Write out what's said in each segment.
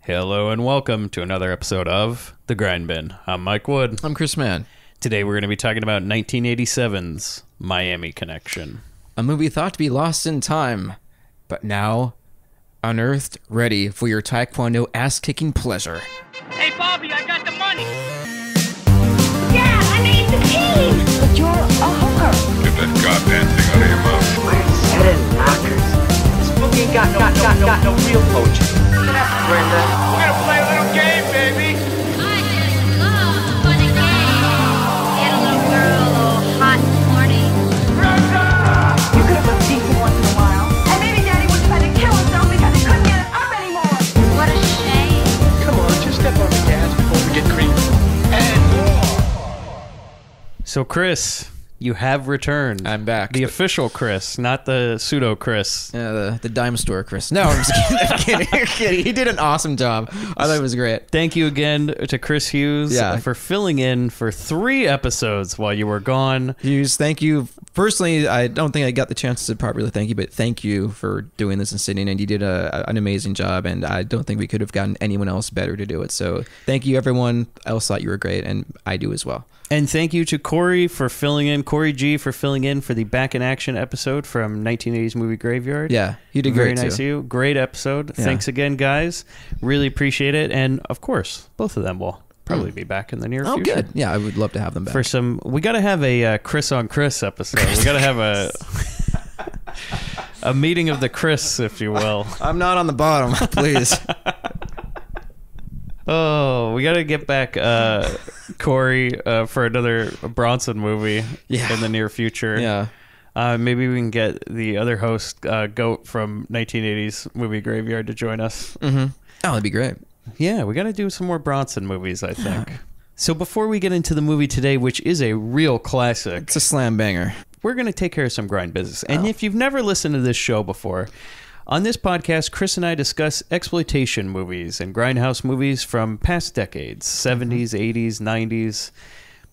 Hello and welcome to another episode of The Grindbin. I'm Mike Wood. I'm Chris Mann. Today we're going to be talking about 1987's Miami Connection. A movie thought to be lost in time, but now unearthed, ready for your Taekwondo ass-kicking pleasure. Hey, Bobby, I got the money. Yeah, I made the team. But you're a hooker. Get that goddamn thing out of your mouth. Where's Ted and knockers? This book ain't got no real poetry. Look at that, Brenda. We're gonna play a little game, baby. I just love fun and games. Get a little girl all hot and horny. You could have looked decent once in a while. And maybe Daddy would have had to kill himself because he couldn't get us up anymore. What a shame. Come on, just step on the gas before we get creepy. So Chris, you have returned. I'm back. The official Chris, not the pseudo Chris. Yeah, the dime store Chris. No, I'm just kidding. I'm kidding. I'm kidding. He did an awesome job. I thought it was great. Thank you again to Chris Hughes Yeah. for filling in for 3 episodes while you were gone. Hughes, thank you. Personally, I don't think I got the chance to properly thank you, but thank you for doing this and sitting, and you did an amazing job, and I don't think we could have gotten anyone else better to do it. So thank you, everyone else thought you were great, and I do as well. And thank you to Corey for filling in, Corey G for filling in for the Back in Action episode from 1980s Movie Graveyard. Yeah, you did Very great nice too. of you. Great episode. Yeah. Thanks again, guys. Really appreciate it. And of course, both of them will probably be back in the near Oh, future. good. Yeah, I would love to have them back. For some, we got to have a Chris on Chris episode. We got to have a meeting of the Chris, if you will. I'm not on the bottom, please. Oh, we got to get back Corey for another Bronson movie in the near future. Yeah. Maybe we can get the other host, Goat from 1980s Movie Graveyard, to join us. Mm-hmm. Oh, that'd be great. Yeah, we got to do some more Bronson movies, I think. So before we get into the movie today, which is a real classic, It's a slam banger. we're going to take care of some grind business. And if you've never listened to this show before, on this podcast, Chris and I discuss exploitation movies and grindhouse movies from past decades, 70s, 80s, 90s,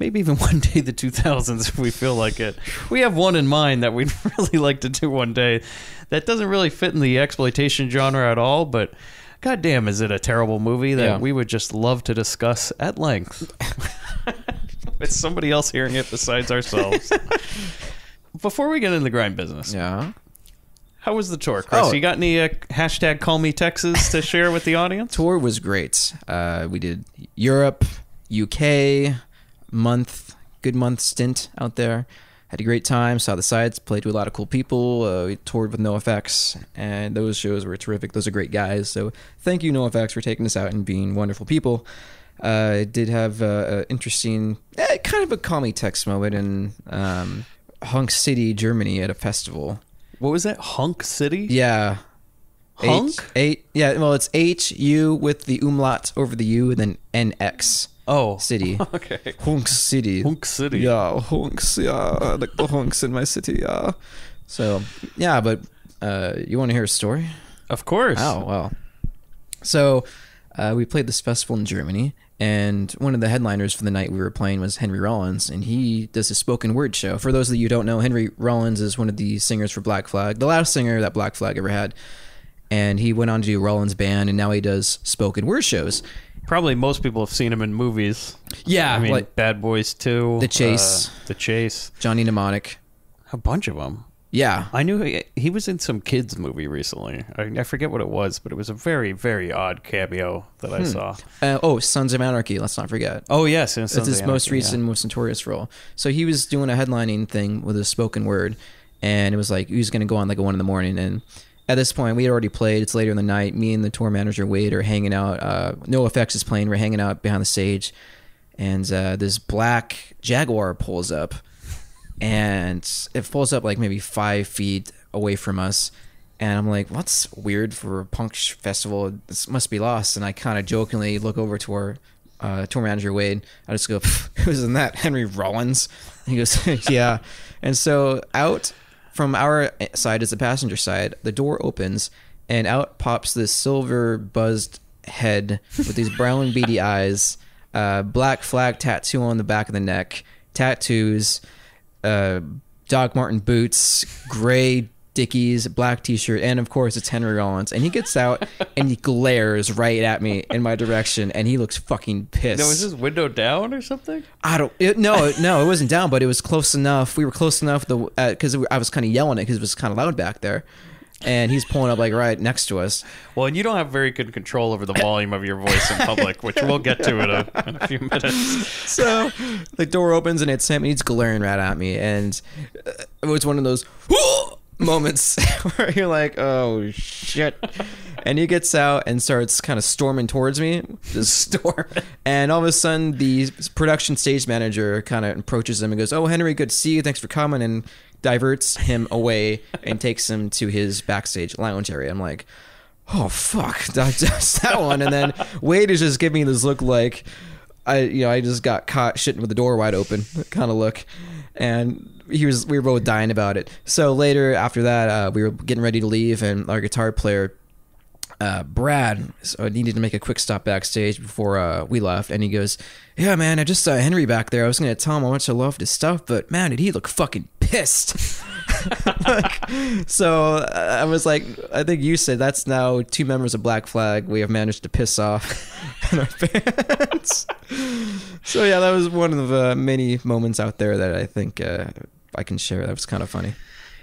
maybe even one day the 2000s if we feel like it. We have one in mind that we'd really like to do one day that doesn't really fit in the exploitation genre at all, but goddamn, is it a terrible movie that we would just love to discuss at length with somebody else hearing it besides ourselves. Before we get into the grind business, Yeah. how was the tour, Chris? Oh. You got any hashtag call me Texas to share with the audience? Tour was great. We did Europe, UK, good month stint out there. Had a great time, saw the sights, played with a lot of cool people. We toured with NoFX, and those shows were terrific. Those are great guys. So thank you, NoFX, for taking us out and being wonderful people. Did have an interesting, kind of a call me Tex moment in Hunk City, Germany at a festival. What was that? Hunk City? Yeah. Hunk? Yeah, well, it's H-U with the umlaut over the U and then N-X. Oh. City. Okay. Hunk City. Hunk City. Yeah, hunks. Yeah, I like the hunks in my city. Yeah. So, yeah, but you want to hear a story? Of course. Oh, well. So, we played this festival in Germany, and one of the headliners for the night we were playing was Henry Rollins, and he does a spoken word show. For those of you who don't know, Henry Rollins is one of the singers for Black Flag, the last singer that Black Flag ever had. And he went on to do Rollins Band, and now he does spoken word shows. Probably most people have seen him in movies. Yeah, I mean, like Bad Boys 2. The Chase. The Chase. Johnny Mnemonic. A bunch of them. Yeah. I knew he was in some kids movie recently. I forget what it was, but it was a very, very odd cameo that I saw. Sons of Anarchy, let's not forget. Oh, yes. That's his most recent, most notorious role. So he was doing a headlining thing with a spoken word, and it was like he was going to go on like at 1 a.m. And at this point, we had already played. It's later in the night. Me and the tour manager, Wade, are hanging out. NoFX is playing. We're hanging out behind the stage, and this black Jaguar pulls up, and it pulls up like maybe 5 feet away from us. And I'm like, what's weird for a punk festival? This must be lost. And I kind of jokingly look over to our tour manager, Wade. I just go, who's in that? Henry Rollins? And he goes, yeah. And so out from our side is the passenger side. The door opens, and out pops this silver buzzed head with these brown beady eyes, Black Flag tattoo on the back of the neck, tattoos, Doc Marten boots, gray Dickies, black t-shirt, and of course it's Henry Rollins. And he gets out and he glares right at me in my direction, and he looks fucking pissed. Now, was his window down or something? No, it wasn't down, but it was close enough. We were close enough because I was kind of yelling it because it was kind of loud back there. And he's pulling up like right next to us. Well, and you don't have very good control over the volume of your voice in public, which we'll get to in a few minutes. So the door opens and it's him, and he's glaring right at me. And it was one of those moments where you're like, oh shit. And he gets out and starts kind of storming towards me. Just storm. And all of a sudden the production stage manager kind of approaches him and goes, oh, Henry, good to see you. Thanks for coming. And diverts him away and takes him to his backstage lounge area. I'm like, oh fuck, that's that one. And then Wade is just giving me this look like I just got caught shitting with the door wide open kind of look. And we were both dying about it. So later after that, we were getting ready to leave, and our guitar player Brad needed to make a quick stop backstage before we left, and he goes, yeah man, I just saw Henry back there. I was gonna tell him how much I loved his stuff, but man, did he look fucking pissed. So I was like, I think you said that's now 2 members of Black Flag we have managed to piss off in our fans. So yeah, that was one of the many moments out there that I think I can share. That was kind of funny.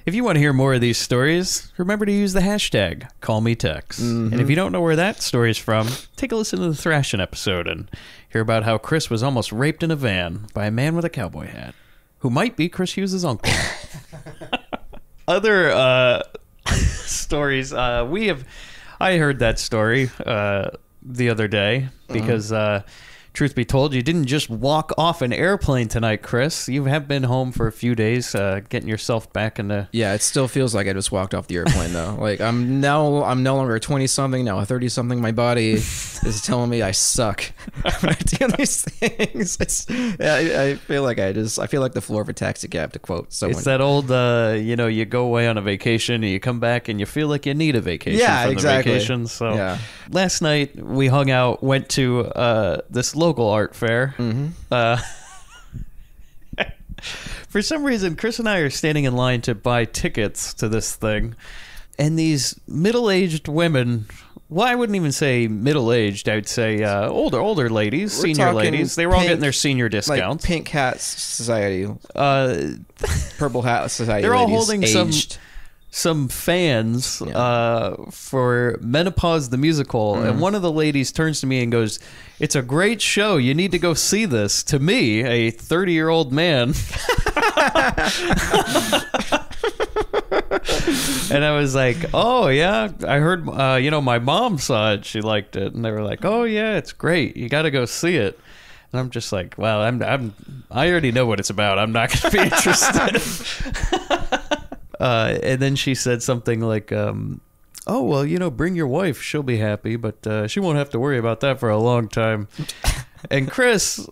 If you want to hear more of these stories, remember to use the hashtag #CallMeTex. And if you don't know where that story's from, take a listen to the Thrashing episode and hear about how Chris was almost raped in a van by a man with a cowboy hat, who might be Chris Hughes' uncle. Other stories, I heard that story the other day because... truth be told, you didn't just walk off an airplane tonight, Chris. You have been home for a few days, getting yourself back in the... Yeah, it still feels like I just walked off the airplane, though. Like, I'm no longer a 20-something, now a 30-something. My body is telling me I suck when I do these things. I feel like I feel like the floor of a taxi cab, to quote someone. It's that old, you go away on a vacation and you come back and you feel like you need a vacation from exactly. the vacation. So last night we hung out, went to this local art fair. For some reason, Chris and I are standing in line to buy tickets to this thing, and these middle-aged women, well, I wouldn't even say middle-aged, I'd say older ladies, senior ladies. They were all getting their senior discounts. Like Pink Hat Society, Purple Hat Society. They're all ladies, holding aged. some fans for Menopause the Musical, and one of the ladies turns to me and goes, "It's a great show. You need to go see this." To me, a 30-year-old man. And I was like, "Oh yeah, I heard. My mom saw it. She liked it." And they were like, "Oh yeah, it's great. You got to go see it." And I'm just like, "Well, I already know what it's about. I'm not going to be interested." And then she said something like, "Oh well, bring your wife. She'll be happy, but she won't have to worry about that for a long time." And Chris,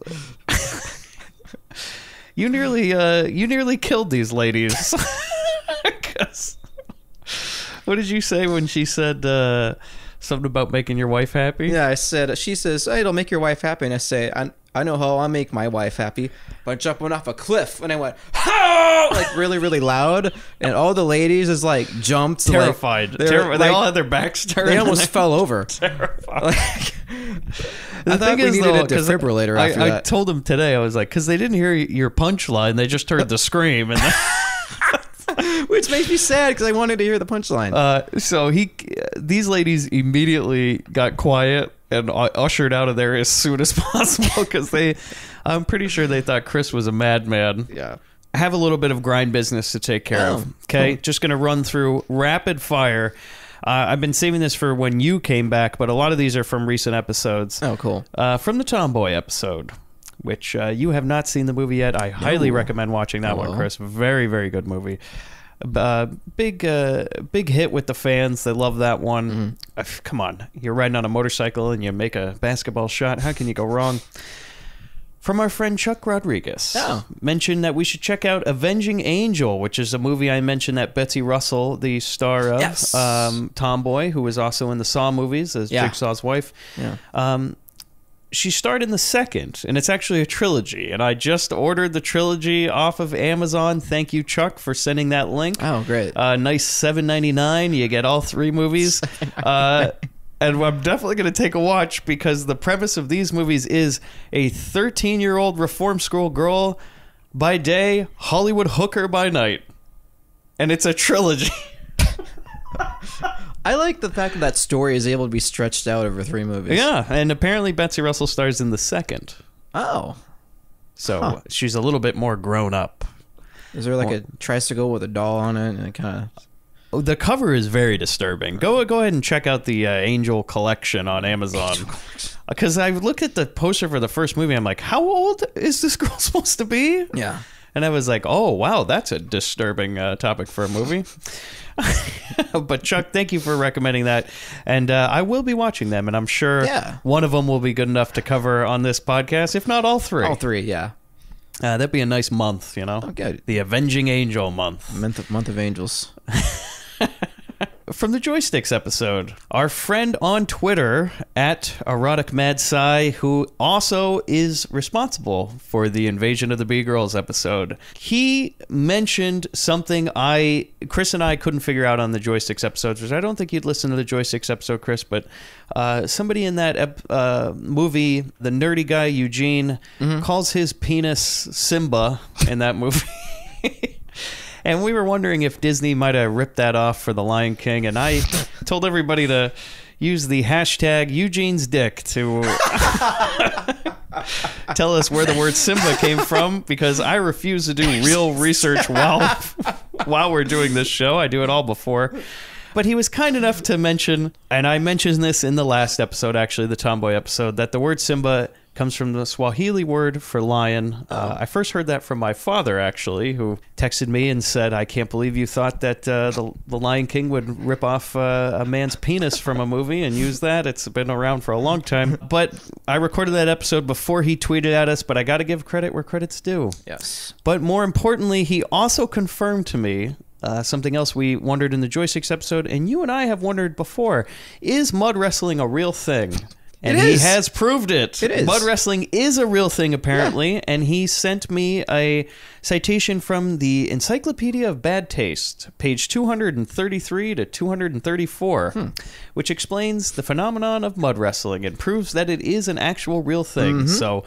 you nearly killed these ladies. 'Cause what did you say when she said something about making your wife happy? Yeah, she says, "Hey, it'll make your wife happy," and I say, I know how I'll make my wife happy by jumping off a cliff. And I went, "How!" like really, really loud. And all the ladies is like jumped. Terrified. They all had their backs turned. They almost fell over. Terrified. I thought we needed a defibrillator after that. I told them today, I was like, because they didn't hear your punchline. They just heard the scream. And which makes me sad because I wanted to hear the punchline. So these ladies immediately got quiet and ushered out of there as soon as possible because I'm pretty sure they thought Chris was a madman. Yeah. I have a little bit of grind business to take care of. Okay, just going to run through rapid fire. I've been saving this for when you came back, but a lot of these are from recent episodes. Oh, cool. From the Tomboy episode, which you have not seen the movie yet. I highly recommend watching that one, Chris. Very, very good movie. Big hit with the fans. They love that one. Come on, you're riding on a motorcycle and you make a basketball shot. How can you go wrong? From our friend Chuck Rodriguez, mentioned that we should check out Avenging Angel, which is a movie I mentioned that Betsy Russell, the star of Tomboy, who was also in the Saw movies as Jigsaw's wife. she starred in the second, and it's actually a trilogy. And I just ordered the trilogy off of Amazon. Thank you, Chuck, for sending that link. Oh, great. Nice $7.99. You get all 3 movies. And I'm definitely going to take a watch, because the premise of these movies is a 13-year-old reform school girl by day, Hollywood hooker by night. And it's a trilogy. I like the fact that story is able to be stretched out over 3 movies. Yeah, and apparently Betsy Russell stars in the second. Oh. So she's a little bit more grown up. Is there like a tricycle with a doll on it? And it kind of... The cover is very disturbing. Go ahead and check out the Angel Collection on Amazon. Because I looked at the poster for the first movie. I'm like, how old is this girl supposed to be? Yeah. And I was like, oh, wow, that's a disturbing topic for a movie. But Chuck, thank you for recommending that. And I will be watching them. And I'm sure one of them will be good enough to cover on this podcast, if not all 3. All 3, yeah. That'd be a nice month, you know? Oh, good. The Avenging Angel month. Month of Angels. From the Joysticks episode, our friend on Twitter at Erotic Mad Sci, who also is responsible for the Invasion of the B-Girls episode, he mentioned something Chris and I couldn't figure out on the Joysticks episodes, which I don't think you'd listen to the Joysticks episode, Chris, but somebody in that movie, the nerdy guy Eugene, calls his penis Simba in that movie. And we were wondering if Disney might have ripped that off for The Lion King. And I told everybody to use the hashtag Eugene's Dick to tell us where the word Simba came from, because I refuse to do real research while we're doing this show. I do it all before. But he was kind enough to mention, and I mentioned this in the last episode, actually, the Tomboy episode, that the word Simba comes from the Swahili word for lion. I first heard that from my father, actually, who texted me and said, I can't believe you thought that the Lion King would rip off a man's penis from a movie and use that. It's been around for a long time. But I recorded that episode before he tweeted at us, but I got to give credit where credit's due. Yes. But more importantly, he also confirmed to me something else we wondered in the Joysticks episode, and you and I have wondered before, is mud wrestling a real thing? And he has proved it. It is. Mud wrestling is a real thing, apparently. Yeah. And he sent me a citation from the Encyclopedia of Bad Taste, page 233 to 234, which explains the phenomenon of mud wrestling and proves that it is an actual real thing. So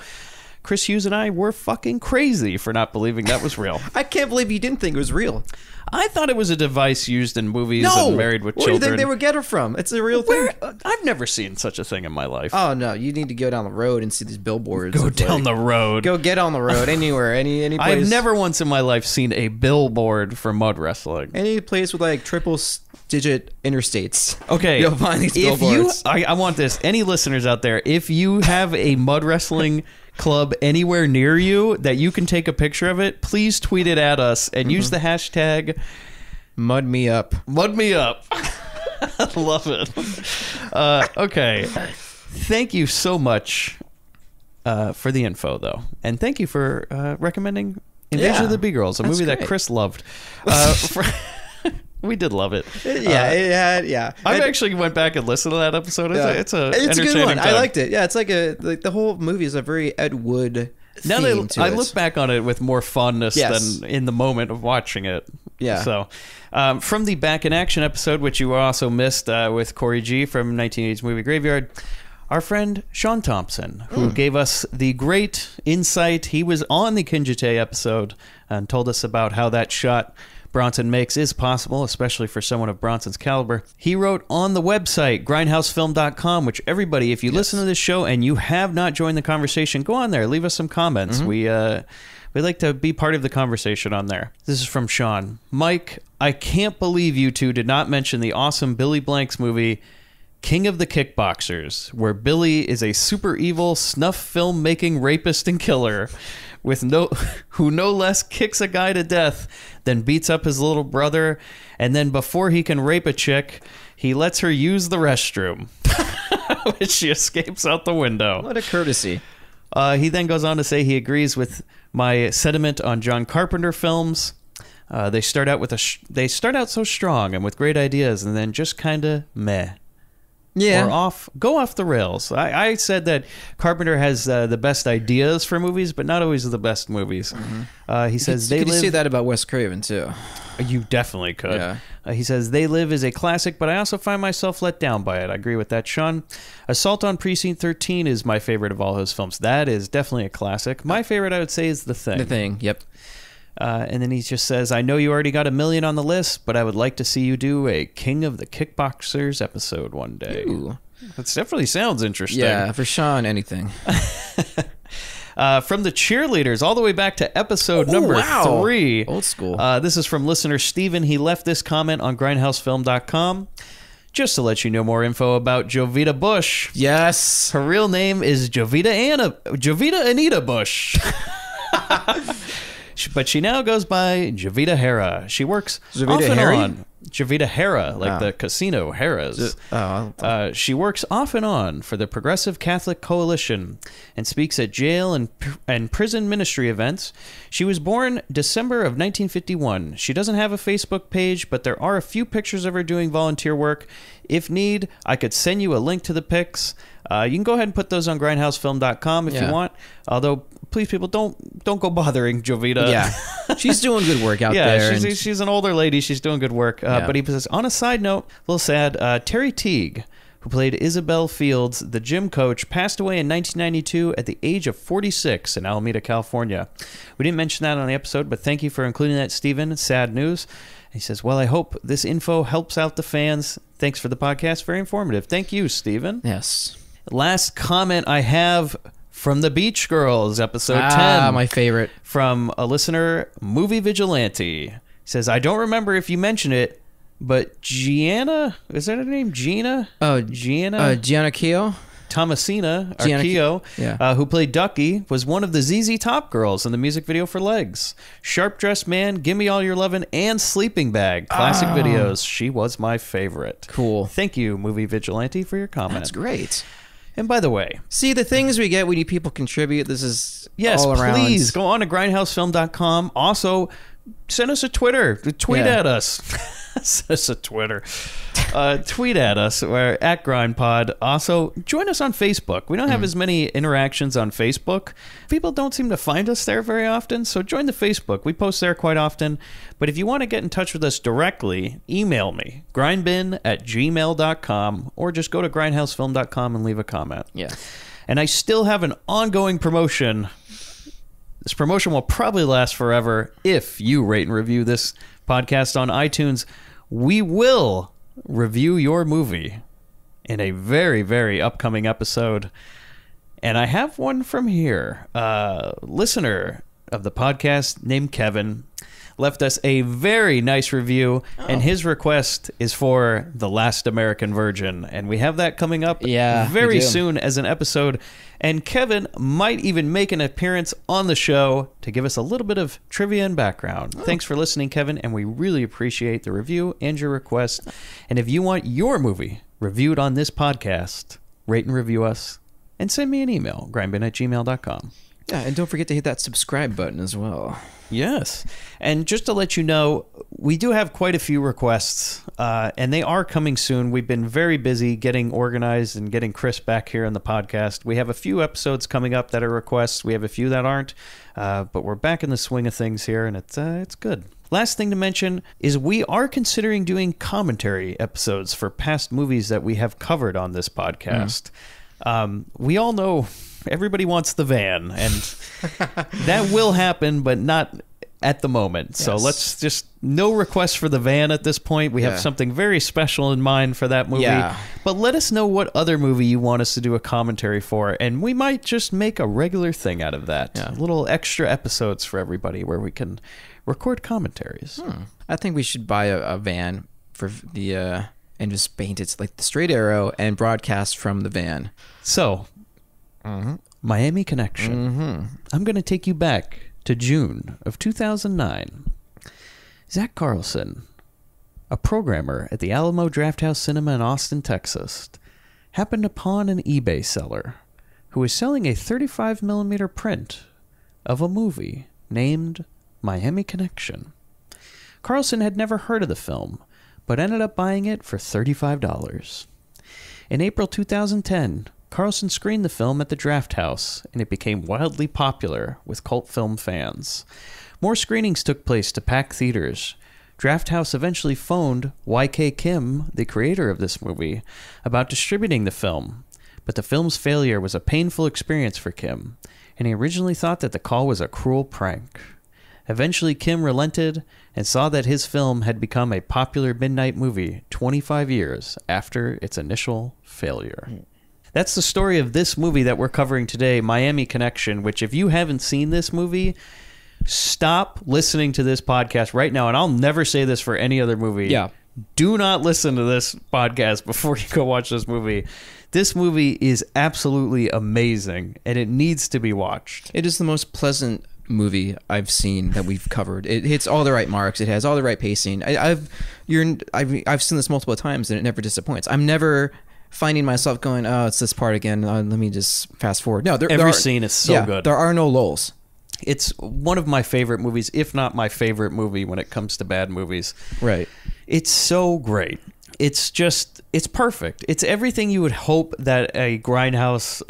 Chris Hughes and I were fucking crazy for not believing that was real. I can't believe you didn't think it was real. I thought it was a device used in movies and Married with Children. Where do you think they would get it from? It's a real thing. I've never seen such a thing in my life. Oh, no. You need to go down the road and see these billboards. Go down the road. Go get on the road anywhere. Any place. I've never once in my life seen a billboard for mud wrestling. Any place with like triple-digit interstates. Okay. You'll find these billboards. I want this. Any listeners out there, if you have a mud wrestling club anywhere near you that you can take a picture of it, please tweet it at us and use the hashtag Mud Me Up. Mud Me Up. I love it. Okay. Thank you so much for the info, though. And thank you for recommending Invasion of the B-Girls, a movie that Chris loved. We did love it. Yeah. I actually went back and listened to that episode. It's a good one. time. I liked it. Yeah, it's like the whole movie is a very Ed Wood theme to I it. look back on it with more fondness than in the moment of watching it. Yeah. So, from the Back in Action episode, which you also missed with Corey G from 1980s Movie Graveyard, our friend Sean Thompson, who gave us the great insight. He was on the Kinjite episode and told us about how that shot Bronson makes is possible, especially for someone of Bronson's caliber. He wrote on the website, grindhousefilm.com, which everybody, if you listen to this show and you have not joined the conversation, go on there, leave us some comments. We like to be part of the conversation on there. This is from Sean. Mike, I can't believe you two did not mention the awesome Billy Blanks movie, King of the Kickboxers, where Billy is a super evil snuff film making rapist and killer who no less kicks a guy to death than beats up his little brother, and then before he can rape a chick, he lets her use the restroom, which she escapes out the window. What a courtesy. He then goes on to say he agrees with my sentiment on John Carpenter films. They start out so strong and with great ideas, and then just kind of meh. Yeah. go off the rails. I said that Carpenter has the best ideas for movies, but not always the best movies. He says You could say that about Wes Craven too. You definitely could. Yeah. He says, They Live is a classic, but I also find myself let down by it. I agree with that, Sean. Assault on Precinct 13 is my favorite of all his films. That is definitely a classic. My favorite, I would say, is The Thing. The Thing, yep. And then he just says, I know you already got 1 million on the list, but I would like to see you do a King of the Kickboxers episode one day. Ooh. That definitely sounds interesting. Yeah, for Sean, anything. From the cheerleaders all the way back to episode number 3. Old school. This is from listener Steven. He left this comment on grindhousefilm.com. Just to let you know more info about Jovita Bush. Yes. Her real name is Jovita Anita Bush. But she now goes by Jovita Hera. She works off and on. Jovita Hera, like the casino Harrah's. She works off and on for the Progressive Catholic Coalition and speaks at jail and prison ministry events. She was born December of 1951. She doesn't have a Facebook page, but there are a few pictures of her doing volunteer work. If need, I could send you a link to the pics. You can go ahead and put those on grindhousefilm.com if you want. Although, please, people, don't go bothering Jovita. Yeah, she's doing good work out there. Yeah, she's an older lady. She's doing good work. But he says, on a side note, a little sad, Terry Teague, who played Isabel Fields, the gym coach, passed away in 1992 at the age of 46 in Alameda, California. We didn't mention that on the episode, but thank you for including that, Stephen. Sad news. He says, well, I hope this info helps out the fans. Thanks for the podcast. Very informative. Thank you, Stephen. Yes. Last comment I have from the Beach Girls, episode 10. My favorite. From a listener, Movie Vigilante. He says, I don't remember if you mentioned it, but Gianna, is that her name? Gina? Oh, Gianna? Gianna Keogh? Thomasina, or Gianna Keogh, yeah. Who played Ducky, was one of the ZZ Top girls in the music video for Legs. Sharp Dressed Man, Gimme All Your Lovin', and Sleeping Bag. Classic videos. She was my favorite. Cool. Thank you, Movie Vigilante, for your comment. That's great. And by the way, see the things we get when you people contribute. This is yes, all around. Please go on to grindhousefilm.com. Also, send us a Twitter. Tweet at us. Send us a Twitter. Tweet at us. We're at GrindPod. Also, join us on Facebook. We don't have as many interactions on Facebook. People don't seem to find us there very often, so join the Facebook. We post there quite often. But if you want to get in touch with us directly, email me, grindbin@gmail.com, or just go to grindhousefilm.com and leave a comment. Yeah. And I still have an ongoing promotion. This promotion will probably last forever if you rate and review this podcast on iTunes. We will review your movie in a very, very upcoming episode. And I have one from here. A listener of the podcast named Kevin left us a very nice review, and his request is for The Last American Virgin. And we have that coming up very soon as an episode. And Kevin might even make an appearance on the show to give us a little bit of trivia and background. Thanks for listening, Kevin, and we really appreciate the review and your request. And if you want your movie reviewed on this podcast, rate and review us, and send me an email, grindbin@gmail.com. Yeah, and don't forget to hit that subscribe button as well. Yes. And just to let you know, we do have quite a few requests, and they are coming soon. We've been very busy getting organized and getting Chris back here on the podcast. We have a few episodes coming up that are requests. We have a few that aren't, but we're back in the swing of things here, and it's good. Last thing to mention is we are considering doing commentary episodes for past movies that we have covered on this podcast. We all know everybody wants the van, and that will happen, but not at the moment. Yes. So let's just, no requests for the van at this point. We have something very special in mind for that movie. Yeah. But let us know what other movie you want us to do a commentary for, and we might just make a regular thing out of that. Yeah. Little extra episodes for everybody where we can record commentaries. I think we should buy a van for the and just paint it like the straight arrow and broadcast from the van. So, Miami Connection. I'm going to take you back to June of 2009. Zach Carlson, a programmer at the Alamo Drafthouse Cinema in Austin, Texas, happened upon an eBay seller who was selling a 35mm print of a movie named Miami Connection. Carlson had never heard of the film, but ended up buying it for $35. In April 2010, Carlson screened the film at the Draft House, and it became wildly popular with cult film fans. More screenings took place to pack theaters. Draft House eventually phoned Y.K. Kim, the creator of this movie, about distributing the film, but the film's failure was a painful experience for Kim, and he originally thought that the call was a cruel prank. Eventually, Kim relented and saw that his film had become a popular midnight movie 25 years after its initial failure. That's the story of this movie that we're covering today, Miami Connection, which if you haven't seen this movie, stop listening to this podcast right now. And I'll never say this for any other movie. Yeah. Do not listen to this podcast before you go watch this movie. This movie is absolutely amazing, and it needs to be watched. It is the most pleasant movie I've seen that we've covered. It hits all the right marks. It has all the right pacing. I've seen this multiple times, and it never disappoints. I'm never finding myself going, oh, it's this part again. Let me just fast forward. No, every scene is so good. There are no lulls. It's one of my favorite movies, if not my favorite movie when it comes to bad movies. Right. It's so great. It's perfect. It's everything you would hope that a Grindhouse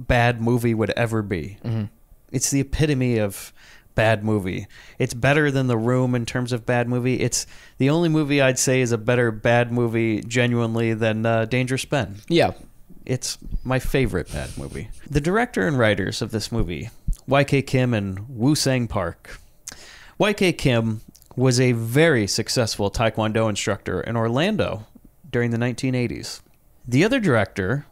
bad movie would ever be. Mm-hmm. It's the epitome of bad movie. It's better than The Room in terms of bad movie. It's the only movie I'd say is a better bad movie genuinely than Dangerous Ben. Yeah. It's my favorite bad movie. The director and writers of this movie, Y.K. Kim and Woo-Sang Park. Y.K. Kim was a very successful Taekwondo instructor in Orlando during the 1980s. The other director,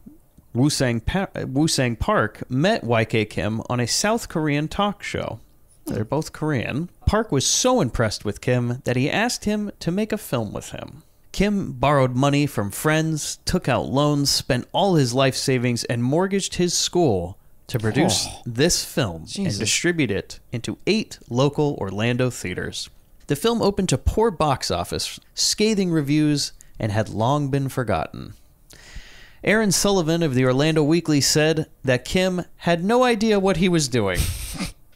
Woo-Sang Park, met Y.K. Kim on a South Korean talk show. They're both Korean. Park was so impressed with Kim that he asked him to make a film with him. Kim borrowed money from friends, took out loans, spent all his life savings, and mortgaged his school to produce this film and distribute it into 8 local Orlando theaters. The film opened to poor box office, scathing reviews, and had long been forgotten. Aaron Sullivan of the Orlando Weekly said that Kim had no idea what he was doing.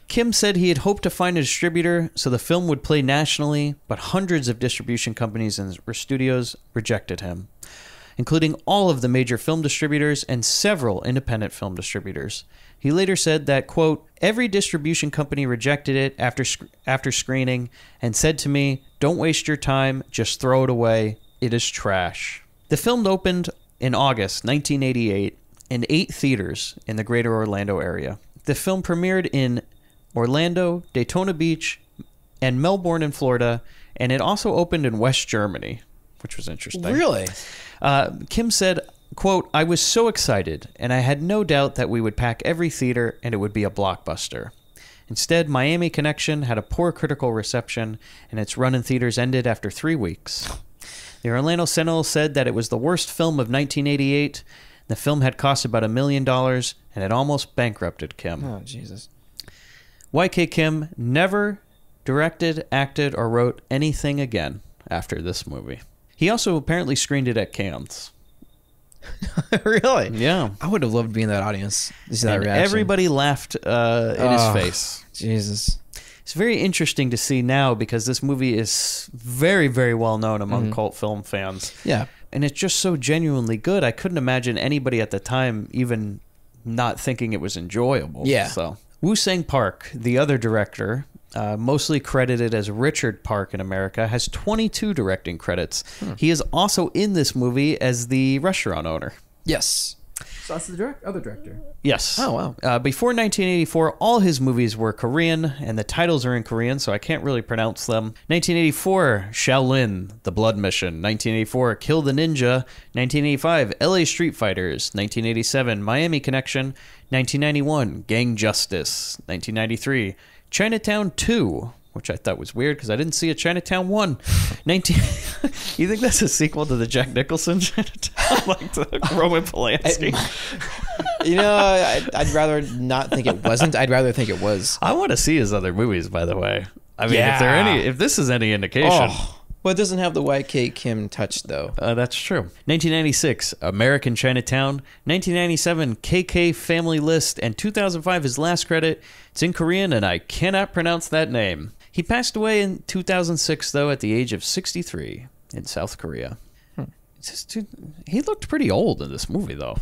Kim said he had hoped to find a distributor so the film would play nationally, but hundreds of distribution companies and studios rejected him, including all of the major film distributors and several independent film distributors. He later said that, quote, every distribution company rejected it after screening and said to me, don't waste your time, just throw it away, it is trash. The film opened in August 1988 in 8 theaters in the greater Orlando area. The film premiered in Orlando, Daytona Beach, and Melbourne in Florida, and it also opened in West Germany, which was interesting. Really? Kim said, quote, I was so excited, and I had no doubt that we would pack every theater and it would be a blockbuster. Instead, Miami Connection had a poor critical reception, and its run in theaters ended after 3 weeks. The Orlando Sentinel said that it was the worst film of 1988. The film had cost about $1 million, and it almost bankrupted Kim. Oh, Jesus. Y.K. Kim never directed, acted, or wrote anything again after this movie. He also apparently screened it at Cannes. Really? Yeah. I would have loved to be in that audience. To see that And reaction. everybody laughed in his face. Jesus. It's very interesting to see now because this movie is very, very well known among cult film fans. Yeah. And it's just so genuinely good. I couldn't imagine anybody at the time even not thinking it was enjoyable. Yeah. So Woo-Sang Park, the other director, mostly credited as Richard Park in America, has 22 directing credits. He is also in this movie as the restaurant owner. Yes. So that's the other director. Yes. Oh, wow. Before 1984, all his movies were Korean, and the titles are in Korean, so I can't really pronounce them. 1984, Shaolin, The Blood Mission. 1984, Kill the Ninja. 1985, LA Street Fighters. 1987, Miami Connection. 1991, Gang Justice. 1993, Chinatown 2, which I thought was weird because I didn't see a Chinatown 1. You think that's a sequel to the Jack Nicholson Chinatown, like the Roman Polanski? I'd rather not think it wasn't. I'd rather think it was. I want to see his other movies, by the way. I mean, Yeah. if this is any indication. Oh. Well, it doesn't have the Y.K. Kim touch, though. That's true. 1996, American Chinatown. 1997, KK Family List. And 2005, his last credit. It's in Korean, and I cannot pronounce that name. He passed away in 2006, though, at the age of 63 in South Korea. Dude, he looked pretty old in this movie, though.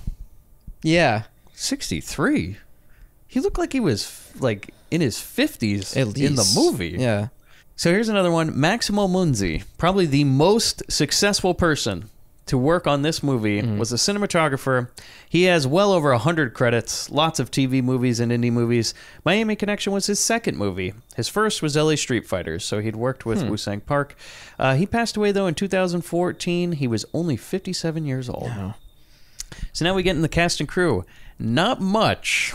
Yeah. 63. He looked like he was like in his 50s At least. in the movie. Yeah. So here's another one. Maximo Munzi, probably the most successful person to work on this movie, was a cinematographer. He has well over 100 credits, lots of TV movies and indie movies. Miami Connection was his second movie. His first was LA Street Fighters, so he'd worked with Woo-Sang Park. He passed away, though, in 2014. He was only 57 years old. Wow. So now we get in the cast and crew. Not much.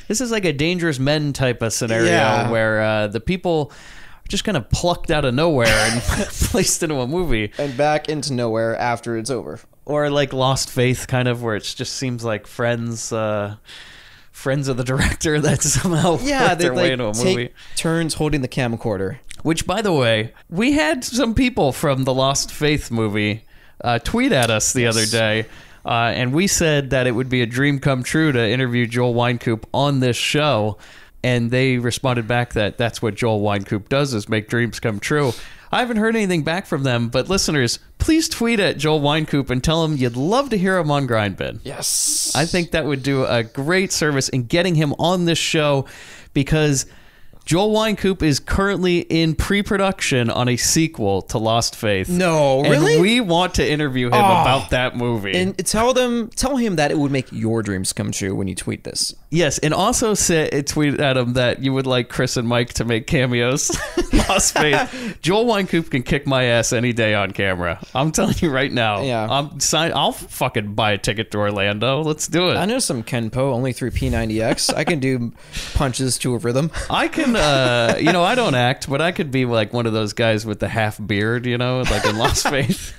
This is like a Dangerous Men type of scenario where the people are just kind of plucked out of nowhere and placed into a movie. And back into nowhere after it's over. Or like Lost Faith, kind of, where it just seems like friends of the director that somehow worked their way into a movie. Take turns holding the camcorder. Which, by the way, we had some people from the Lost Faith movie tweet at us the other day. And we said that it would be a dream come true to interview Joel Wynkoop on this show. And they responded back that that's what Joel Wynkoop does, is make dreams come true. I haven't heard anything back from them, but listeners, please tweet at Joel Wynkoop and tell him you'd love to hear him on Grindbin. Yes. I think that would do a great service in getting him on this show, because Joel Wynkoop is currently in pre-production on a sequel to Lost Faith. No, really? And we want to interview him about that movie. And tell him that it would make your dreams come true when you tweet this. Yes, and also tweet at him that you would like Chris and Mike to make cameos. Lost Faith. Joel Wynkoop can kick my ass any day on camera. I'm telling you right now. Yeah. I'll fucking buy a ticket to Orlando. Let's do it. I know some Kenpo, only through P90X. I can do punches to a rhythm. I can, I don't act, but I could be like one of those guys with the half beard, like in Lost Faith.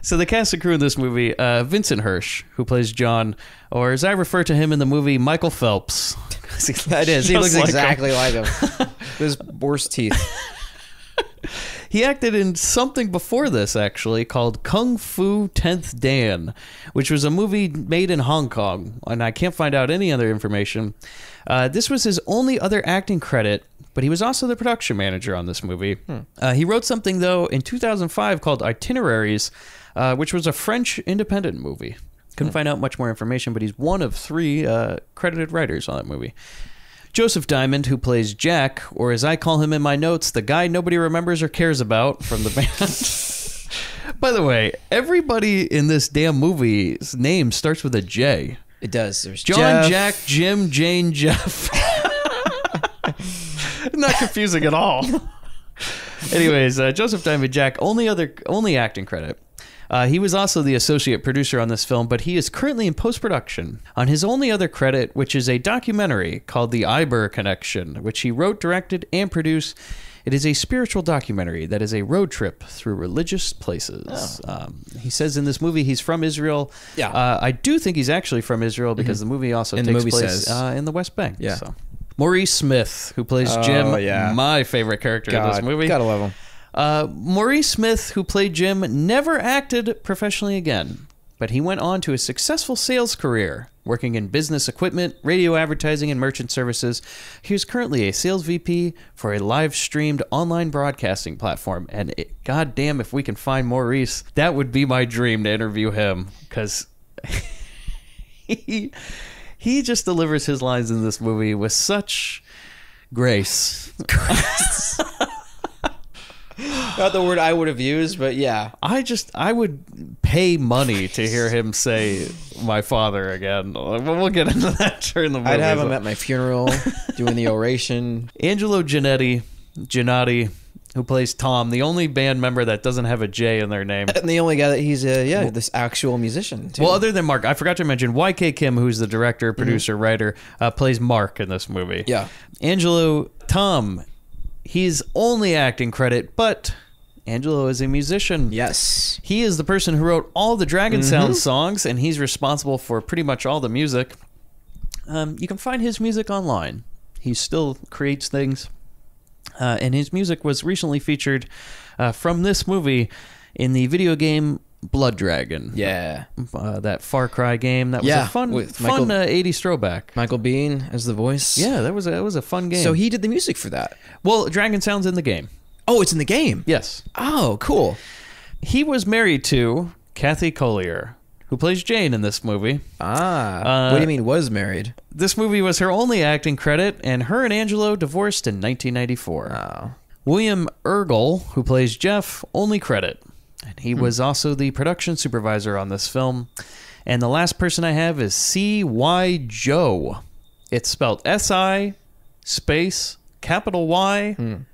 So the cast and crew in this movie, Vincent Hirsch, who plays John, or as I refer to him in the movie, Michael Phelps. That is. He looks like exactly like him. His worse teeth. He acted in something before this, actually, called Kung Fu 10th Dan, which was a movie made in Hong Kong, and I can't find out any other information. This was his only other acting credit, but he was also the production manager on this movie. He wrote something, though, in 2005 called Itineraries, which was a French independent movie. Couldn't find out much more information, but he's one of 3 credited writers on that movie. Joseph Diamond, who plays Jack, or as I call him in my notes, the guy nobody remembers or cares about from the band. By the way, everybody in this damn movie's name starts with a J. It does. There's John, Jeff. Jack, Jim, Jane, Jeff. Not confusing at all. Anyways, Joseph Diamond, Jack, only acting credit. He was also the associate producer on this film, but he is currently in post-production on his only other credit, which is a documentary called The Iber Connection, which he wrote, directed, and produced. It is a spiritual documentary that is a road trip through religious places. He says in this movie he's from Israel. Yeah. I do think he's actually from Israel because the movie also takes place in the West Bank. Yeah. So. Maurice Smith, who plays Jim, my favorite character in this movie. Gotta love him. Maurice Smith, who played Jim, never acted professionally again, but he went on to a successful sales career, working in business equipment, radio advertising, and merchant services. He is currently a sales VP for a live-streamed online broadcasting platform, and goddamn, if we can find Maurice, that would be my dream to interview him, because he just delivers his lines in this movie with such grace. Not the word I would have used, but yeah. I would pay money to hear him say my father again. We'll get into that during the movie. I'd have him at my funeral doing the oration. Angelo Giannotti, who plays Tom, the only band member that doesn't have a J in their name. And the only guy that he's this actual musician too. Well, other than Mark, I forgot to mention YK Kim, who's the director, producer, writer, plays Mark in this movie. Yeah. Angelo, Tom, he's only acting credit, but Angelo is a musician. Yes. He is the person who wrote all the Dragon Sound songs, and he's responsible for pretty much all the music. You can find his music online. He still creates things. And his music was recently featured from this movie in the video game Blood Dragon. Yeah. That Far Cry game. That was a fun 80s throwback. Michael Biehn as the voice. Yeah, that was a fun game. So he did the music for that. Well, Dragon Sound's in the game. Oh, it's in the game? Yes. Oh, cool. he was married to Kathy Collier, who plays Jane in this movie. What do you mean was married? This movie was her only acting credit, and her and Angelo divorced in 1994. Oh. William Ergel, who plays Jeff, only credit. And he was also the production supervisor on this film. And the last person I have is C.Y. Joe. It's spelled S-I space capital Y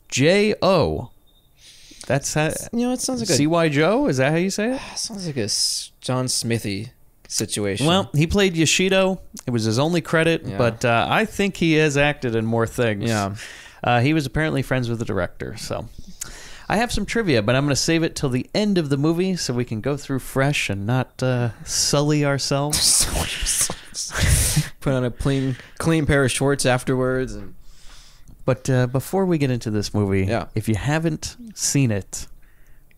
J-O. That's how... It sounds like a... C.Y. Joe? Is that how you say it? Sounds like a John Smithy situation. Well, he played Yoshido. It was his only credit, but I think he has acted in more things. Yeah. He was apparently friends with the director, so... I have some trivia, but I'm going to save it till the end of the movie so we can go through fresh and not sully ourselves. Put on a clean pair of shorts afterwards. But before we get into this movie, if you haven't seen it,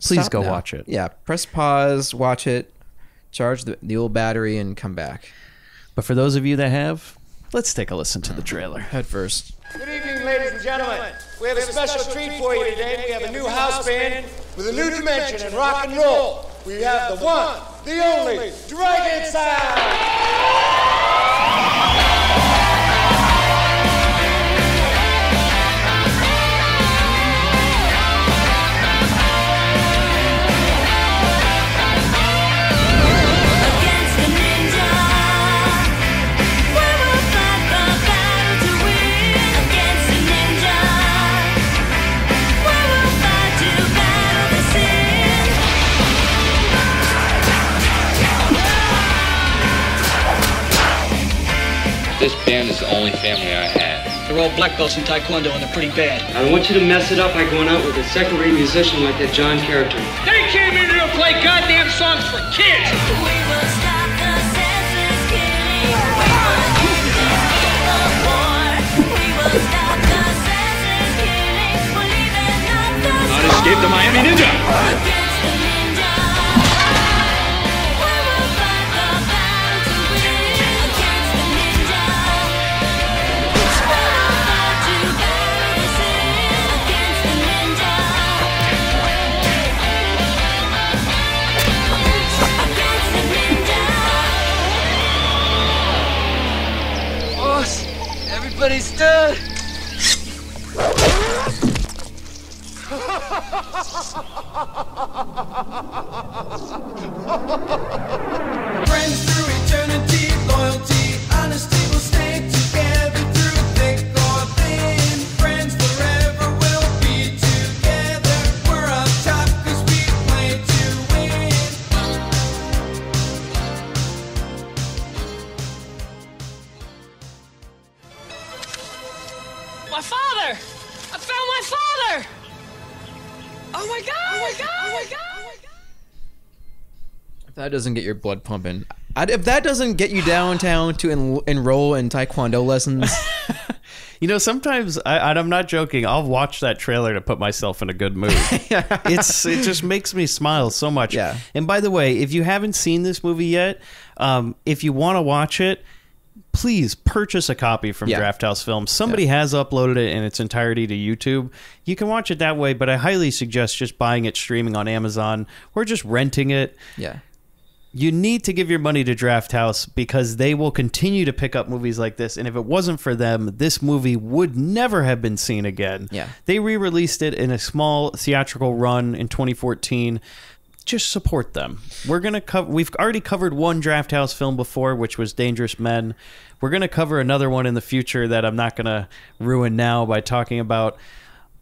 please Stop go now. watch it. Yeah, press pause, watch it, charge the old battery, and come back. But for those of you that have, let's take a listen to the trailer. Head first. Good evening, ladies and gentlemen. We have a special treat for you today. We have a new house band with a new dimension in rock and roll. We have the one, the only, Dragon Sound! This band is the only family I had. They're all black belts in Taekwondo and they're pretty bad. I don't want you to mess it up by going out with a second-rate musician like that John character. They came in here to play goddamn songs for kids! We will stop the senseless killing. We will end this evil war. We will stop the senseless killing. We'll even up the Not escape the Miami Ninja! against the ninja. We will fight the battle to win against the ninja. We will fight to battle the sin against the ninja. Against the ninja. Boss, everybody stood. Friends through eternity, loyalty, honesty will stay together through thick or thin. Friends forever will be together. We're up top 'cause we play to win. My father! I found my father! Oh my god! Oh my god! Oh my god! If that doesn't get your blood pumping, if that doesn't get you downtown to enroll in Taekwondo lessons, You know, sometimes, and I'm not joking, I'll watch that trailer to put myself in a good mood. It just makes me smile so much. Yeah. And by the way, if you haven't seen this movie yet, if you want to watch it, please purchase a copy from Draft House Films. Somebody has uploaded it in its entirety to YouTube. You can watch it that way, but I highly suggest just buying it streaming on Amazon or just renting it. yeah. You need to give your money to Draft House because they will continue to pick up movies like this. And if it wasn't for them, this movie would never have been seen again. Yeah. They re-released it in a small theatrical run in 2014. Just support them. We've already covered one Draft House film before, which was Dangerous Men. We're going to cover another one in the future that I'm not going to ruin now by talking about.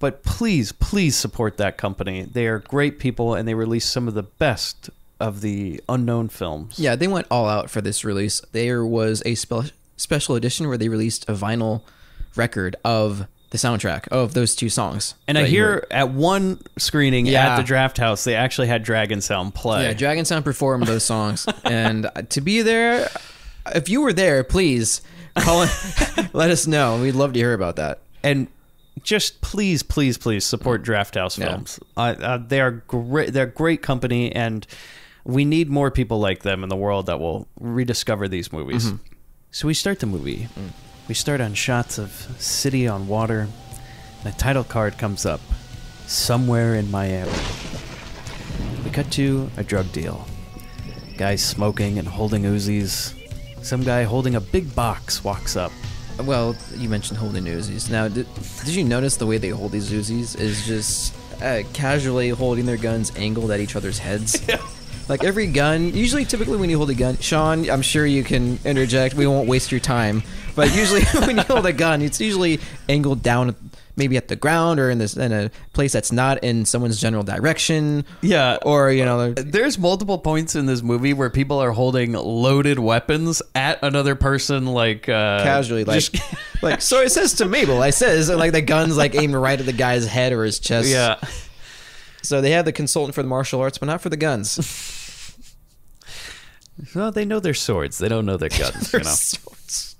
But please, please support that company. They are great people, and they release some of the best of the unknown films. Yeah, they went all out for this release. There was a special edition where they released a vinyl record of the soundtrack of those two songs. And I hear at one screening at the Draft House, they actually had Dragon Sound play. Yeah, Dragon Sound performed those songs. And to be there, if you were there, please call in, let us know. We'd love to hear about that. And just please, please, please support Draft House Films. They are great. They're a great company, and we need more people like them in the world that will rediscover these movies. Mm-hmm. So we start the movie. We start on shots of city on water, and a title card comes up, Somewhere in Miami. we cut to a drug deal. Guys smoking and holding Uzis. Some guy holding a big box walks up. Well, you mentioned holding Uzis. Now, did you notice the way they hold these Uzis is just casually holding their guns angled at each other's heads? Yeah. Like every gun, typically when you hold a gun, Sean, I'm sure you can interject. We won't waste your time. But usually when you hold a gun, it's usually angled down, maybe at the ground or in a place that's not in someone's general direction. Yeah. Or, you know, there's multiple points in this movie where people are holding loaded weapons at another person, like casually, like so it says to Mabel, like the gun's like aimed right at the guy's head or his chest. Yeah. So they have the consultant for the martial arts, but not for the guns. Well, they know their swords. They don't know their guns. Their you know. swords.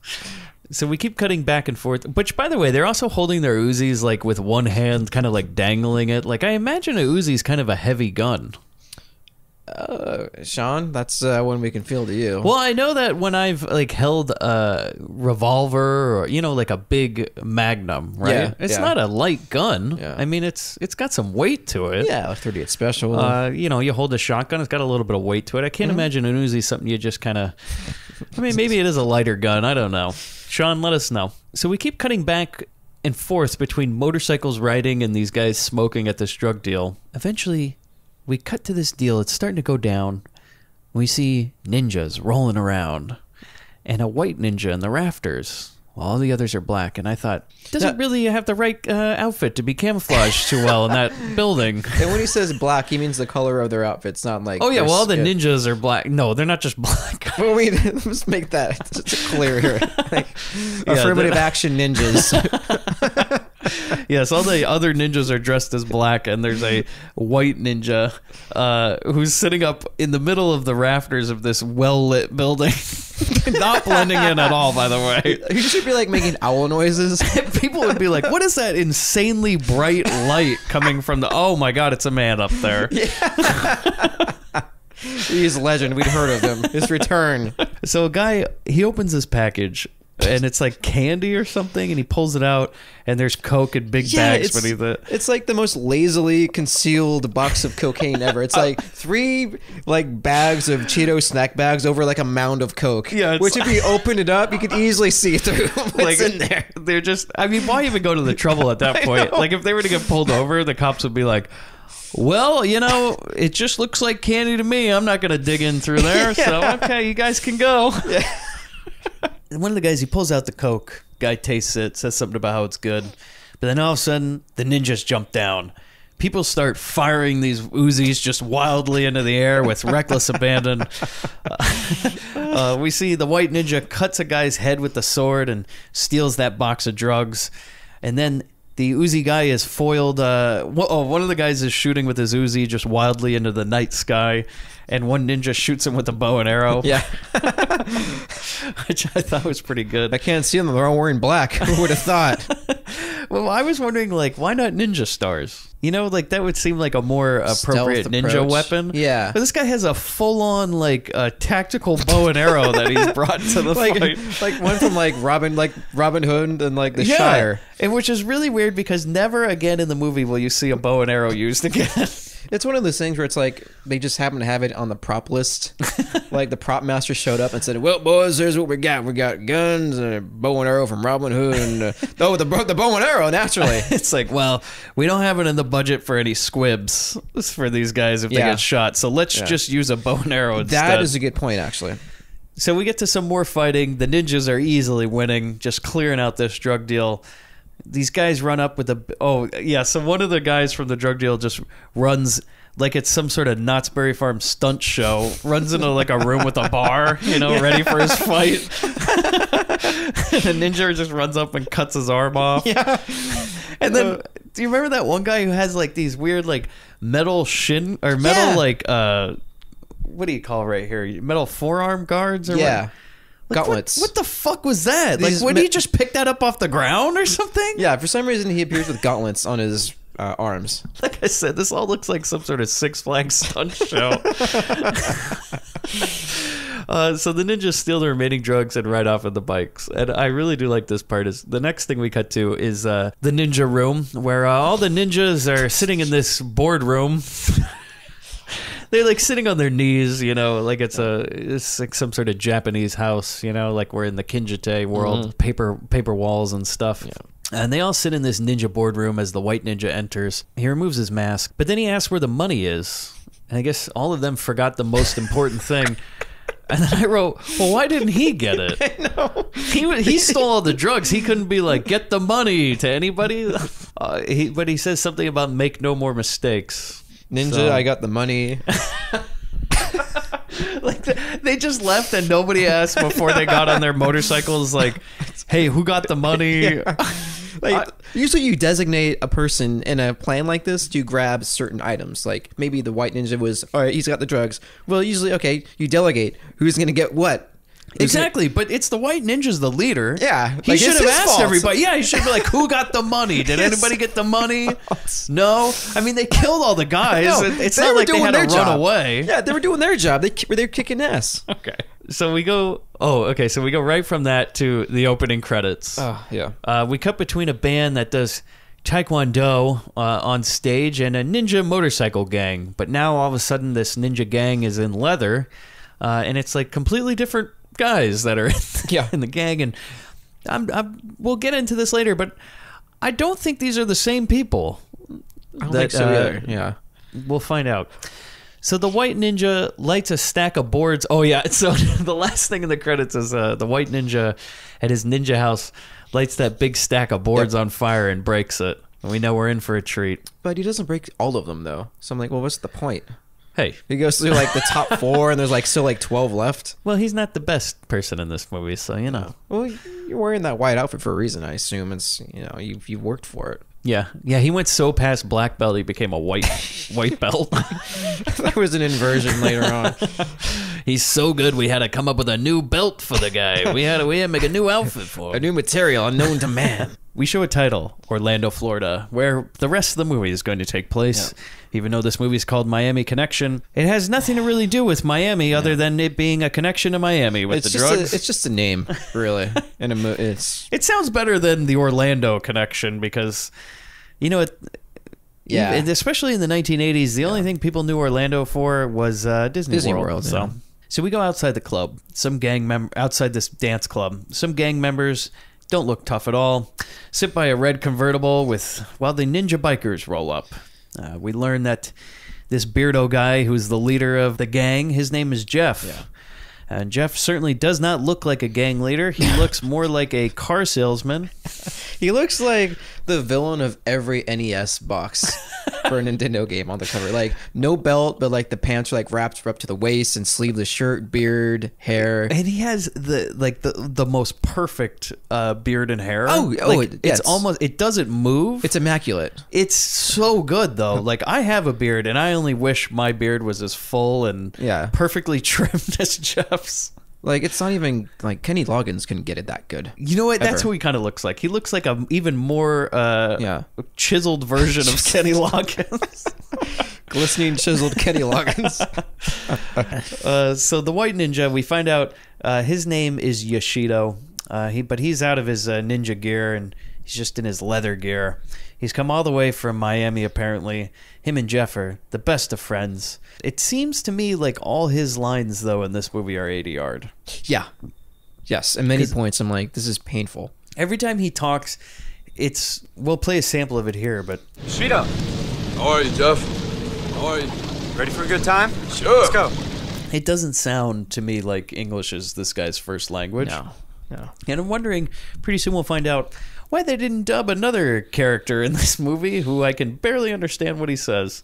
So we keep cutting back and forth. Which, by the way, they're also holding their Uzis like with one hand, kind of like dangling it. Like I imagine a Uzi's kind of a heavy gun. Sean, that's one we can feel to you. Well, I know that when I've like held a revolver or like a big Magnum, right? Yeah, it's yeah. not a light gun. Yeah. I mean, it's got some weight to it. Yeah, like 38 special. You hold a shotgun; it's got a little bit of weight to it. I can't imagine an Uzi something you just kind of. I mean, maybe it is a lighter gun. I don't know. Sean, let us know. So we keep cutting back and forth between motorcycles riding and these guys smoking at this drug deal. Eventually, we cut to this deal. It's starting to go down. We see ninjas rolling around and a white ninja in the rafters while all the others are black. And I thought, doesn't really have the right outfit to be camouflaged too well in that building. And when he says black, he means the color of their outfits, not like... Oh, yeah, their well, all the skin. ninjas are black. No, they're not just black. Well, let's make that clear here. Like, affirmative action ninjas. Yes, all the other ninjas are dressed as black, and there's a white ninja who's sitting up in the middle of the rafters of this well-lit building. Not blending in at all, by the way. You should be like making owl noises. People would be like, what is that insanely bright light coming from the... Oh my god, it's a man up there. Yeah. He's a legend. We'd heard of him. His return. So a guy, he opens this package, and it's like candy or something, and he pulls it out, and there's Coke in big bags beneath it. It's like the most lazily concealed box of cocaine ever. It's like 3 like bags of Cheeto snack bags over like a mound of Coke. Yeah, which if you opened it up, you could easily see through what's in there. They're just... I mean, why even go to the trouble at that point? Like, if they were to get pulled over, the cops would be like... Well, it just looks like candy to me. I'm not going to dig in through there. Yeah. So, okay, you guys can go. Yeah. And one of the guys, he pulls out the Coke. Guy tastes it, says something about how it's good. But then all of a sudden, the ninjas jump down. People start firing these Uzis just wildly into the air with reckless abandon. We see the white ninja cuts a guy's head with the sword and steals that box of drugs. And then... the Uzi guy is foiled. One of the guys is shooting with his Uzi just wildly into the night sky, and one ninja shoots him with a bow and arrow. Yeah. Which I thought was pretty good. I can't see them. They're all wearing black. Who would have thought? Well, I was wondering, like, why not ninja stars? Like, that would seem like a more appropriate Stealth ninja approach. weapon. Yeah. But this guy has a full-on, like, tactical bow and arrow that he's brought to the fight. Like one from like Robin Hood and like the Shire. And which is really weird because never again in the movie will you see a bow and arrow used again. It's one of those things where it's like they just happen to have it on the prop list. Like the prop master showed up and said, "Well, boys, here's what we got. We got guns and a bow and arrow from Robin Hood, and the bow and arrow naturally." It's like, well, we don't have it in the budget for any squibs for these guys if they get shot, so let's just use a bow and arrow instead. That is a good point, actually. So we get to some more fighting. The ninjas are easily winning, just clearing out this drug deal. These guys run up with so one of the guys from the drug deal just runs like it's some sort of Knott's Berry Farm stunt show, runs into like a room with a bar, ready for his fight. The ninja just runs up and cuts his arm off. Yeah. And then, do you remember that one guy who has like these weird like metal shin or metal what do you call right here? Metal forearm guards or what? Like, gauntlets. What the fuck was that? Like, would he just pick that up off the ground or something? Yeah, for some reason he appears with gauntlets on his arms. Like I said, this all looks like some sort of Six Flags stunt show. So the ninjas steal the remaining drugs and ride off on the bikes. And I really do like this part. Is the next thing we cut to is the ninja room where all the ninjas are sitting in this boardroom. they're like sitting on their knees, like it's like some sort of Japanese house, like we're in the Kinjite world, paper walls and stuff. Yeah. And they all sit in this ninja boardroom as the white ninja enters. He removes his mask, but then he asks where the money is. And I guess all of them forgot the most important thing. And then I wrote, well, why didn't he get it? I know. He stole all the drugs. He couldn't be like, get the money to anybody. But he says something about make no more mistakes. Ninja, So- I got the money. Like they just left and nobody asked before they got on their motorcycles. Like, hey, who got the money? Like usually you designate a person in a plan like this to grab certain items. Like maybe the white ninja was, all right, he's got the drugs. Well, usually, okay, you delegate who's going to get what. Exactly, but it's the white ninja's the leader. Yeah, he like, should it's have his asked fault. everybody. Yeah, he should be like, "Who got the money? Did anybody get the money?" No, I mean they killed all the guys. No, It's they not were like they doing had to their run job. away. Yeah, they were doing their job. They're kicking ass. Okay, so we go. Oh, okay, so we go right from that to the opening credits. Oh yeah. We cut between a band that does Taekwondo on stage and a ninja motorcycle gang. But now all of a sudden, this ninja gang is in leather, and it's like completely different guys that are in the gang. And we'll get into this later, but I don't think these are the same people. I don't think so either. Yeah. We'll find out. So the white ninja lights a stack of boards. Oh yeah. So the last thing in the credits is the white ninja at his ninja house lights that big stack of boards on fire and breaks it. And we know we're in for a treat. But he doesn't break all of them though. So I'm like, well, what's the point? Hey, He goes through like the top 4 and there's like still like 12 left. well, he's not the best person in this movie, so you know. Well, you're wearing that white outfit for a reason, I assume. It's, you've worked for it. Yeah. He went so past black belt he became a white belt. There was an inversion later on. He's so good we had to come up with a new belt for the guy. We had to make a new outfit for A him. new material unknown to man. We show a title, Orlando, Florida, where the rest of the movie is going to take place. Even though this movie is called Miami Connection, it has nothing to really do with Miami other than it being a connection to Miami with It's the just drugs. it's just a name, really. And it's It sounds better than the Orlando Connection because, Yeah. and especially in the 1980s, the only thing people knew Orlando for was Disney World. yeah. So we go outside the club. Some outside this dance club. Some gang members don't look tough at all. Sit by a red convertible while the ninja bikers roll up. We learn that this beardo guy who's the leader of the gang, his name is Jeff. Yeah. And Jeff certainly does not look like a gang leader. He looks more like a car salesman. he looks like the villain of every NES box for a Nintendo game on the cover. Like no belt, but like the pants are like wrapped up to the waist and sleeveless shirt, beard, hair. And he has the most perfect beard and hair. It doesn't move. It's immaculate. It's so good though. Like I have a beard, and I only wish my beard was as full and perfectly trimmed as Jeff's. Like it's not even like Kenny Loggins couldn't get it that good. You know what? That's Ever. who he kind of looks like. He looks like a even more chiseled version of Kenny Loggins. Glistening, chiseled Kenny Loggins. So the white ninja, we find out his name is Yoshido. But he's out of his ninja gear and he's just in his leather gear. He's come all the way from Miami, apparently. Him and Jeff are the best of friends. It seems to me like all his lines, though, in this movie are 80-yard. Yeah. Yes. At many points, I'm like, this is painful. Every time he talks, we'll play a sample of it here, but... Shido. How are you, Jeff? How are you? Ready for a good time? Sure. Let's go. It doesn't sound to me like English is this guy's first language. No. And I'm wondering, pretty soon we'll find out why they didn't dub another character in this movie who I can barely understand what he says.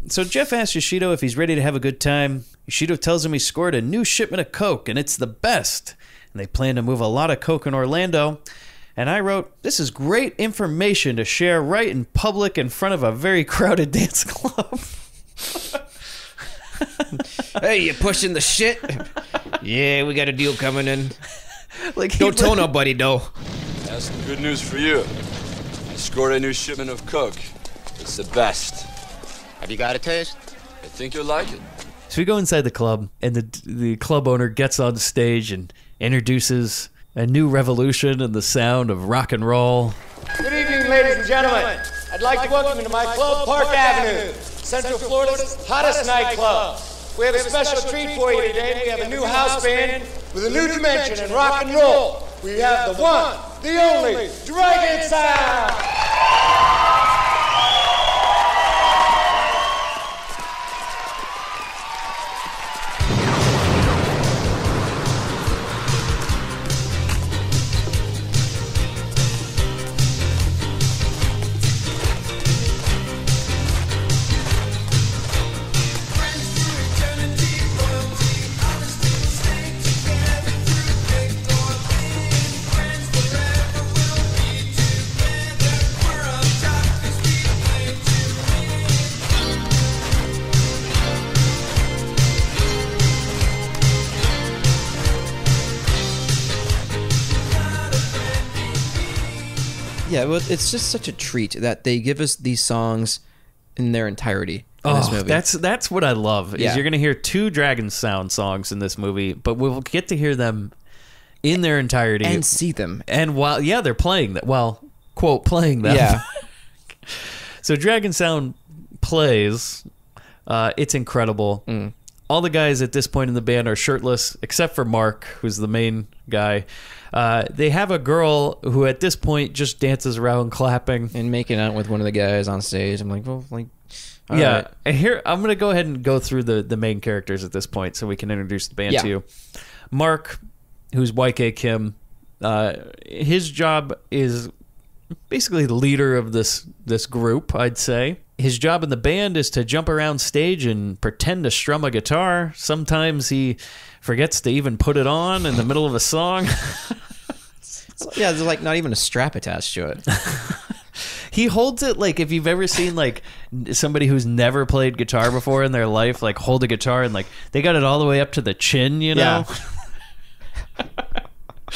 So Jeff asks Yoshido if he's ready to have a good time. Yoshido tells him he scored a new shipment of coke and it's the best. And they plan to move a lot of coke in Orlando. And I wrote, this is great information to share right in public in front of a very crowded dance club. Hey, you pushing the shit? Yeah, we got a deal coming in. Like Don't tell nobody, though. That's some good news for you. I scored a new shipment of coke. It's the best. Have you got a taste? I think you'll like it. So we go inside the club, and the club owner gets on stage and introduces a new revolution in the sound of rock and roll. Good evening, ladies and gentlemen. I'd like to welcome you to my club, Park Avenue. Central Florida's hottest nightclub. We have a special treat for you today. We have a new house band with a new dimension in rock and roll. We have the one, the only, Dragon Sound! Yeah, well, it's just such a treat that they give us these songs in their entirety in this movie. That's what I love. Is Yeah. you're going to hear 2 Dragon Sound songs in this movie, but we'll get to hear them in their entirety and see them. And while they're playing that, well, quote playing them. Yeah. So Dragon Sound plays. It's incredible. All the guys at this point in the band are shirtless, except for Mark, who's the main guy. They have a girl who at this point just dances around clapping and making out with one of the guys on stage. I'm like, well, like, all yeah. right. And here, I'm going to go ahead and go through the main characters at this point so we can introduce the band to you. Mark, who's YK Kim, his job is basically the leader of this group, I'd say. His job in the band is to jump around stage and pretend to strum a guitar. Sometimes he forgets to even put it on in the middle of a song. Yeah, there's like not even a strap attached to it. He holds it like if you've ever seen like somebody who's never played guitar before in their life, like hold a guitar and like they got it all the way up to the chin, you know?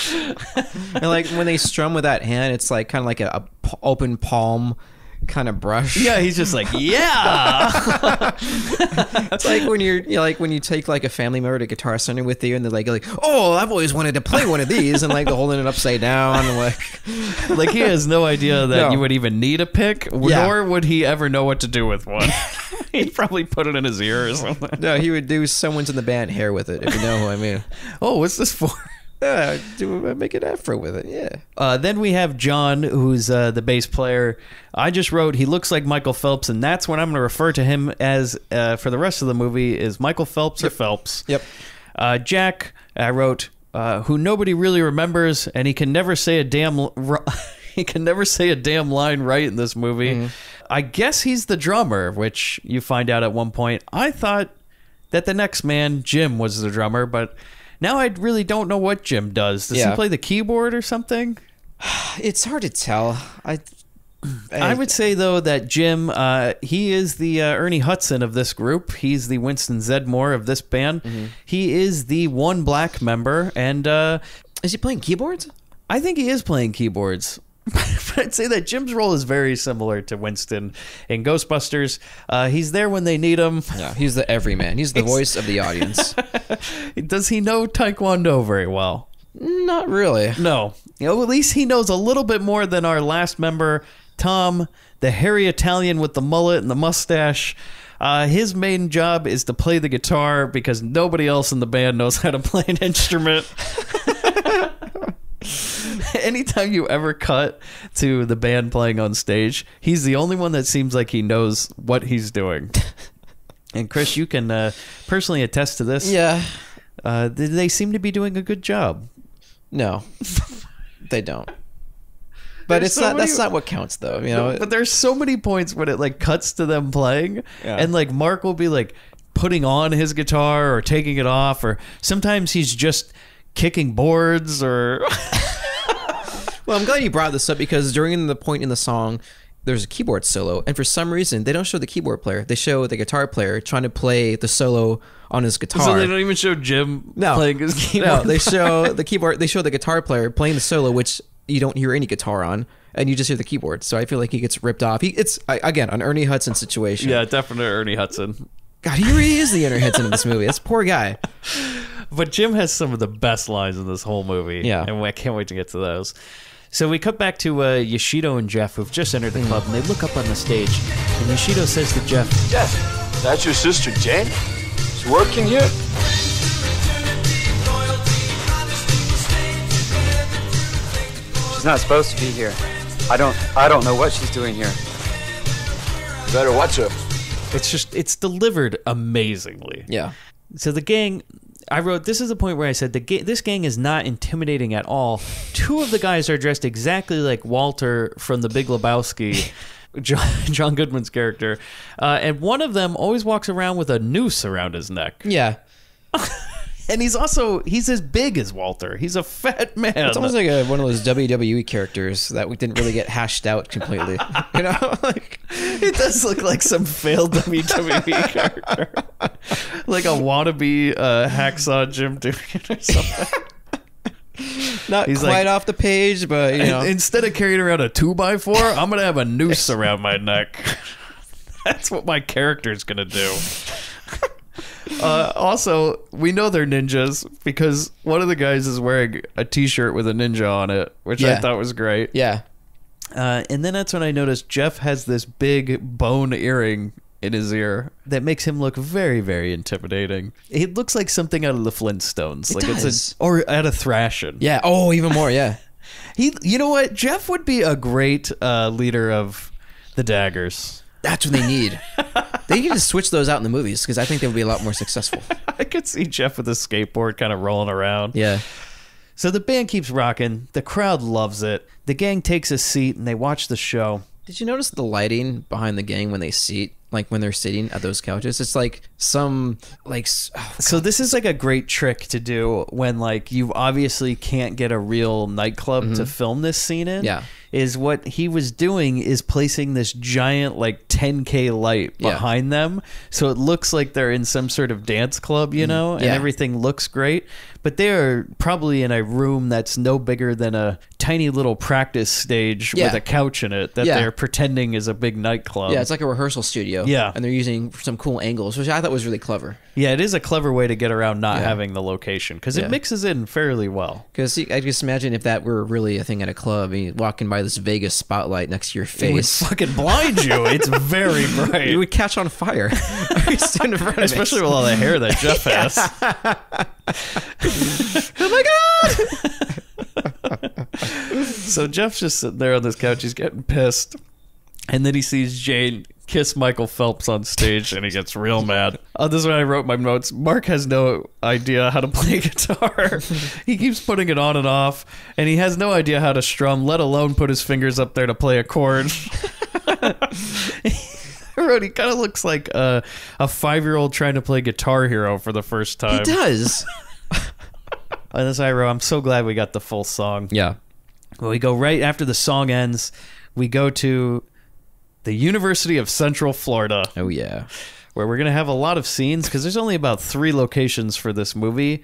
And like when they strum with that hand, it's like kind of like a open palm kind of brush. Yeah, he's just like, yeah. It's like when when you take like a family member to Guitar Center with you, and they're like, oh, I've always wanted to play one of these, and like they're holding it upside down, and like he has no idea that you would even need a pick, Yeah. nor would he ever know what to do with one. He'd probably put it in his ear or something. No, he would do someone's in the band hair with it, if you know who I mean. Oh, what's this for? Make an afro with it, yeah. Then we have John, who's the bass player. I just wrote, he looks like Michael Phelps, and that's what I'm going to refer to him as for the rest of the movie, is Michael Phelps or Phelps. Yep. Jack, I wrote, who nobody really remembers, and he can never say a damn line right in this movie. I guess he's the drummer, which you find out at one point. I thought that the next man, Jim, was the drummer, but now I really don't know what Jim does. Does he play the keyboard or something? It's hard to tell. I would say, though, that Jim, he is the Ernie Hudson of this group. He's the Winston Zedmore of this band. He is the one black member. And is he playing keyboards? I think he is playing keyboards. But I'd say that Jim's role is very similar to Winston in Ghostbusters. He's there when they need him. Yeah, he's the everyman. He's the voice of the audience. Does he know Taekwondo very well? Not really. No. At least he knows a little bit more than our last member, Tom, the hairy Italian with the mullet and the mustache. His main job is to play the guitar because nobody else in the band knows how to play an instrument. Anytime you ever cut to the band playing on stage, he's the only one that seems like he knows what he's doing. And Chris, you can personally attest to this. Yeah. They seem to be doing a good job. No, they don't. But that's not what counts, though. You know. But there's so many points when it like cuts to them playing, and like Mark will be like putting on his guitar or taking it off, or sometimes he's just kicking boards or. Well, I'm glad you brought this up because during the point in the song, there's a keyboard solo, and for some reason, they don't show the keyboard player. They show the guitar player trying to play the solo on his guitar. So they don't even show Jim playing his keyboard. No, they show the keyboard. They show the guitar player playing the solo, which you don't hear any guitar on, and you just hear the keyboard. So I feel like he gets ripped off. It's again an Ernie Hudson situation. Yeah, definitely Ernie Hudson. God, he really is the Ernie Hudson in this movie. That's a poor guy. But Jim has some of the best lines in this whole movie. Yeah, and I can't wait to get to those. So we cut back to Yoshido and Jeff, who've just entered the club, and they look up on the stage. And Yoshido says to Jeff, Jeff, that's your sister Jane? She's working here? She's not supposed to be here. I don't know what she's doing here. Better watch her. it's delivered amazingly. Yeah. So the gang, I wrote, this is the point where I said this gang is not intimidating at all. Two of the guys are dressed exactly like Walter from The Big Lebowski, John Goodman's character. And one of them always walks around with a noose around his neck. Yeah. And he's as big as Walter. He's a fat man. It's almost like one of those WWE characters that we didn't really get hashed out completely. You know, like it does look like some failed WWE character, like a wannabe hacksaw Jim Duggan or something. Not He's quite like, off the page, but you know, instead of carrying around a 2x4, I'm gonna have a noose around my neck. That's what my character's gonna do. Also, we know they're ninjas because one of the guys is wearing a t-shirt with a ninja on it, which I thought was great. Yeah. And then that's when I noticed Jeff has this big bone earring in his ear that makes him look very, very intimidating. It looks like something out of the Flintstones. It does. Or out of Thrashin'. Yeah. Oh, even more. Yeah. You know what? Jeff would be a great leader of the Daggers. That's what they need. They need to switch those out in the movies because I think they would be a lot more successful. I could see Jeff with a skateboard kind of rolling around. Yeah. So the band keeps rocking. The crowd loves it. The gang takes a seat and they watch the show. Did you notice the lighting behind the gang when they seat? Like when they're sitting at those couches, it's like some like. So this is like a great trick to do when like you obviously can't get a real nightclub to film this scene in. Yeah. Is what he was doing is placing this giant like 10K light behind them, so it looks like they're in some sort of dance club, you know, and everything looks great. But they're probably in a room that's no bigger than a tiny little practice stage with a couch in it that they're pretending is a big nightclub. Yeah, it's like a rehearsal studio. Yeah. And they're using some cool angles, which I thought was really clever. Yeah, it is a clever way to get around not having the location because it mixes in fairly well. Because I just imagine if that were really a thing at a club, you walking by this Vegas spotlight next to your It would face. fucking blind you. It's very bright. You would catch on fire. Stand in front of Especially with all the hair that Jeff has. Oh my God! So Jeff's just sitting there on this couch. He's getting pissed. And then he sees Jane kiss Michael Phelps on stage, and he gets real mad. This is when I wrote my notes. Mark has no idea how to play guitar. He keeps putting it on and off, and he has no idea how to strum, let alone put his fingers up there to play a chord. I wrote, he kind of looks like a 5-year-old trying to play Guitar Hero for the first time. He does. And as I wrote, I'm so glad we got the full song. Yeah. Well, we go right after the song ends. We go to the University of Central Florida. Oh, yeah. Where we're going to have a lot of scenes because there's only about 3 locations for this movie.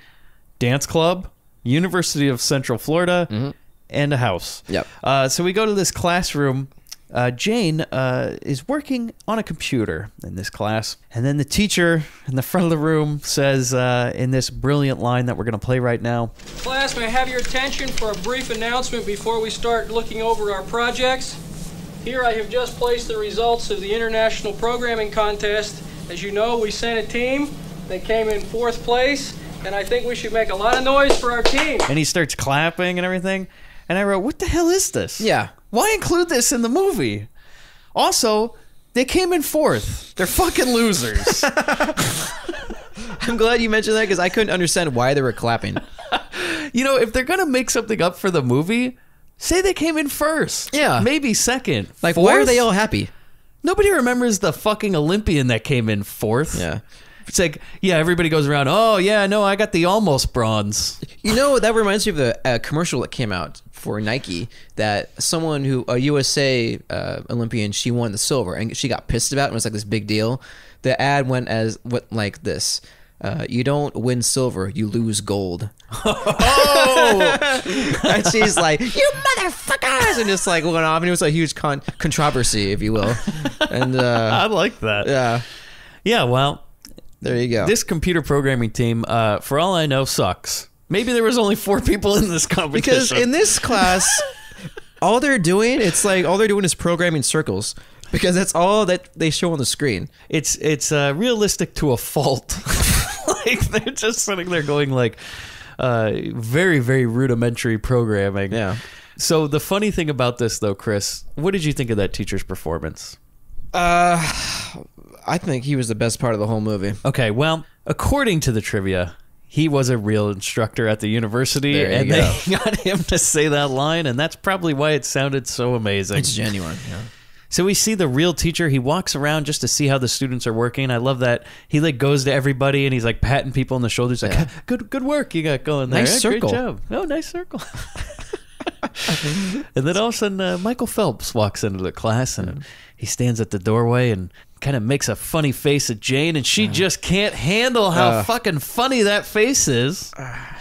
Dance club, University of Central Florida, and a house. Yep. So we go to this classroom. Jane is working on a computer in this class. And then the teacher in the front of the room says in this brilliant line that we're going to play right now. Class, may I have your attention for a brief announcement before we start looking over our projects? Here I have just placed the results of the International Programming Contest. As you know, we sent a team. They came in 4th place, and I think we should make a lot of noise for our team. And he starts clapping and everything. And I wrote, what the hell is this? Yeah. Why include this in the movie? Also, they came in 4th. They're fucking losers. I'm glad you mentioned that because I couldn't understand why they were clapping. You know, if they're going to make something up for the movie, say they came in 1st. Yeah. Maybe 2nd. Like, 4th? why are they all happy? Nobody remembers the fucking Olympian that came in 4th. Yeah. It's like, yeah, everybody goes around, oh, yeah, no, I got the almost bronze. You know, that reminds me of the commercial that came out for Nike that someone who, a USA Olympian, she won the silver and she got pissed about it and it was like this big deal. The ad went like this. You don't win silver, you lose gold. Oh! And she's like, you motherfuckers! And just like went off and it was a huge controversy, if you will. And I like that. Yeah. Yeah, well, there you go. This computer programming team, for all I know, sucks. Maybe there was only 4 people in this competition. Because in this class, all they're doing is programming circles because that's all that they show on the screen. It's realistic to a fault. Like they're just sitting there going like very, very rudimentary programming. Yeah. So the funny thing about this though, Chris, what did you think of that teacher's performance? I think he was the best part of the whole movie. Okay, well, according to the trivia, he was a real instructor at the university, and they got him to say that line, and that's probably why it sounded so amazing. It's genuine, yeah. So we see the real teacher. He walks around just to see how the students are working. I love that. He like goes to everybody, and he's like patting people on the shoulders, like, good work you got going there. Nice circle. Great job. Oh, nice circle. And then all of a sudden, Michael Phelps walks into the class, and he stands at the doorway and kind of makes a funny face at Jane, and she just can't handle how fucking funny that face is.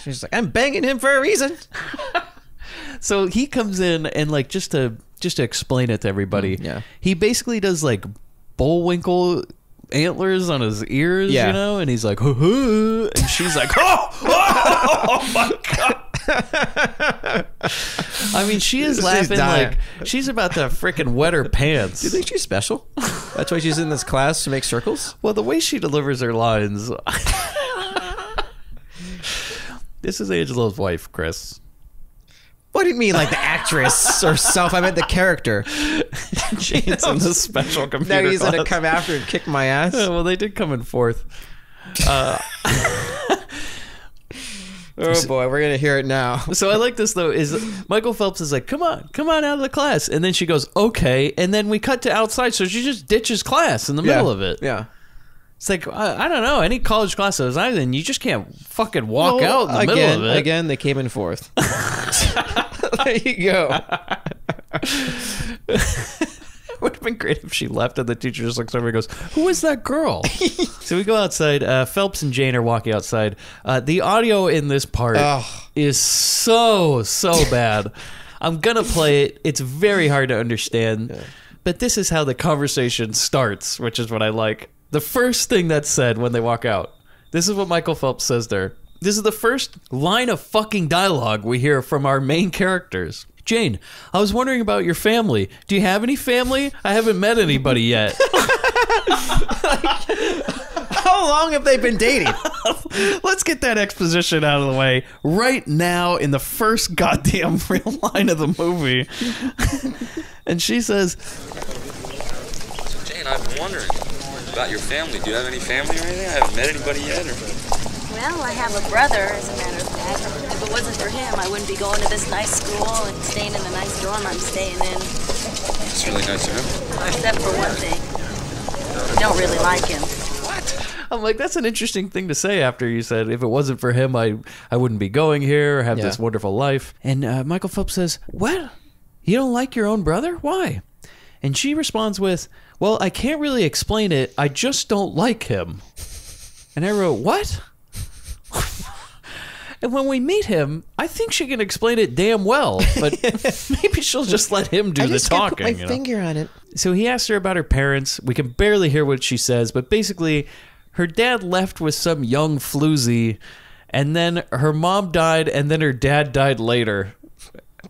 She's like, I'm banging him for a reason. So he comes in and like just to explain it to everybody. He basically does like Bullwinkle antlers on his ears, you know, and he's like, hoo-hoo, and she's like, oh my god. I mean, she is laughing like she's about to freaking wet her pants. Do you think she's special? That's why she's in this class to make circles? Well, the way she delivers her lines. This is Angelo's wife, Chris. What do you mean, like the actress herself? I meant the character. Jane's in the special computer Now he's class. going to come after and kick my ass? Yeah, well, they did come in fourth. Oh boy, we're gonna hear it now. So I like this though. Is Michael Phelps is like, come on out of the class, and then she goes, okay, and then we cut to outside, so she just ditches class in the middle of it. Yeah, it's like I don't know, any college class I was in, you just can't fucking walk out in the middle of it. Again, they came in fourth. There you go. It would have been great if she left and the teacher just looks over and goes, who is that girl? So we go outside. Phelps and Jane are walking outside. The audio in this part is so bad. I'm going to play it. It's very hard to understand. Yeah. But this is how the conversation starts, which is what I like. The first thing that's said when they walk out. This is what Michael Phelps says there. This is the first line of fucking dialogue we hear from our main characters. Jane, I was wondering about your family. Do you have any family? I haven't met anybody yet. How long have they been dating? Let's get that exposition out of the way right now in the first goddamn real line of the movie. And she says, So Jane, I've been wondering about your family. Do you have any family or anything? I haven't met anybody yet. Well, I have a brother, as a matter of fact. If it wasn't for him, I wouldn't be going to this nice school and staying in the nice dorm I'm staying in. It's really nice of him. Except for one thing. I don't really like him. What? I'm like, that's an interesting thing to say after you said, if it wasn't for him, I wouldn't be going here or have this wonderful life. And Michael Phelps says, what? You don't like your own brother? Why? And she responds with, well, I can't really explain it. I just don't like him. And I wrote, what? And when we meet him, I think she can explain it damn well, but maybe she'll just let him do the talking. I just put my finger on it. So he asked her about her parents. We can barely hear what she says, but basically, her dad left with some young floozy, and then her mom died, and then her dad died later.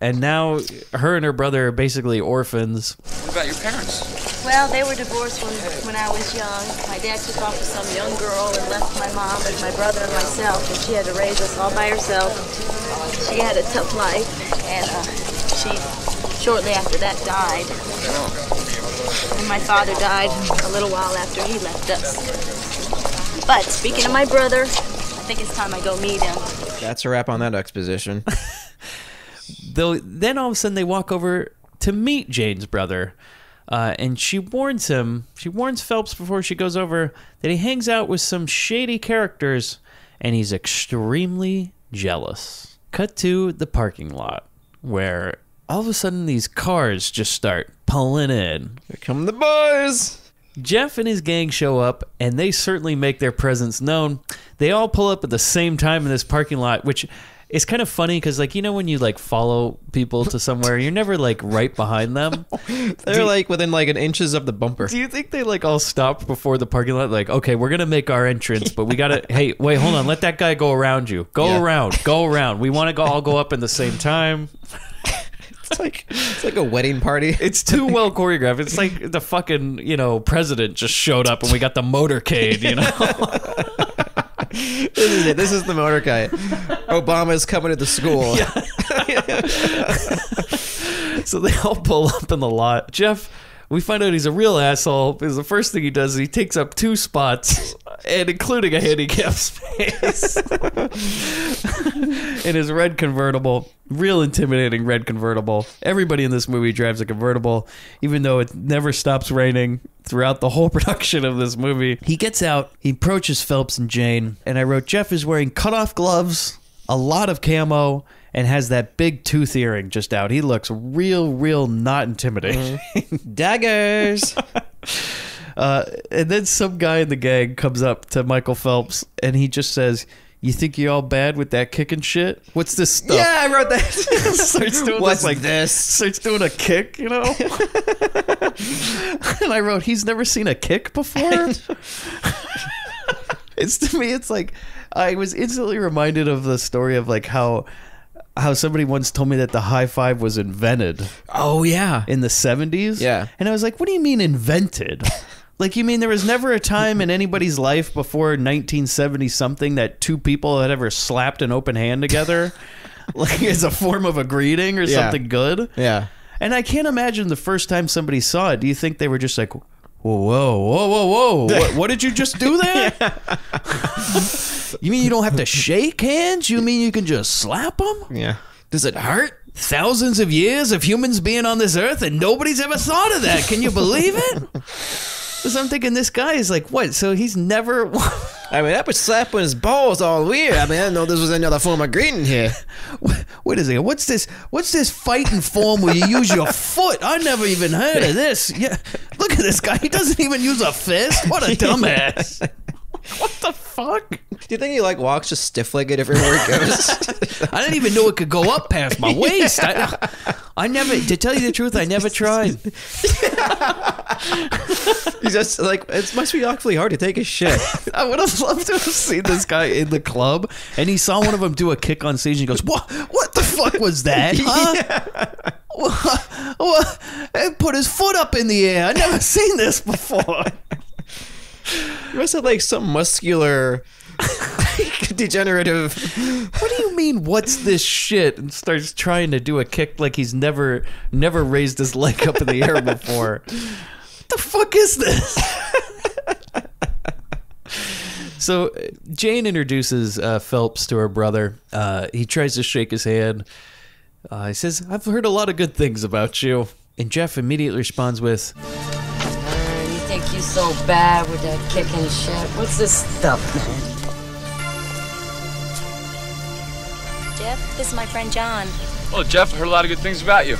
And now her and her brother are basically orphans. What about your parents? Well, they were divorced when I was young. My dad took off with some young girl and left my mom with my brother and myself, and she had to raise us all by herself. She had a tough life, and she, shortly after that, died. And my father died a little while after he left us. But speaking of my brother, I think it's time I go meet him. That's a wrap on that exposition. Then all of a sudden they walk over to meet Jane's brother. And she warns Phelps before she goes over that he hangs out with some shady characters and he's extremely jealous. Cut to the parking lot where all of a sudden these cars just start pulling in. Here come the boys. Jeff and his gang show up and they certainly make their presence known. They all pull up at the same time in this parking lot, which it's kind of funny because, like, you know, when you like follow people to somewhere, you're never like right behind them. They're like within like an inches of the bumper. Do you think they like all stopped before the parking lot? Like, okay, we're gonna make our entrance, but we gotta. Hey, wait, hold on. Let that guy go around you. Go around. We want to all go up in the same time. It's like a wedding party. It's too well choreographed. It's like the fucking, president just showed up and we got the motorcade, This is it. This is the motorcade. Obama's coming to the school. So they all pull up in the lot. Jeff, we find out he's a real asshole because the first thing he does is he takes up 2 spots, and including a handicap space, in his red convertible. Real intimidating red convertible. Everybody in this movie drives a convertible, even though it never stops raining throughout the whole production of this movie. He gets out, he approaches Phelps and Jane, and I wrote, Jeff is wearing cutoff gloves, a lot of camo, and has that big tooth earring just out. He looks real not intimidating. Daggers. And then some guy in the gang comes up to Michael Phelps, and he just says, you think you're all bad with that kicking shit? What's this stuff? Yeah, I wrote that. Starts doing What's this, like this? Starts doing a kick, And I wrote, he's never seen a kick before? To me, it's like, I was instantly reminded of the story of like how somebody once told me that the high five was invented. Oh, yeah. In the 70s? Yeah. And I was like, what do you mean invented? Like, you mean there was never a time in anybody's life before 1970-something that 2 people had ever slapped an open hand together? Like, as a form of a greeting or something good? Yeah. And I can't imagine the first time somebody saw it. Do you think they were just like, whoa. What did you just do there? You mean you don't have to shake hands? You mean you can just slap them? Yeah. Does it hurt? Thousands of years of humans being on this earth and nobody's ever thought of that. Can you believe it? So I'm thinking this guy is like, what? So he's never... I mean, that was slapping his balls all weird. I mean, I didn't know this was another form of greeting here. Wait a second. What's this fighting form where you use your foot? I never even heard of this. Yeah, look at this guy. He doesn't even use a fist. What a dumbass. What the fuck? Do you think he walks just stiff-legged everywhere he goes? I didn't even know it could go up past my waist. I never, to tell you the truth, I never tried. He's just it must be awfully hard to take a shit. I would have loved to have seen this guy in the club, and he saw one of them do a kick on stage, and he goes, What the fuck was that, huh? Yeah. What? And put his foot up in the air. I've never seen this before. You must have some muscular degenerative. What do you mean, what's this shit? And starts trying to do a kick like he's never raised his leg up in the air before. What the fuck is this? So Jane introduces Phelps to her brother. He tries to shake his hand. He says, I've heard a lot of good things about you. And Jeff immediately responds with, You think you're so bad with that kicking shit? What's this stuff, man? Jeff, this is my friend John. Oh, Jeff, I heard a lot of good things about you.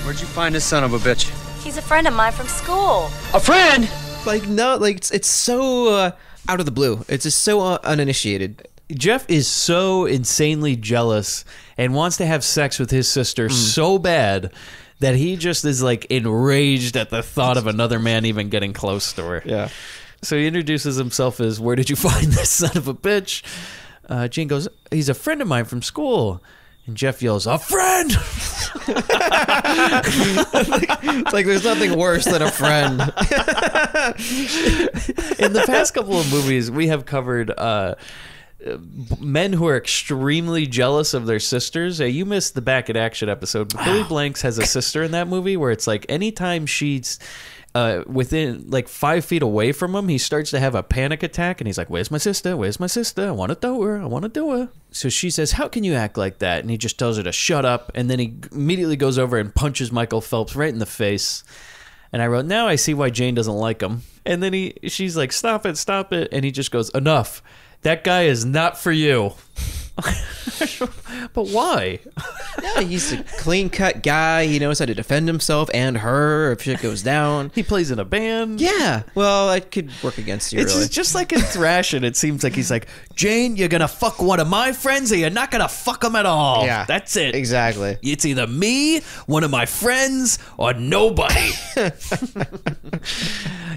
Where'd you find this son of a bitch? He's a friend of mine from school. A friend? It's so out of the blue. It's just so uninitiated. Jeff is so insanely jealous and wants to have sex with his sister so bad that he just is enraged at the thought of another man even getting close to her. Yeah. So he introduces himself as, where did you find this son of a bitch? Jane goes, he's a friend of mine from school. And Jeff yells, a friend! It's like there's nothing worse than a friend. In the past couple of movies, we have covered men who are extremely jealous of their sisters. You missed the Back at Action episode, but Billy Blanks has a sister in that movie where it's anytime she's within 5 feet away from him, he starts to have a panic attack, and he's like, where's my sister? Where's my sister? I want to do her. I want to do her. So she says, how can you act like that? And he just tells her to shut up, and then he immediately goes over and punches Michael Phelps right in the face. And I wrote, now I see why Jane doesn't like him. And then she's like, stop it. And he just goes, enough. That guy is not for you. But why? Yeah, he's a clean-cut guy. He knows how to defend himself and her if shit goes down. He plays in a band. Yeah. Well, that could work against you, really. It's just like in Thrashing. It seems like he's like, Jane, you're going to fuck one of my friends or you're not going to fuck them at all. Yeah. That's it. Exactly. It's either me, one of my friends, or nobody.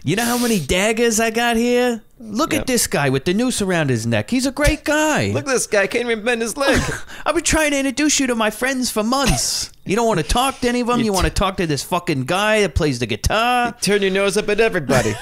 You know how many daggers I got here? Look at this guy with the noose around his neck. He's a great guy. Look at this guy. Can't even bend his leg. I've been trying to introduce you to my friends for months. You don't want to talk to any of them. You want to talk to this fucking guy that plays the guitar. Turn your nose up at everybody.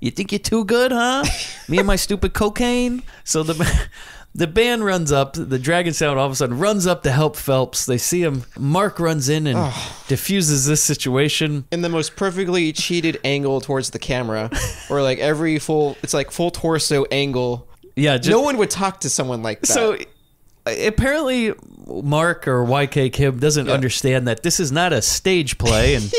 You think you're too good, huh? Me and my stupid cocaine. So the band runs up. The Dragon Sound all of a sudden runs up to help Phelps. They see him. Mark runs in and diffuses this situation in the most perfectly cheated angle towards the camera, or like it's like full torso angle. Yeah, no one would talk to someone like that. So apparently Mark or YK Kim doesn't understand that this is not a stage play, and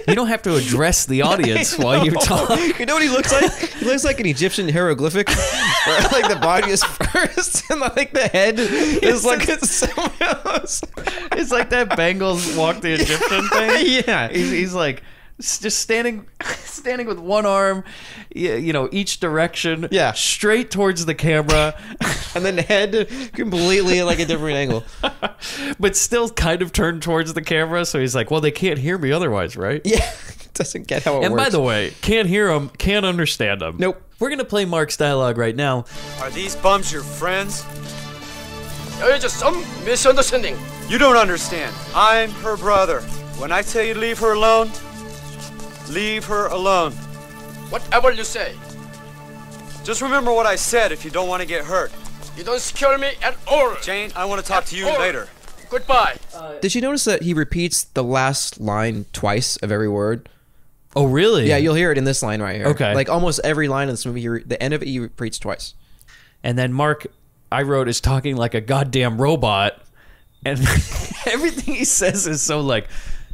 you don't have to address the audience while you talk. You know what he looks like? He looks like an Egyptian hieroglyphic, where like the body is first and like the head is like someone else. It's like that Bengals walk the Egyptian thing. Yeah, he's like just standing with one arm, each direction, straight towards the camera, and then head completely like a different angle, but still kind of turned towards the camera. So he's like, well, they can't hear me otherwise, right? Yeah, doesn't get how it works. And by the way, can't hear them, can't understand them. Nope. We're gonna play Mark's dialogue right now. Are these bums your friends? There's just some misunderstanding. You don't understand. I'm her brother. When I tell you to leave her alone, leave her alone. Whatever you say. Just remember what I said if you don't want to get hurt. You don't scare me at all. Jane, I want to talk to you later. Goodbye. Did you notice that he repeats the last line twice of every word? Oh, really? Yeah, you'll hear it in this line right here. Okay. Like almost every line in this movie, the end of it, he repeats twice. And then Mark, I wrote, is talking like a goddamn robot. And everything he says is so like,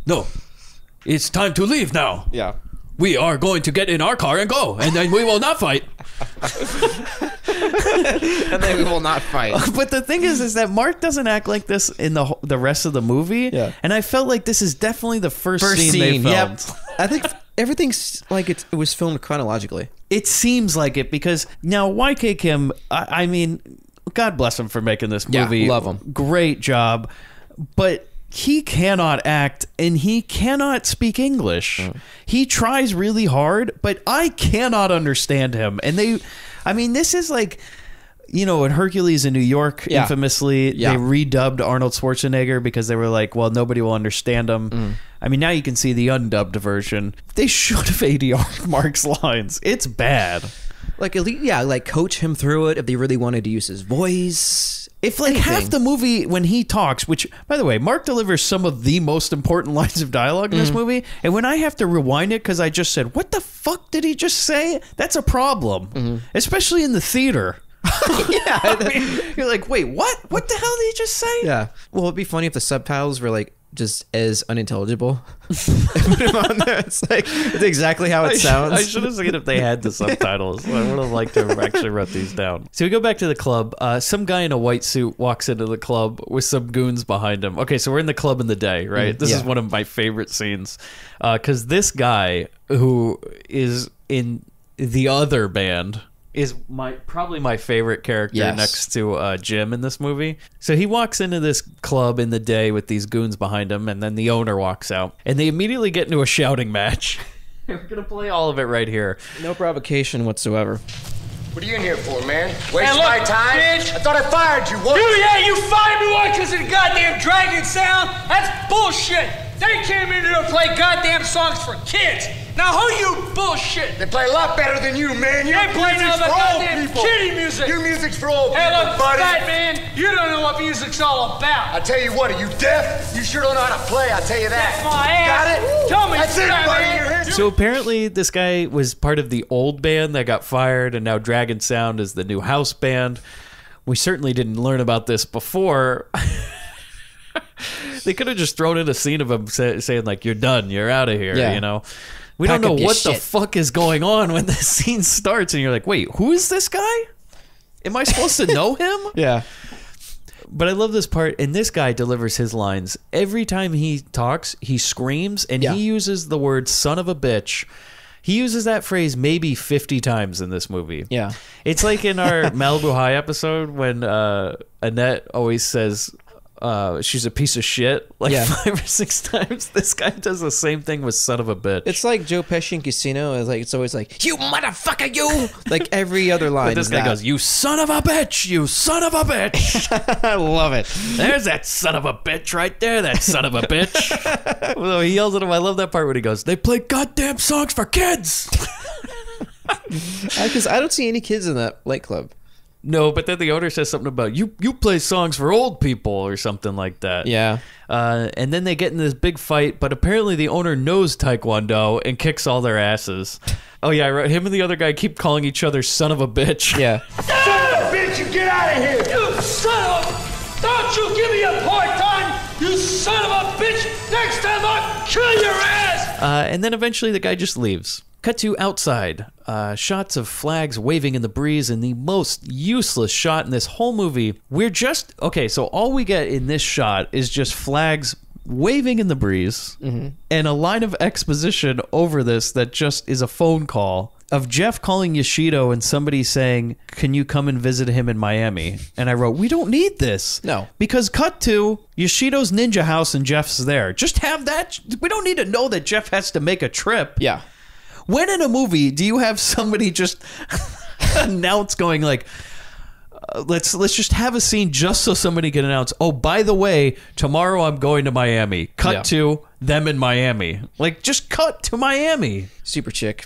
no, it's time to leave now. Yeah. We are going to get in our car and go, and then we will not fight. And then we will not fight. But the thing is that Mark doesn't act like this in the rest of the movie. Yeah. And I felt like this is definitely the first scene they filmed. Yep. I think everything's like it was filmed chronologically. It seems like it, because now YK Kim, I mean, God bless him for making this movie. Yeah, love him. Great job. But he cannot act and he cannot speak English. He tries really hard, but I cannot understand him. And this is like, in Hercules in New York, infamously, they redubbed Arnold Schwarzenegger because they were like, well, nobody will understand him. I mean, now you can see the undubbed version. They should have ADR'd Mark's lines. It's bad. Like, like coach him through it if they really wanted to use his voice. If like half the movie when he talks, which by the way, Mark delivers some of the most important lines of dialogue in this movie, and when I have to rewind it because I just said, what the fuck did he just say? That's a problem, especially in the theater. You're like, wait, what? What the hell did he just say? Yeah. Well, it'd be funny if the subtitles were like just as unintelligible. Put them on there. It's like it's exactly how it sounds. I should have seen if they had the subtitles. I would have liked to have actually wrote these down. So we go back to the club. Some guy in a white suit walks into the club with some goons behind him. Okay, so we're in the club in the day, right? This is one of my favorite scenes because this guy who is in the other band is probably my favorite character next to Jim in this movie. So he walks into this club in the day with these goons behind him, and then the owner walks out, and they immediately get into a shouting match. We're gonna play all of it right here. No provocation whatsoever. What are you in here for, man? Hey, Waste look, my time? bitch. I thought I fired you once. You fired me once because of the goddamn Dragon Sound? That's bullshit. They came in here to play goddamn songs for kids. Now who you bullshit? They play a lot better than you, man. Your They play music's none of the for old goddamn people. kiddie music. Your music's for old Hey, people, look, buddy. fat man, you don't know what music's all about. I tell you what, are you deaf? You sure don't know how to play, I tell you that. That's my ass. Got it? Tell me, That's it, fat buddy. man. You're here. So apparently this guy was part of the old band that got fired, and now Dragon Sound is the new house band. We certainly didn't learn about this before. They could have just thrown in a scene of him saying like, you're done, you're out of here, We Pack don't up know your what the shit. fuck is going on when the scene starts, and you're like, wait, who is this guy? Am I supposed to know him? Yeah. But I love this part, and this guy delivers his lines. Every time he talks, he screams, and he uses the word son of a bitch. He uses that phrase maybe 50 times in this movie. Yeah. It's like in our Malibu High episode when Annette always says, she's a piece of shit like Yeah. 5 or 6 times. This guy does the same thing with son of a bitch. It's like Joe Pesci in Casino. It's always like, you motherfucker, you! Like every other line. But this is guy that. goes, you son of a bitch, you son of a bitch. I love it. There's that son of a bitch right there, that son of a bitch. Well, he yells at him. I love that part when he goes, they play goddamn songs for kids. Because I don't see any kids in that light club. No, but then the owner says something about, you play songs for old people or something like that. Yeah. And then they get in this big fight, but apparently the owner knows Taekwondo and kicks all their asses. Oh, yeah, I wrote, him and the other guy keep calling each other son of a bitch. Yeah. Son of a bitch, you get out of here! You son of a... Don't you give me a hard time, you son of a bitch! Next time I'll kill your ass! And then eventually the guy just leaves. Cut to outside. Shots of flags waving in the breeze, and the most useless shot in this whole movie. We're just... Okay, so all we get in this shot is just flags waving in the breeze, and a line of exposition over this that just is a phone call of Jeff calling Yoshido and somebody saying, can you come and visit him in Miami? And I wrote, we don't need this. No. Because cut to Yoshido's ninja house and Jeff's there. Just have that. We don't need to know that Jeff has to make a trip. Yeah. When in a movie do you have somebody just announce going like, let's just have a scene just so somebody can announce, oh, by the way, tomorrow I'm going to Miami. Cut to them in Miami. Like, just cut to Miami. Super chick.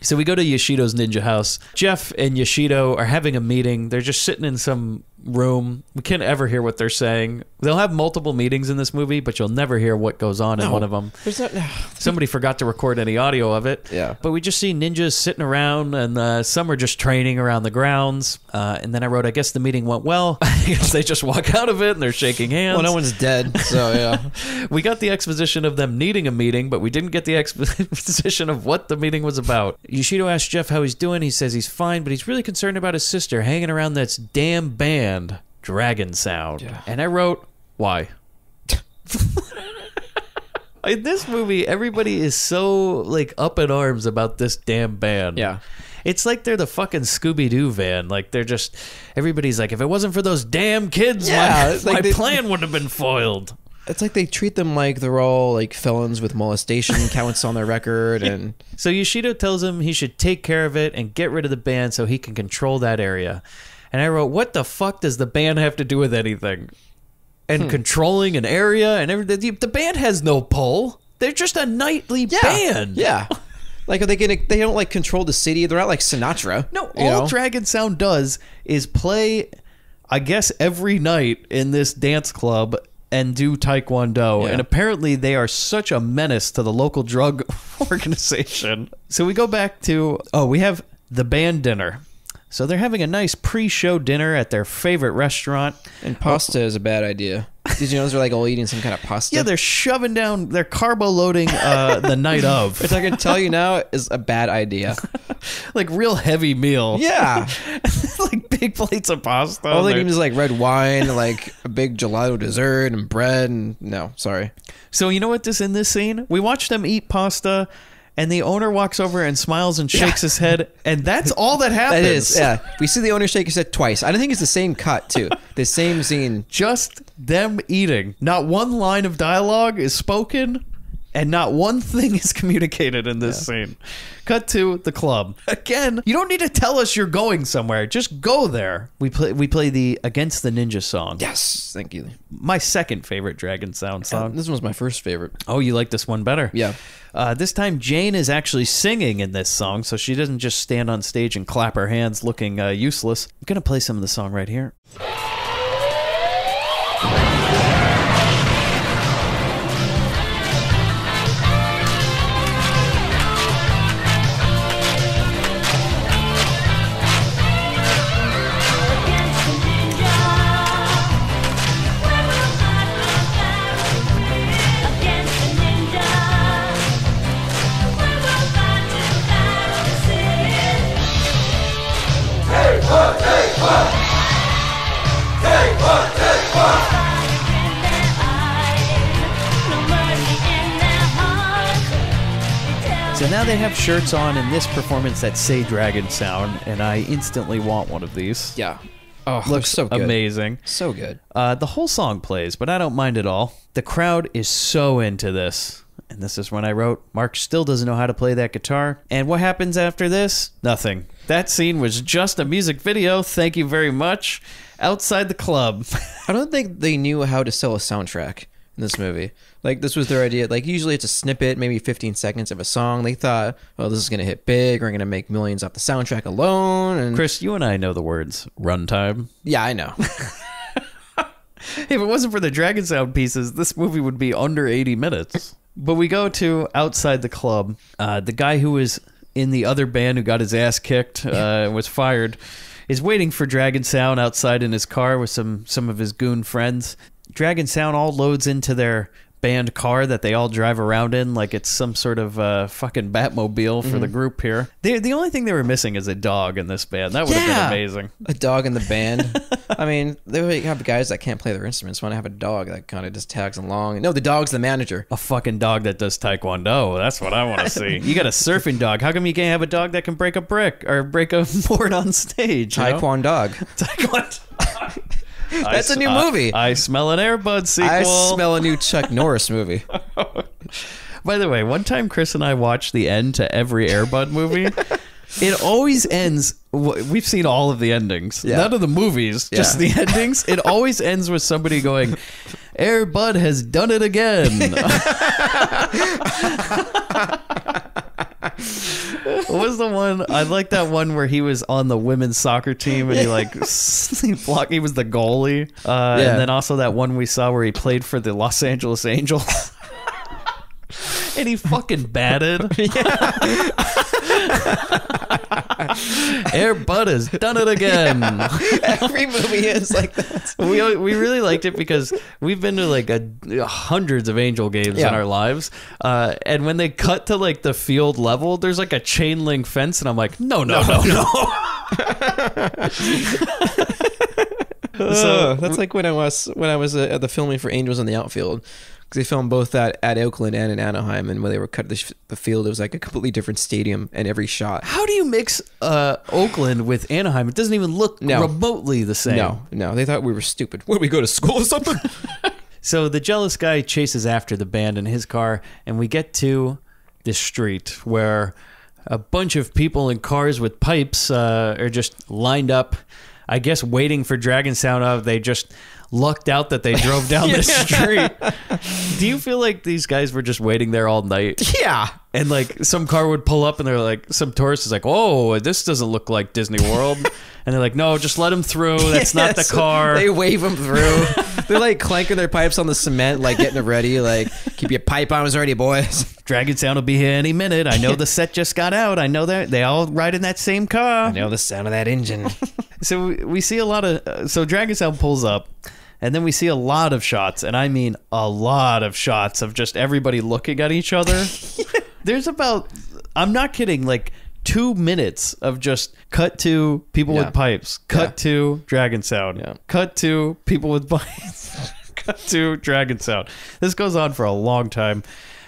So we go to Yoshido's ninja house. Jeff and Yoshido are having a meeting. They're just sitting in some room. We can't ever hear what they're saying. They'll have multiple meetings in this movie, but you'll never hear what goes on in one of them. There's not... Somebody forgot to record any audio of it. Yeah. But we just see ninjas sitting around, and some are just training around the grounds. And then I wrote, I guess the meeting went well. I guess they just walk out of it, and they're shaking hands. Well, no one's dead, so yeah. We got the exposition of them needing a meeting, but we didn't get the exposition of what the meeting was about. Yoshido asked Jeff how he's doing. He says he's fine, but he's really concerned about his sister hanging around that damn band, Dragon Sound. Yeah. And I wrote, why? In this movie, everybody is so like up in arms about this damn band. Yeah. It's like they're the fucking Scooby-Doo van. Like, they're just... Everybody's like, if it wasn't for those damn kids, my plan would have been foiled. It's like they treat them like they're all like felons with molestation counts on their record. And so Yoshido tells him he should take care of it and get rid of the band so he can control that area. And I wrote, what the fuck does the band have to do with anything? And controlling an area and everything. The band has no pull. They're just a nightly band. Yeah. Like, are they don't like control the city. They're not like Sinatra. No, all Dragon Sound does is play, I guess, every night in this dance club and do Taekwondo. Yeah. And apparently they are such a menace to the local drug organization. So we go back to, we have the band dinner. So they're having a nice pre-show dinner at their favorite restaurant. And pasta is a bad idea. Did you know they're like all eating some kind of pasta? Yeah, they're shoving down, they're carbo loading the night of. Which I can tell you now is a bad idea. Like real heavy meal. Yeah. Like big plates of pasta. All they need is like red wine, like a big gelato dessert and bread. And no, sorry. So you know what in this scene? We watch them eat pasta. And the owner walks over and smiles and shakes his head, and that's all that happens. That is, yeah. We see the owner shake his head twice. I don't think it's the same cut, too. The same scene. Just them eating. Not one line of dialogue is spoken, and not one thing is communicated in this scene. Cut to the club. Again, you don't need to tell us you're going somewhere. Just go there. We play the Against the Ninja song. Yes, thank you. My second favorite Dragon Sound song. This was my first favorite. Oh, you like this one better? Yeah. This time Jane is actually singing in this song, so she doesn't just stand on stage and clap her hands looking useless. I'm going to play some of the song right here. So now they have shirts on in this performance that say Dragon Sound, and I instantly want one of these. Yeah. Oh, looks so good. amazing. So good. The whole song plays, but I don't mind at all. The crowd is so into this. And this is when I wrote, Mark still doesn't know how to play that guitar. And what happens after this? Nothing. That scene was just a music video. Thank you very much. Outside the club. I don't think they knew how to sell a soundtrack in this movie. Like, this was their idea. Like, usually it's a snippet, maybe 15 seconds of a song. They thought, oh, this is going to hit big. We're going to make millions off the soundtrack alone. And Chris, you and I know the words runtime. yeah, I know. If it wasn't for the Dragon Sound pieces, this movie would be under 80 minutes. But we go to outside the club. The guy who was in the other band who got his ass kicked and was fired is waiting for Dragon Sound outside in his car with some of his goon friends. Dragon Sound all loads into their band car that they all drive around in like it's some sort of fucking Batmobile for the group here. The only thing they were missing is a dog in this band. That would have been amazing. A dog in the band. I mean, they have guys that can't play their instruments. Want to have a dog that kind of just tags along. No, the dog's the manager. A fucking dog that does taekwondo. That's what I want to see. You got a surfing dog. How come you can't have a dog that can break a brick or break a board on stage? Taekwondo dog. Taekwondo. That's a new movie. I smell an Air Bud sequel. I smell a new Chuck Norris movie. By the way, one time Chris and I watched the end to every Air Bud movie. It always ends. We've seen all of the endings. Yeah. None of the movies, just the endings. It always ends with somebody going, Air Bud has done it again. What was the one? I like that one where he was on the women's soccer team and he he was the goalie. And then also that one we saw where he played for the Los Angeles Angels. And he fucking batted. Air Bud has done it again. Every movie is like that. We really liked it because we've been to like hundreds of Angel games in our lives, and when they cut to like the field level, there's like a chain link fence, and I'm like, no. So that's like when I was at the filming for Angels in the Outfield. They filmed both at Oakland and in Anaheim, and when they were cut the field, it was like a completely different stadium in every shot. How do you mix Oakland with Anaheim? It doesn't even look remotely the same. No, they thought we were stupid. What, we go to school or something? So the jealous guy chases after the band in his car, and we get to this street where a bunch of people in cars with pipes are just lined up, I guess waiting for Dragon Sound. They just lucked out that they drove down the street. Do you feel like these guys were just waiting there all night? Yeah. And like some car would pull up and they're like, some tourist is like, oh, this doesn't look like Disney World. And they're like, no, just let him through. That's not the car. They wave him through. They're like clanking their pipes on the cement, like getting it ready. Like, keep your pipe bombs ready, boys. Dragon Sound will be here any minute. I know the set just got out. I know that they all ride in that same car. I know the sound of that engine. So we see a lot of, so Dragon Sound pulls up. And then we see a lot of shots, and I mean a lot of shots of just everybody looking at each other. There's about, I'm not kidding, like 2 minutes of just cut to people with pipes, cut to Dragon Sound, cut to people with pipes, cut to Dragon Sound. This goes on for a long time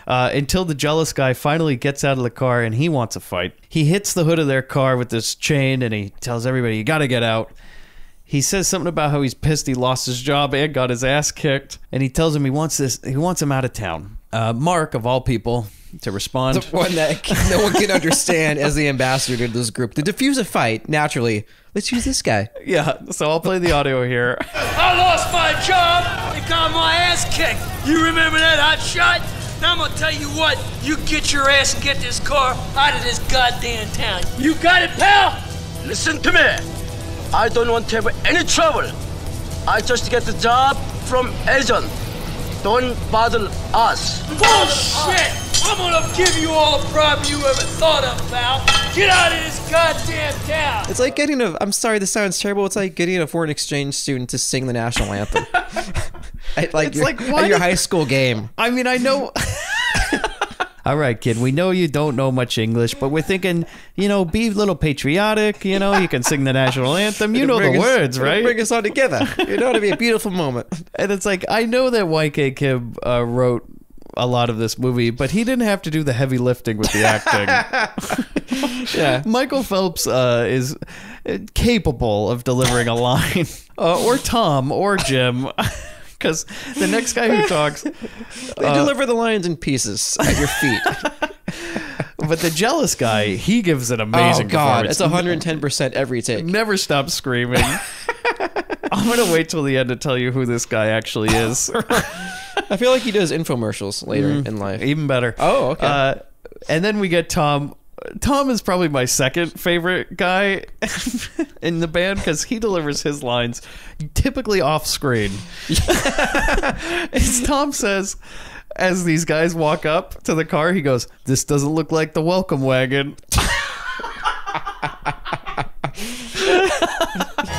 until the jealous guy finally gets out of the car and he wants a fight. He hits the hood of their car with this chain and he tells everybody, you got to get out. He says something about how he's pissed he lost his job and got his ass kicked, and he tells him he wants him out of town. Mark, of all people, to respond. The one that no one can understand as the ambassador to this group. To diffuse a fight, naturally, let's use this guy. Yeah, so I'll play the audio here. I lost my job and got my ass kicked. You remember that hot shot? Now I'm gonna tell you what. You get your ass and get this car out of this goddamn town. You got it, pal? Listen to me. I don't want to have any trouble. I just get the job from agent. Don't bother us. Bullshit! I'm gonna give you all the problem you ever thought of, pal. Get out of this goddamn town. It's like getting I'm sorry, this sounds terrible. It's like getting a foreign exchange student to sing the national anthem. At your high school game. I mean, I know. All right, kid, we know you don't know much English, but we're thinking, be a little patriotic, you can sing the national anthem. You know the words, right? Bring us all together. It'd be a beautiful moment. And it's like, I know that YK Kim wrote a lot of this movie, but he didn't have to do the heavy lifting with the acting. Yeah. Michael Phelps is capable of delivering a line, or Tom, or Jim, because the next guy who talks, They deliver the lines in pieces at your feet. but the jealous guy, he gives an amazing Oh God, performance. it's 110% every take. Never stop screaming. I'm gonna wait till the end to tell you who this guy actually is. I feel like he does infomercials later in life. Even better. Oh, okay. And then we get Tom. Tom is probably my second favorite guy in the band because he delivers his lines typically off screen. As Tom says, as these guys walk up to the car, he goes, "This doesn't look like the welcome wagon."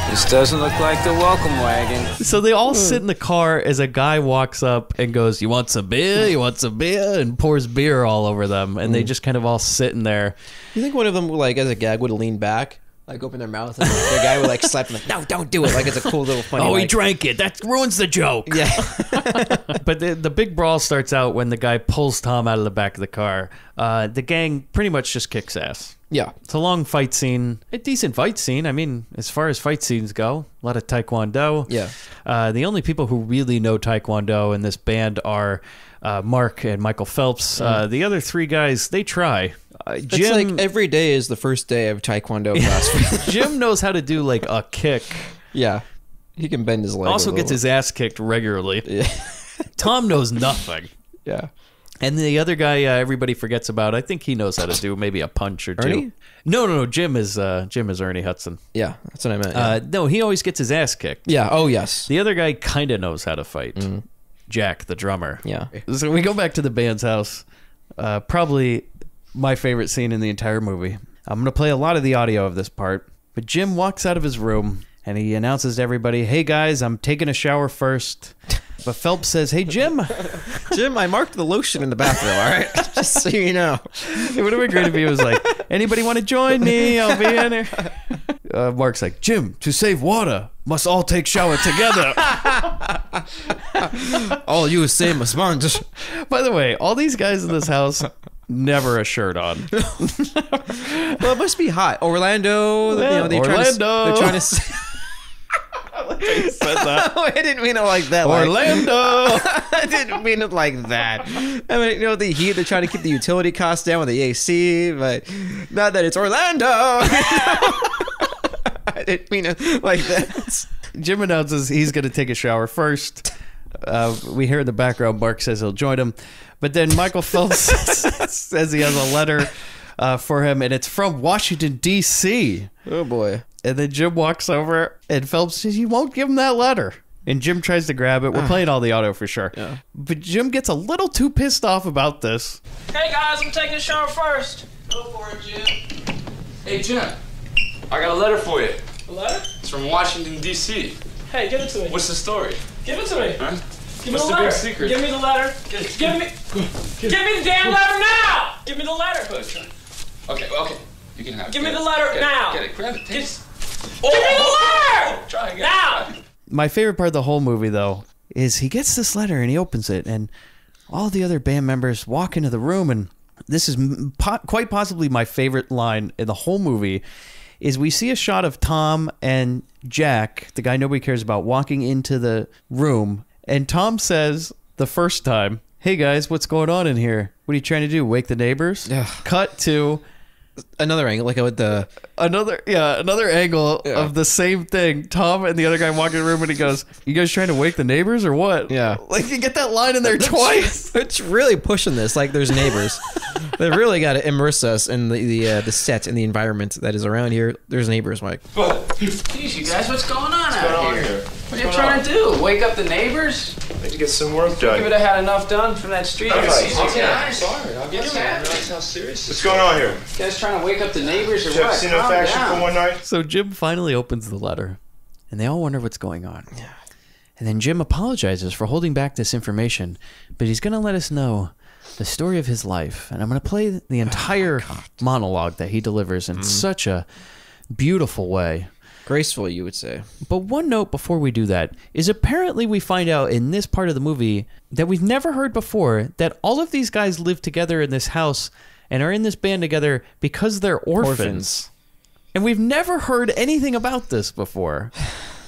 This doesn't look like the welcome wagon. So they all sit in the car as a guy walks up and goes, "You want some beer? You want some beer?" and pours beer all over them. And they just kind of all sitting there. You think one of them, like, as a gag, would have leaned back, like, open their mouth, and the guy would, like, slap them, like, "No, don't do it." Like, it's a cool little funny. Oh, he like, drank it. That ruins the joke. Yeah. But the big brawl starts out when the guy pulls Tom out of the back of the car. The gang pretty much just kicks ass. Yeah. It's a long fight scene. A decent fight scene. I mean, as far as fight scenes go, a lot of Taekwondo. Yeah. The only people who really know Taekwondo in this band are Mark and Michael Phelps. The other three guys, they try. It's Jim, like every day is the first day of Taekwondo class. Jim knows how to do like a kick. Yeah. He can bend his leg. Also a gets little. his ass kicked regularly. Yeah. Tom knows nothing. Yeah. And the other guy everybody forgets about, I think he knows how to do maybe a punch or two. Ernie? No. Jim is Ernie Hudson. Yeah, that's what I meant. Yeah. No, he always gets his ass kicked. Yeah. Oh, yes. The other guy kind of knows how to fight. Jack, the drummer. Yeah. So we go back to the band's house. Probably my favorite scene in the entire movie. I'm going to play a lot of the audio of this part. But Jim walks out of his room and he announces to everybody, "Hey guys, I'm taking a shower first." But Phelps says, "Hey Jim." Jim, I marked the lotion in the bathroom, all right? Just so you know. It would have been great if he was like, "Anybody want to join me? I'll be in here." Mark's like, "Jim, to save water, must all take shower together." All you same a sponge. By the way, all these guys in this house, never a shirt on. Well, it must be hot. Orlando. They're Orlando. Trying to You said that. I didn't mean it like that. Orlando. I didn't mean it like that. I mean, the heat, they're trying to keep the utility costs down with the AC, but not that it's Orlando. I didn't mean it like that. Jim announces he's going to take a shower first. We hear in the background Mark says he'll join him. But then Michael Phelps says he has a letter for him, and it's from Washington, D.C. Oh, boy. And then Jim walks over, and Phelps says he won't give him that letter. And Jim tries to grab it. We're playing all the audio for sure. Yeah. But Jim gets a little too pissed off about this. Hey guys, I'm taking a shower first. Go for it, Jim. Hey, Jim. I got a letter for you. A letter? It's from Washington, D.C. Hey, give it to me. What's the story? Give it to me. Huh? Give me What's the the letter. big secret? Give me the letter. Give me the damn letter now. Give me the letter. Okay. You can have it. Give me Get the it. letter Get it. now. Get it. Grab it. Take it. Give me the letter Try again. now. My favorite part of the whole movie, though, is he gets this letter and he opens it, and all the other band members walk into the room, and this is quite possibly my favorite line in the whole movie, is we see a shot of Tom and Jack, the guy nobody cares about, walking into the room, and Tom says the first time, "Hey guys, what's going on in here? What are you trying to do? Wake the neighbors?" Yeah. Cut to another angle, like with the another angle of the same thing. Tom and the other guy walk in the room, and he goes, "You guys trying to wake the neighbors or what?" Yeah. Like, you get that line in there twice. It's really pushing this. Like, there's neighbors. They really got to immerse us in the set and the environment that is around here. There's neighbors, Mike. Jeez, you guys, what's going on out here? What are you trying to do? Wake up the neighbors? Need to get some work done. You would have had enough done from that street. Okay, fight. okay, I'm sorry. I'll get realize how serious What's going on here? You guys trying to wake up the neighbors or Jeff, what? seen no Calm faction down. for one night? So Jim finally opens the letter, and they all wonder what's going on. Yeah. And then Jim apologizes for holding back this information, but he's going to let us know the story of his life. And I'm going to play the entire monologue that he delivers in such a beautiful way. Graceful, you would say. But one note before we do that is apparently we find out in this part of the movie that we've never heard before that all of these guys live together in this house and are in this band together because they're orphans. And we've never heard anything about this before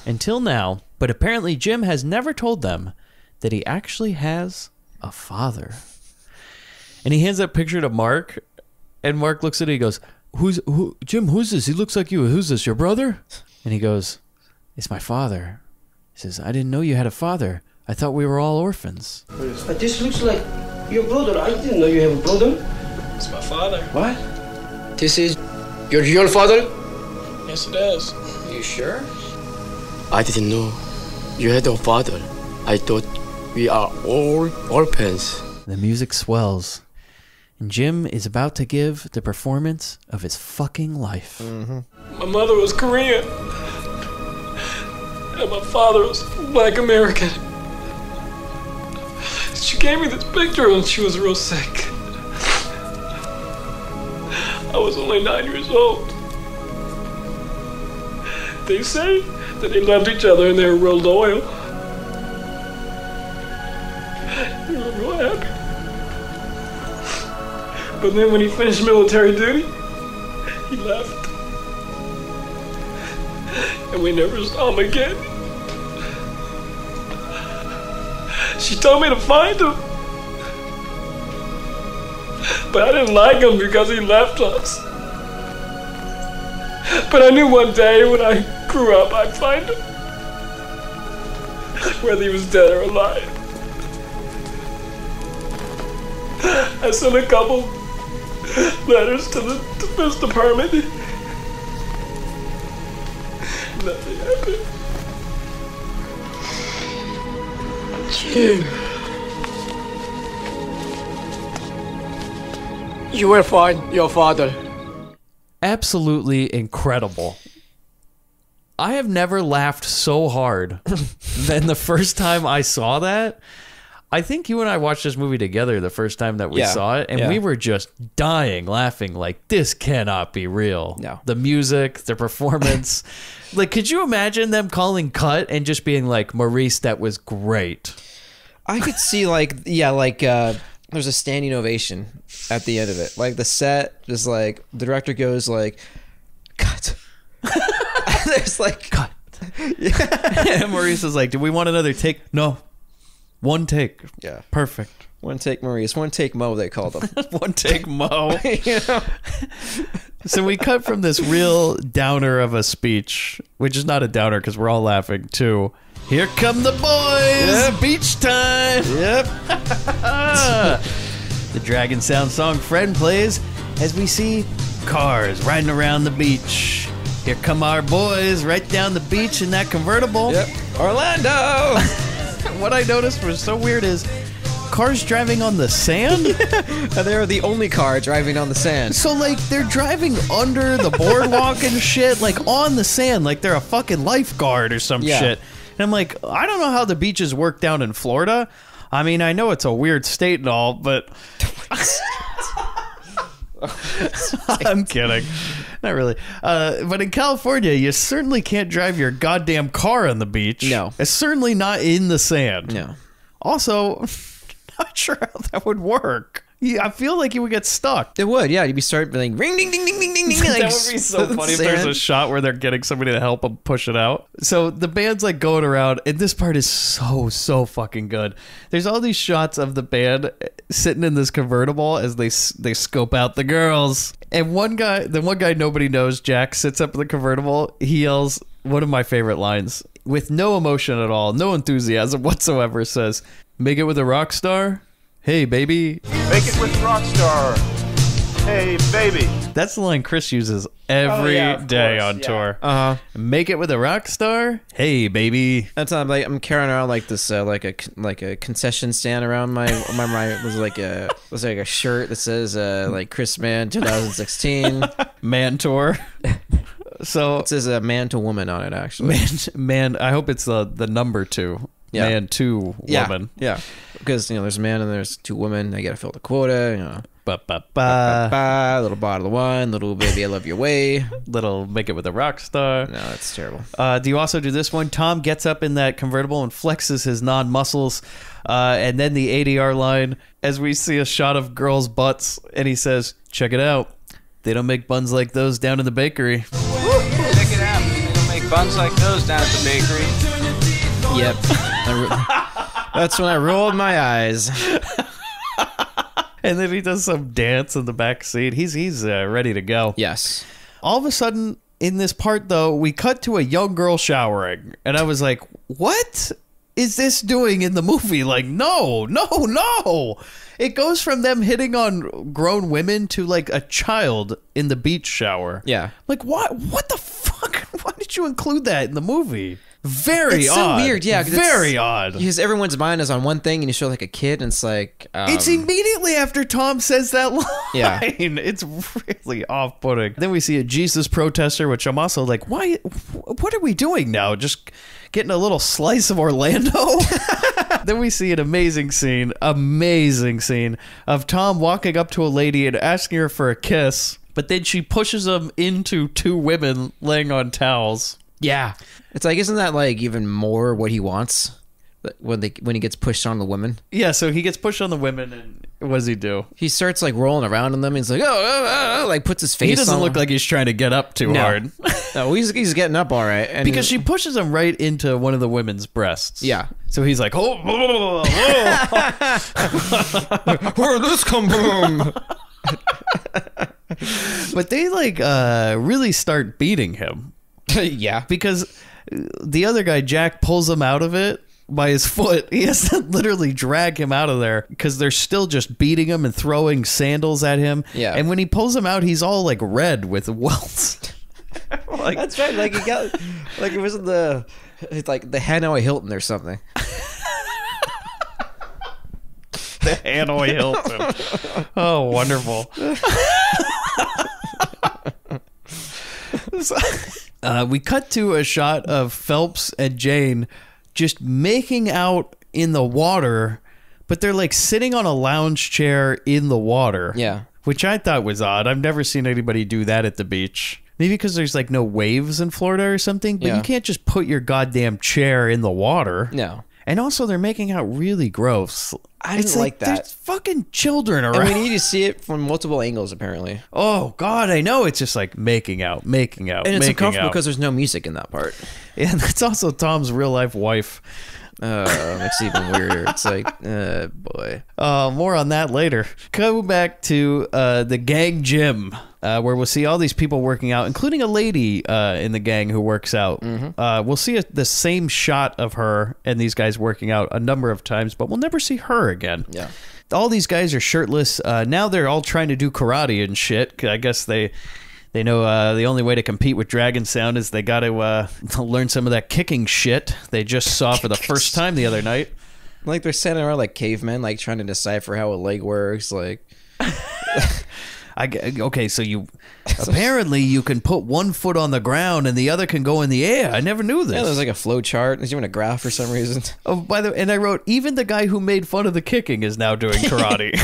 until now. But apparently Jim has never told them that he actually has a father. And he hands that picture to Mark, and Mark looks at it, he goes, Jim, who's this? He looks like you. Who's this, your brother? And he goes, it's my father. He says, I didn't know you had a father. I thought we were all orphans. This looks like your brother. I didn't know you have a brother. It's my father. What? This is your real father? Yes, it is. Are you sure? I didn't know you had a father. I thought we are all orphans. The music swells, and Jim is about to give the performance of his fucking life. My mother was Korean, and my father was Black American. She gave me this picture when she was real sick. I was only 9 years old. They say that they loved each other and they were real loyal. They were real happy. But then when he finished military duty, he left. And we never saw him again. She told me to find him. But I didn't like him because he left us. But I knew one day when I grew up I'd find him. Whether he was dead or alive. I sent a couple letters to the Defense Department. Nothing happened. Jim. You will find your father. Absolutely incredible. I have never laughed so hard than the first time I saw that. I think you and I watched this movie together the first time that we saw it, and we were just dying laughing like, this cannot be real. No. The music, the performance. Like, could you imagine them calling cut and just being like, Maurice, that was great? I could see there's a standing ovation at the end of it. Like the set, just like the director goes like, cut. There's like cut. Yeah. And Maurice is like, do we want another take? No. One take. Yeah. Perfect. One take Maurice. One take Mo, they called him. One take Mo. You know? So we cut from this real downer of a speech, which is not a downer because we're all laughing too. Here come the boys! Yep. Beach time! Yep. The Dragon Sound song Friend plays as we see cars riding around the beach. Here come our boys right down the beach in that convertible. Yep. Orlando! What I noticed was so weird is cars driving on the sand? They're the only car driving on the sand. So, like, they're driving under the boardwalk and shit, like, on the sand, like they're a fucking lifeguard or some shit. And I'm like, I don't know how the beaches work down in Florida. I mean, I know it's a weird state and all, but... I'm kidding. Not really. But in California, you certainly can't drive your goddamn car on the beach. No. It's certainly not in the sand. No. Also, not sure how that would work. Yeah, I feel like you would get stuck. It would, yeah. You'd be starting like ring ding ding ding ding ding ding. That would be so funny if there's a shot where they're getting somebody to help them push it out. So the band's like going around, and this part is so fucking good. There's all these shots of the band sitting in this convertible as they scope out the girls. And the one guy nobody knows, Jack, sits up in the convertible. He yells one of my favorite lines with no emotion at all, no enthusiasm whatsoever. Says, "Make it with a rock star? Hey, baby." Make it with Rockstar. Hey, baby. That's the line Chris uses every day on tour. Make it with a rock star. Hey, baby. That's not like I'm carrying around like this, like a concession stand around my was like a shirt that says like Chris Man 2016 Man Tour. So it says a man to woman on it actually. Man. I hope it's the number 2. Man to woman. Yeah. Because there's a man and there's 2 women. They got to fill the quota. Ba, little bottle of wine, little baby, I love your way. Little make it with a rock star. No, that's terrible. Do you also do this one? Tom gets up in that convertible and flexes his non-muscles. And then the ADR line, as we see a shot of girls' butts, and he says, check it out. They don't make buns like those down in the bakery. Check it out. They don't make buns like those down at the bakery. Yep. That's when I rolled my eyes. And then he does some dance in the back seat. He's ready to go. Yes. All of a sudden, in this part, though, we cut to a young girl showering. And I was like, what is this doing in the movie? Like, no. It goes from them hitting on grown women to like a child in the beach shower. Yeah. Like, what the fuck? Why did you include that in the movie? Very it's odd. so weird, yeah. Very odd. Because everyone's mind is on one thing, and you show like a kid, and it's like it's immediately after Tom says that line. Yeah. It's really off-putting. Then we see a Jesus protester, which I'm also like, why? What are we doing now? Just getting a little slice of Orlando? Then we see an amazing scene of Tom walking up to a lady and asking her for a kiss, but then she pushes him into two women laying on towels. Yeah. It's like, isn't that like even more what he wants when he gets pushed on the women? Yeah, so he gets pushed on the women, and what does he do? He starts like rolling around in them. And he's like, oh, like puts his face. He doesn't on look like he's trying to get up too hard. No, he's getting up all right. And because she pushes him right into one of the women's breasts. Yeah. So he's like, oh, where did this come from? But they like really start beating him. Yeah. Because the other guy, Jack, pulls him out of it by his foot. He has to literally drag him out of there because they're still just beating him and throwing sandals at him. Yeah. And when he pulls him out, he's all like red with welts. Like, that's right. Like he got, like it wasn't it's like the Hanoi Hilton or something. The Hanoi Hilton. Oh, wonderful. We cut to a shot of Phelps and Jane just making out in the water, but they're like sitting on a lounge chair in the water. Yeah. Which I thought was odd. I've never seen anybody do that at the beach. Maybe because there's like no waves in Florida or something, but you can't just put your goddamn chair in the water. No. And also they're making out really gross. I didn't like that. There's fucking children around. And we need to see it from multiple angles, apparently. Oh, God, I know. It's just like making out. And it's uncomfortable because there's no music in that part. And that's also Tom's real-life wife. It's even weirder. It's like, boy. More on that later. Go back to the gang gym, where we'll see all these people working out, including a lady in the gang who works out. We'll see the same shot of her and these guys working out a number of times, but we'll never see her again. Yeah. All these guys are shirtless. Now they're all trying to do karate and shit. I guess they know the only way to compete with Dragon Sound is they got to learn some of that kicking shit they just saw for the first time the other night. Like they're standing around like cavemen, like trying to decipher how a leg works. Like, okay, so apparently you can put one foot on the ground and the other can go in the air. I never knew this. Yeah, there's like a flow chart. There's even a graph for some reason. Oh, by the way, and I wrote, even the guy who made fun of the kicking is now doing karate.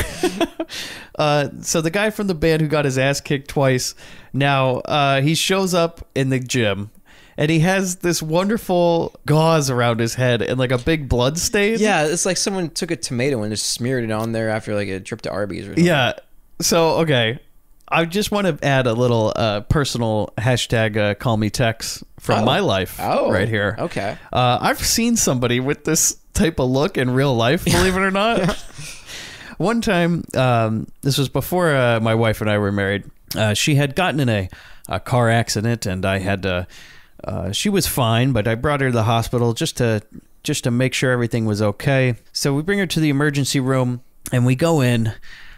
So the guy from the band who got his ass kicked twice, now he shows up in the gym and he has this wonderful gauze around his head and like a big blood stain. Yeah, it's like someone took a tomato and just smeared it on there after like a trip to Arby's or something. Yeah. So, okay. I just want to add a little personal hashtag call me Tex from my life right here. Okay. I've seen somebody with this type of look in real life, believe it or not. One time, this was before my wife and I were married, she had gotten in a car accident and I had to, she was fine, but I brought her to the hospital just to make sure everything was okay. So we bring her to the emergency room and we go in.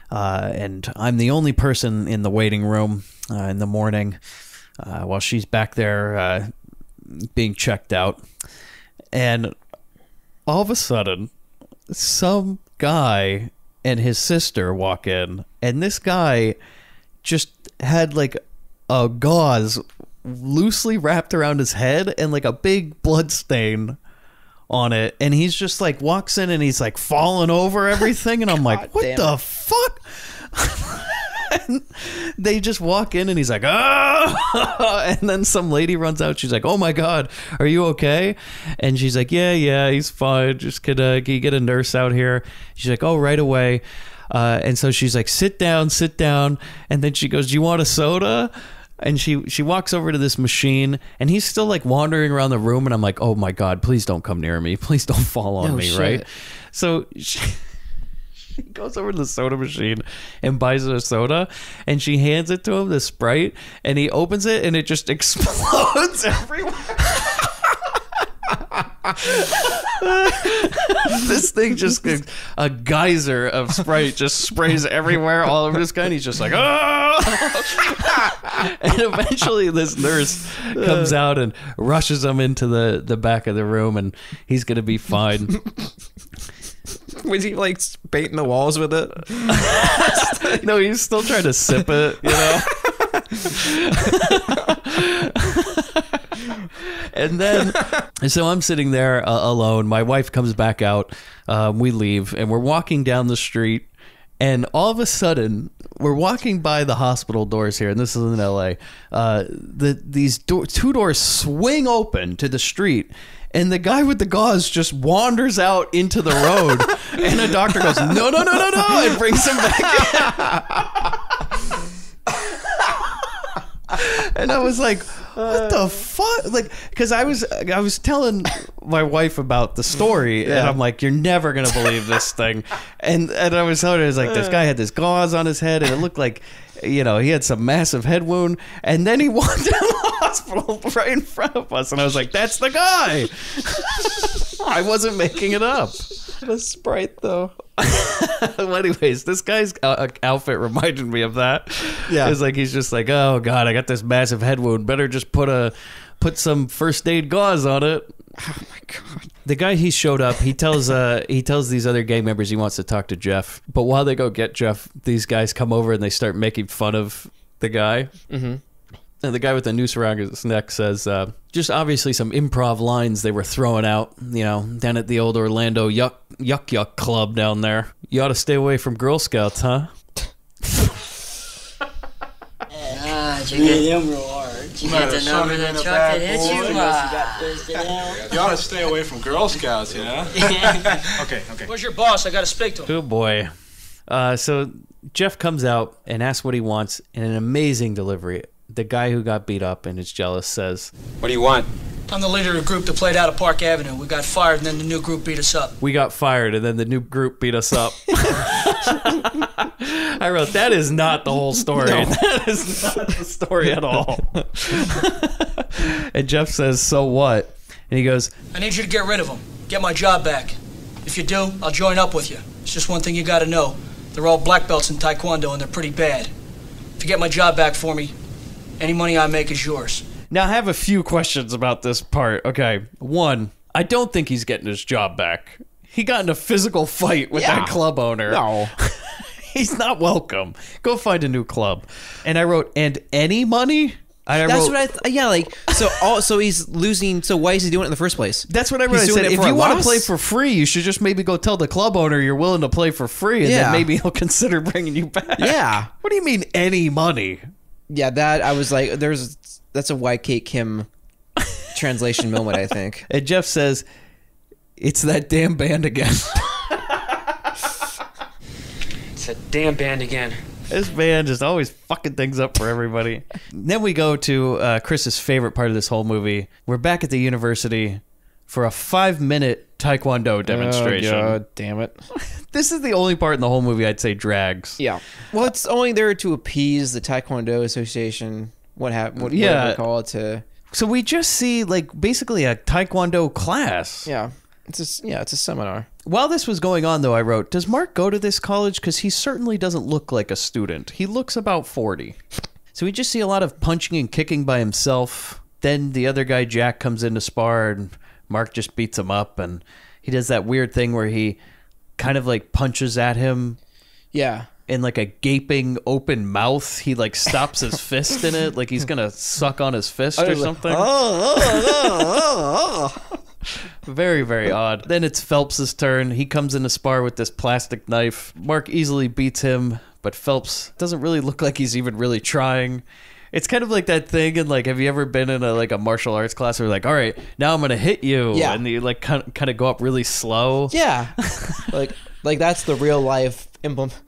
And I'm the only person in the waiting room in the morning while she's back there being checked out. And all of a sudden, some guy and his sister walk in. And this guy just had like a gauze loosely wrapped around his head and like a big blood stain on it, and he's just like walks in and he's like falling over everything, and I'm like, what the fuck? And they just walk in and he's like, oh, and then some lady runs out. She's like, oh my God, are you okay? And she's like, yeah, he's fine. Just can you get a nurse out here? She's like, oh, right away. And so she's like, sit down. And then she goes, do you want a soda? And she walks over to this machine, and he's still like wandering around the room, and I'm like, oh my God, please don't come near me. Please don't fall on me, shit. Right? So she goes over to the soda machine and buys a soda, and she hands it to him, the Sprite, and he opens it, and it just explodes everywhere. This thing just a geyser of Sprite just sprays everywhere all over this guy, and he's just like, oh! And eventually this nurse comes out and rushes him into the back of the room, and he's gonna be fine. Was he like baiting the walls with it? No, he's still trying to sip it, you know. And then, so I'm sitting there alone. My wife comes back out. We leave, and we're walking down the street. And all of a sudden, we're walking by the hospital doors here, and this is in LA. These two doors swing open to the street, and the guy with the gauze just wanders out into the road. And the doctor goes, no, and brings him back in. And I was like, what the fuck? Like, because I was telling my wife about the story, and I'm like, you're never gonna believe this thing. And I was telling her, I was like, this guy had this gauze on his head, and it looked like, you know, he had some massive head wound. And then he walked down the hospital right in front of us, and I was like, that's the guy. I wasn't making it up. The Sprite, though. Well, anyways, this guy's outfit reminded me of that. Yeah, it's like he's just like, oh God, I got this massive head wound. Better just put some first aid gauze on it. Oh my God. The guy, he showed up. He tells these other gang members he wants to talk to Jeff. But while they go get Jeff, these guys come over and they start making fun of the guy. Mm-hmm. And the guy with the noose around his neck says, just obviously some improv lines they were throwing out, you know, down at the old Orlando Yuck Club down there. You ought to stay away from Girl Scouts, huh? Did you get them real hard? Did you get the number that truck that hit you? You ought to stay away from Girl Scouts, you know? Okay. Where's your boss? I got to speak to him. Good boy. So Jeff comes out and asks what he wants in an amazing delivery. The guy who got beat up and is jealous says, what do you want? I'm the leader of the group that played out of Park Avenue. We got fired, and then the new group beat us up. We got fired, and then the new group beat us up. I wrote, that is not the whole story. No. That is not the story at all. And Jeff says, so what? And he goes, I need you to get rid of them. Get my job back. If you do, I'll join up with you. It's just one thing you got to know. They're all black belts in Taekwondo, and they're pretty bad. If you get my job back for me, any money I make is yours. Now, I have a few questions about this part. Okay. One, I don't think he's getting his job back. He got in a physical fight with that club owner. No. He's not welcome. Go find a new club. And I wrote, and any money? That's what I so he's losing. So why is he doing it in the first place? That's what I wrote. I said, if you want to play for free, you should just maybe go tell the club owner you're willing to play for free, and then maybe he'll consider bringing you back. Yeah. What do you mean, any money? Yeah, that I was like, that's a White Kate Kim translation moment, I think. And Jeff says, it's that damn band again. It's a damn band again. This band just always fucking things up for everybody. Then we go to Chris's favorite part of this whole movie. We're back at the university for a 5-minute Taekwondo demonstration. Oh, God damn it. This is the only part in the whole movie I'd say drags. Yeah. Well, it's only there to appease the Taekwondo Association. Whatever they call it to. So we just see like basically a Taekwondo class. Yeah. It's a seminar. While this was going on, though, I wrote, does Mark go to this college? Because he certainly doesn't look like a student. He looks about 40. So we just see a lot of punching and kicking by himself. Then the other guy, Jack, comes in to spar, and Mark just beats him up. And he does that weird thing where he kind of like punches at him. Yeah. In like a gaping open mouth. He like stops his fist in it. Like he's going to suck on his fist or something. Very, very odd. Then it's Phelps's turn. He comes in to spar with this plastic knife. Mark easily beats him, but Phelps doesn't really look like he's even really trying. It's kind of like that thing, and like, have you ever been in a martial arts class where like, all right, now I'm gonna hit you, Yeah. and you like kind of go up really slow. Yeah, like that's the real life implement.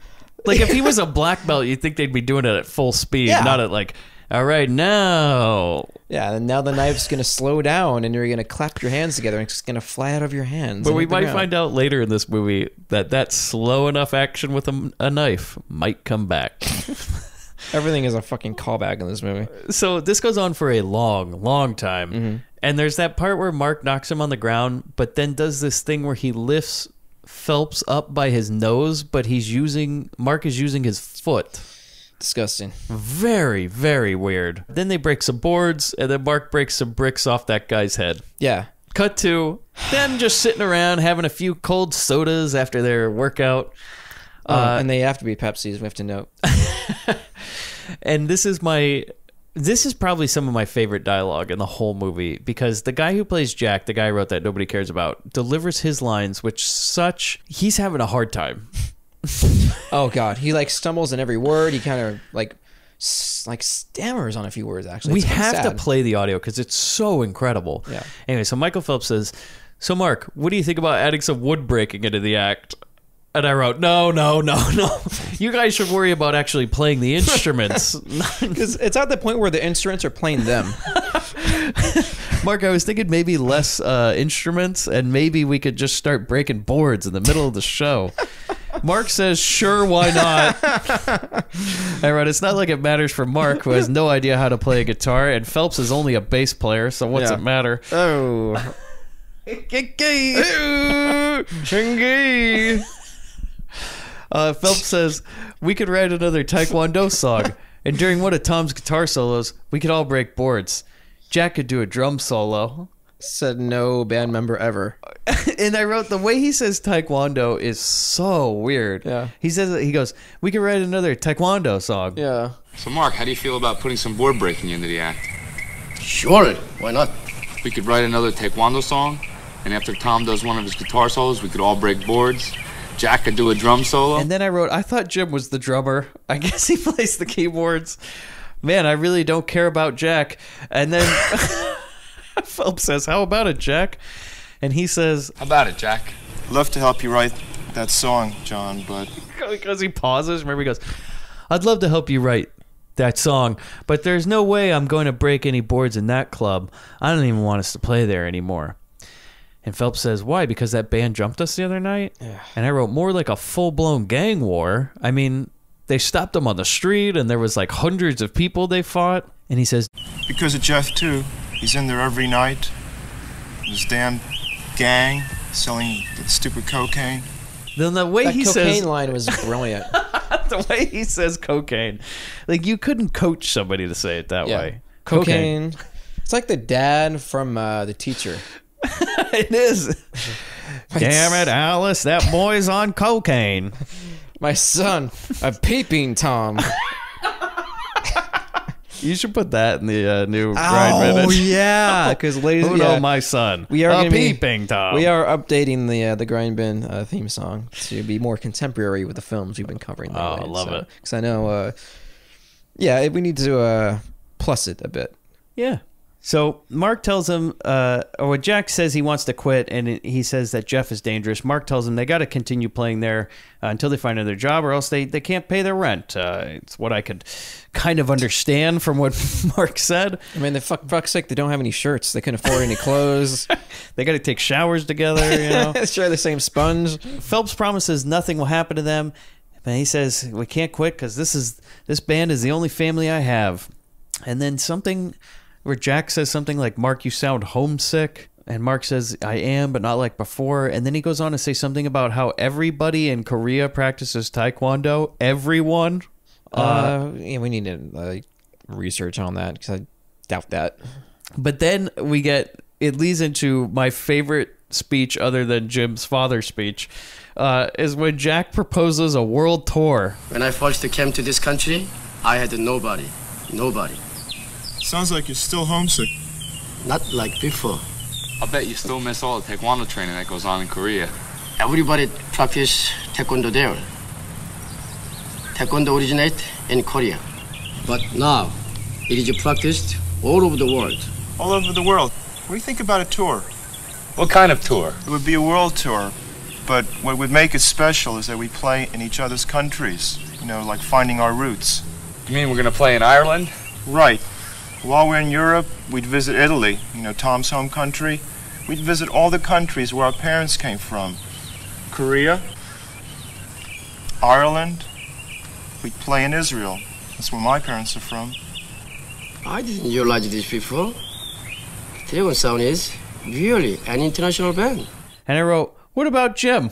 Like if he was a black belt, you'd think they'd be doing it at full speed, Yeah. not at like, all right, now. Yeah, and now the knife's gonna slow down, and you're gonna clap your hands together, and it's gonna fly out of your hands. But and we hit the might ground. find out later in this movie that slow enough action with a knife might come back. Everything is a fucking callback in this movie. So this goes on for a long time. Mm-hmm. And there's that part where Mark knocks him on the ground, but then does this thing where he lifts Phelps up by his nose, but Mark is using his foot. Disgusting. Very, very weird. Then they break some boards, and then Mark breaks some bricks off that guy's head. Yeah. Cut to them just sitting around having a few cold sodas after their workout. And they have to be Pepsis, we have to note. And this is probably some of my favorite dialogue in the whole movie, because the guy who plays Jack, the guy who wrote That Nobody Cares About, delivers his lines, he's having a hard time. Oh God, he like stumbles in every word. He kind of like stammers on a few words. Actually, We It's kinda have to sad. play the audio because it's so incredible. Yeah. Anyway, so Michael Phelps says, "So Mark, what do you think about adding some wood breaking into the act?" And I wrote, no. You guys should worry about actually playing the instruments. Because it's at the point where the instruments are playing them. Mark, I was thinking maybe less instruments, and maybe we could just start breaking boards in the middle of the show. Mark says, sure, why not? I wrote, it's not like it matters for Mark, who has no idea how to play a guitar, and Phelps is only a bass player, so what's it matter? Oh. Phelps says, we could write another Taekwondo song, and during one of Tom's guitar solos, we could all break boards. Jack could do a drum solo. Said no band member ever. And I wrote, the way he says Taekwondo is so weird. Yeah. He goes, we could write another Taekwondo song. Yeah. So, Mark, how do you feel about putting some board breaking into the act? Sure, why not? We could write another Taekwondo song, and after Tom does one of his guitar solos, we could all break boards. Jack could do a drum solo. And then I wrote, I thought Jim was the drummer. I guess he plays the keyboards. Man, I really don't care about Jack. And then Phelps says, how about it, Jack? And he says, How about it, Jack? Love to help you write that song, John, but... Because he pauses. Remember, he goes, I'd love to help you write that song, but there's no way I'm going to break any boards in that club. I don't even want us to play there anymore. And Phelps says, why? Because that band jumped us the other night? Yeah. And I wrote, more like a full-blown gang war. I mean, they stopped them on the street, and there was like hundreds of people they fought. And he says, Because of Jeff, too. He's in there every night. This damn gang selling the stupid cocaine. Then the way That he cocaine says... line was brilliant. The way he says cocaine. Like, you couldn't coach somebody to say it that way. Cocaine. It's like the dad from The Teacher. It is. Damn it, Alice, that boy's on cocaine. My son, a peeping Tom. You should put that in the new Grindbin. Oh yeah, because ladies, Who know my son? We are a gonna be- peeping Tom. We are updating the Grindbin theme song to be more contemporary with the films we've been covering. Oh, I love it. Because I know, we need to plus it a bit. Yeah. So Mark tells him, or Jack says he wants to quit, and he says that Jeff is dangerous. Mark tells him they got to continue playing there until they find another job, or else they can't pay their rent. It's what I could kind of understand from what Mark said. I mean, fuck's sake, they don't have any shirts. They couldn't afford any clothes. They got to take showers together, you know. Share the same sponge. Phelps promises nothing will happen to them, but he says we can't quit because this band is the only family I have. And then something where Jack says something like, Mark, you sound homesick. And Mark says, I am, but not like before. And then he goes on to say something about how everybody in Korea practices Taekwondo. Everyone. We need to research on that because I doubt that. But then it leads into my favorite speech other than Jim's father's speech, is when Jack proposes a world tour. When I first came to this country, I had nobody. Sounds like you're still homesick. Not like before. I'll bet you still miss all the Taekwondo training that goes on in Korea. Everybody practice Taekwondo there. Taekwondo originated in Korea. But now, it is practiced all over the world. All over the world. What do you think about a tour? What kind of tour? It would be a world tour, but what would make it special is that we play in each other's countries. You know, like finding our roots. You mean we're gonna play in Ireland? Right. While we're in Europe, we'd visit Italy, you know, Tom's home country. We'd visit all the countries where our parents came from. Korea, Ireland. We'd play in Israel. That's where my parents are from. I didn't realize this before. Dragon Sound is really an international band. And I wrote, what about Jim?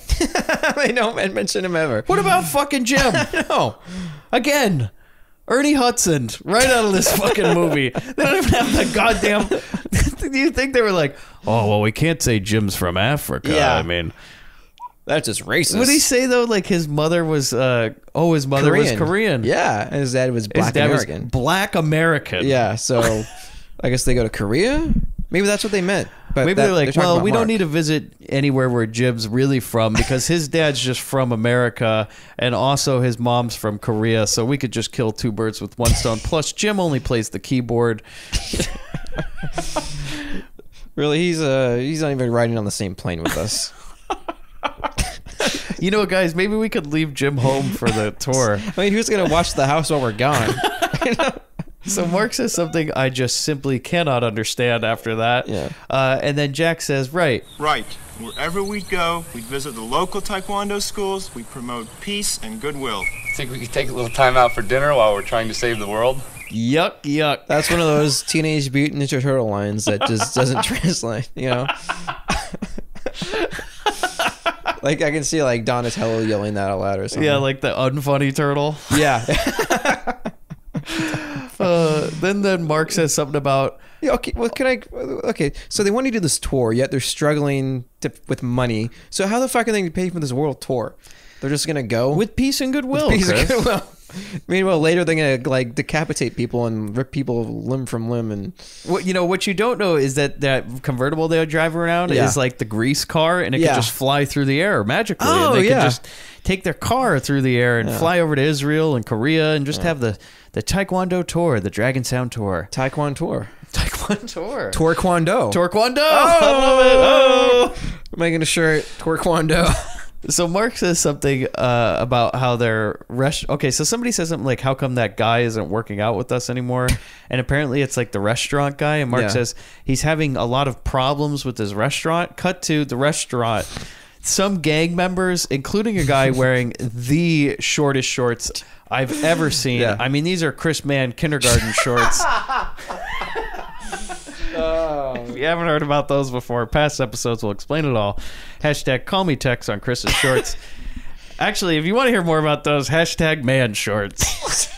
They don't mention him ever. What about fucking Jim? No. Again, Ernie Hudson, right out of this fucking movie. They don't even have the goddamn... Do you think they were like, oh, well, we can't say Jim's from Africa? Yeah. I mean... That's just racist. What did he say, though? Like, his mother was... his mother was Korean. Yeah, and his dad was Black American. Was Black American. Yeah, so I guess they go to Korea? Maybe that's what they meant. But maybe they're like, well, we Mark. don't need to visit anywhere where Jim's really from because his dad's just from America and also his mom's from Korea, so we could just kill two birds with one stone. Plus, Jim only plays the keyboard. Really, he's not even riding on the same plane with us. You know, guys, maybe we could leave Jim home for the tour. I mean, who's going to watch the house while we're gone? So Mark says something I just simply cannot understand after that. Yeah. And then Jack says, right. Right. Wherever we go, we visit the local Taekwondo schools. We promote peace and goodwill. Think we could take a little time out for dinner while we're trying to save the world? Yuck, yuck. That's one of those Teenage Mutant Ninja Turtle lines that just doesn't translate, you know? Like, I can see, like, Donatello yelling that out loud or something. Yeah, like the unfunny turtle. Yeah. Then Mark says something about... Yeah, okay, well, okay, so they want to do this tour, yet they're struggling with money. So how the fuck are they going to pay for this world tour? They're just going to go? With peace and goodwill, With peace Chris. and goodwill. Meanwhile, later they're going to, like, decapitate people and rip people limb from limb. And what you don't know is that convertible they drive around is like the grease car, and it can just fly through the air magically. Oh, and they can just take their car through the air and fly over to Israel and Korea and just have the Taekwondo tour, the Dragon Sound tour. Taekwondo tour. Torquondo. Torquondo. Oh, I love it. Oh. I'm making a shirt. Torquondo. So Mark says something about how they're okay, so somebody says something like, how come that guy isn't working out with us anymore? And apparently it's like the restaurant guy. And Mark says he's having a lot of problems with his restaurant. Cut to the restaurant. Some gang members, including a guy wearing the shortest shorts I've ever seen. Yeah. I mean, these are Chris Mann kindergarten shorts. If you haven't heard about those before, past episodes will explain it all. Hashtag call me Tex on Chris's shorts. Actually, if you want to hear more about those, hashtag man shorts.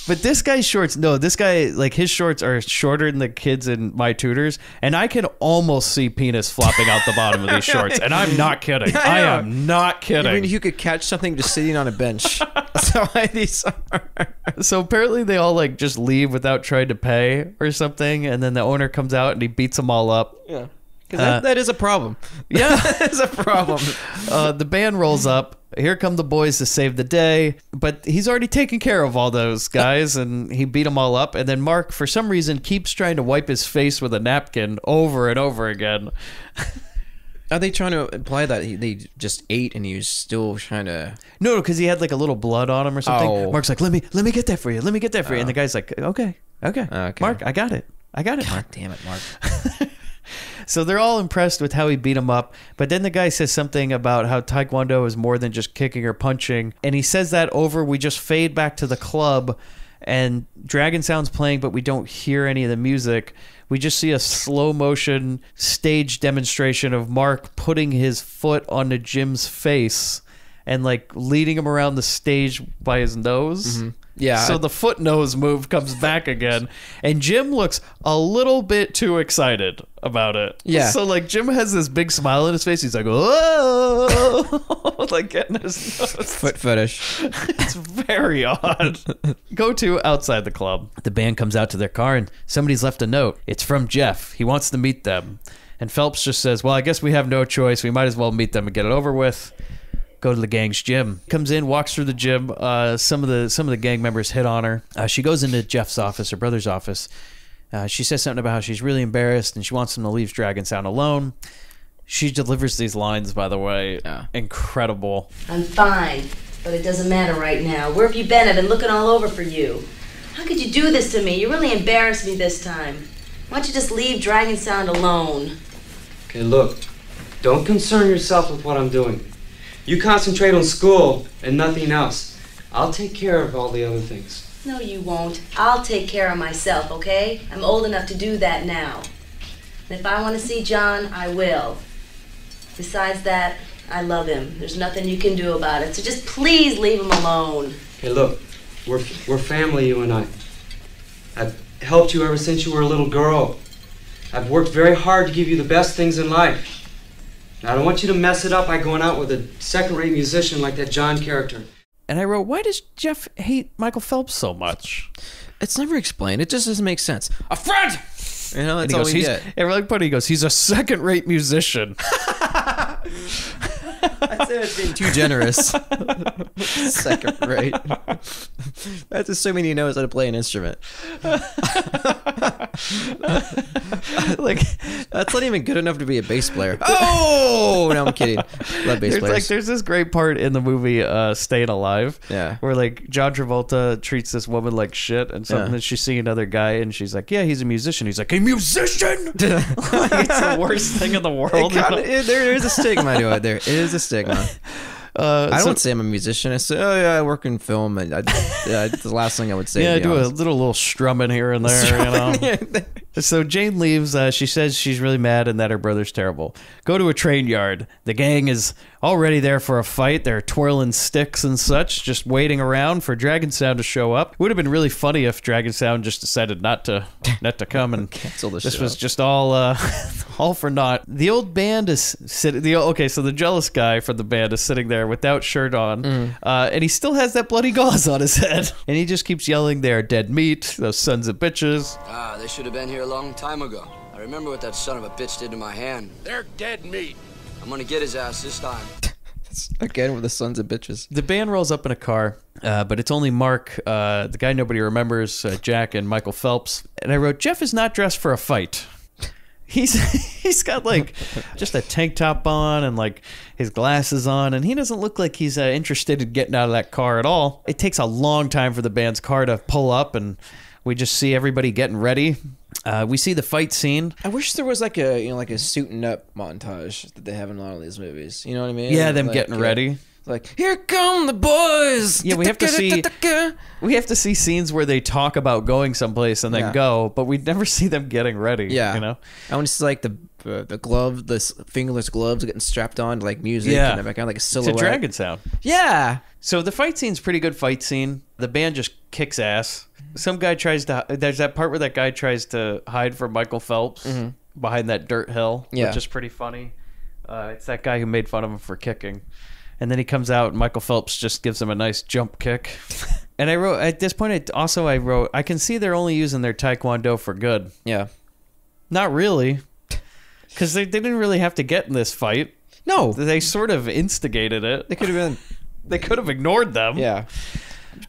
But this guy's shorts, like his shorts are shorter than the kids in my tutors, and I can almost see penis flopping out the bottom of these shorts, and I'm not kidding. I am not kidding. I mean, you could catch something just sitting on a bench. That's how high these are. So apparently they all like just leave without trying to pay or something, and then the owner comes out and he beats them all up. Yeah. Because that is a problem. Yeah. That is a problem. The band rolls up. Here come the boys to save the day. But he's already taken care of all those guys, and he beat them all up. And then Mark, for some reason, keeps trying to wipe his face with a napkin over and over again. Are they trying to imply that they just ate and he was still trying to... No, because he had like a little blood on him or something. Oh. Mark's like, let me get that for you. Let me get that for you. And the guy's like, okay. Mark, I got it. God damn it, Mark. So they're all impressed with how he beat him up. But then the guy says something about how Taekwondo is more than just kicking or punching. And he says that over. We just fade back to the club and Dragon Sound's playing, but we don't hear any of the music. We just see a slow motion stage demonstration of Mark putting his foot onto Jim's face and like leading him around the stage by his nose. Mm-hmm. Yeah. So the foot nose move comes back again. And Jim looks a little bit too excited about it. Yeah. So like Jim has this big smile on his face. He's like, whoa, like getting his nose. Foot fetish. It's very odd. Go to outside the club. The band comes out to their car and somebody's left a note. It's from Jeff. He wants to meet them. And Phelps just says, well, I guess we have no choice. We might as well meet them and get it over with. go to the gang's gym. Comes in, walks through the gym. Some of the gang members hit on her. She goes into Jeff's office, her brother's office. She says something about how she's really embarrassed and she wants him to leave Dragon Sound alone. She delivers these lines, by the way. Incredible. I'm fine, but it doesn't matter right now. Where have you been? I've been looking all over for you. How could you do this to me? You really embarrassed me this time. Why don't you just leave Dragon Sound alone? Okay, look. Don't concern yourself with what I'm doing. You concentrate on school and nothing else. I'll take care of all the other things. No, you won't. I'll take care of myself, okay? I'm old enough to do that now. And if I want to see John, I will. Besides that, I love him. There's nothing you can do about it. So just please leave him alone. Okay, look. We're family, you and I. I've helped you ever since you were a little girl. I've worked very hard to give you the best things in life. Now, I don't want you to mess it up by going out with a second-rate musician like that John character. And I wrote, why does Jeff hate Michael Phelps so much? It's never explained. It just doesn't make sense. A friend! You know, that's all we get. And like Buddy goes, he's a second-rate musician. I'd say that's being too generous. Second rate. That's assuming he knows how to play an instrument. Like, that's not even good enough to be a bass player. Oh, no, I'm kidding. Love bass players. There's this great part in the movie Staying Alive, where like John Travolta treats this woman like shit, and something that she's seeing another guy, and she's like, "Yeah, he's a musician." He's like, "A musician!" Like, it's the worst thing in the world. There is a stigma to it. There is a stigma. I don't say I'm a musician. I say, oh yeah, I work in film, and it's the last thing I would say. Yeah, I do a little strumming here and there, you know. So Jane leaves. She says she's really mad and that her brother's terrible. Go to a train yard. The gang is already there for a fight. They're twirling sticks and such, just waiting around for Dragon Sound to show up. It would have been really funny if Dragon Sound just decided not to come and cancel the show. This was just all all for naught. The old band is sitting. So the jealous guy from the band is sitting there without shirt on, and he still has that bloody gauze on his head, and he just keeps yelling, "They're dead meat, those sons of bitches." They should have been here a long time ago. I remember what that son of a bitch did to my hand. They're dead meat. I'm gonna get his ass this time. Again with the sons of bitches. The band rolls up in a car, but it's only Mark, the guy nobody remembers, Jack, and Michael Phelps. And I wrote, Jeff is not dressed for a fight. He's got like just a tank top on and like his glasses on, and he doesn't look like he's interested in getting out of that car at all. It takes a long time for the band's car to pull up, and we just see everybody getting ready. We see the fight scene. I wish there was like a suiting up montage that they have in a lot of these movies. You know what I mean? Yeah, them like, getting ready. Like, here come the boys. Yeah, we have to see scenes where they talk about going someplace and then go, but we never see them getting ready. Yeah, you know. I want to see like the glove, the fingerless gloves getting strapped on to like music. Yeah, and kind of like a silhouette. It's a Dragon Sound. Yeah. So the fight scene's pretty good fight scene. The band just kicks ass. Some guy tries to. There's that part where that guy tries to hide from Michael Phelps behind that dirt hill, which is pretty funny. It's that guy who made fun of him for kicking. And then he comes out, and Michael Phelps just gives him a nice jump kick. And I wrote, at this point, I wrote, I can see they're only using their Taekwondo for good. Yeah. Not really. Because they didn't really have to get in this fight. No. They sort of instigated it. They could have ignored them. Yeah.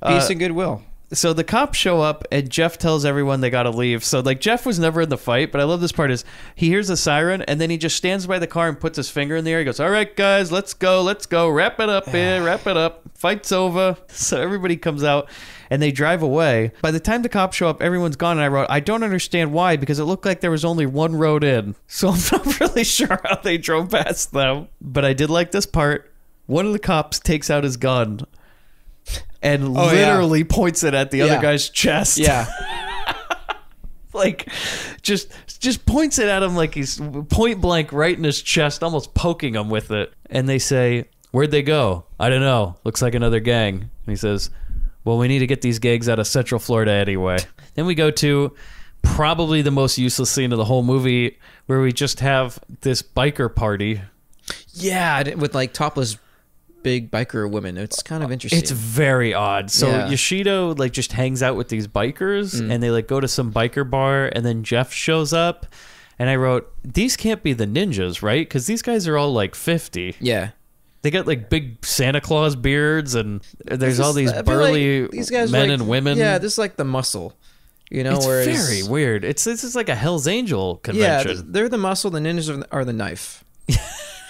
Peace and goodwill. So the cops show up, and Jeff tells everyone they gotta leave. So like Jeff was never in the fight, but I love this part is he hears the siren, and then he just stands by the car and puts his finger in the air. He goes, "All right, guys, let's go, wrap it up here, wrap it up. Fight's over." So everybody comes out, and they drive away. By the time the cops show up, everyone's gone, and I wrote, I don't understand why, because it looked like there was only one road in. So I'm not really sure how they drove past them. But I did like this part. One of the cops takes out his gun and literally points it at the other guy's chest. Yeah. Like, just points it at him like he's point blank right in his chest, almost poking him with it. And they say, "Where'd they go?" "I don't know. Looks like another gang." And he says, "Well, we need to get these gangs out of Central Florida anyway." Then we go to probably the most useless scene of the whole movie, where we just have this biker party. Yeah, with like topless big biker women. It's kind of interesting. It's very odd. So Yoshido like just hangs out with these bikers, and they like go to some biker bar, and then Jeff shows up, and I wrote, these can't be the ninjas, right? Because these guys are all like 50. Yeah. They got like big Santa Claus beards, and there's all these I feel burly like these guys men like, and women. Yeah, this is like the Muscle. You know, It's whereas, very weird. This is like a Hell's Angel Yeah, convention. they're the Muscle. The ninjas are the knife.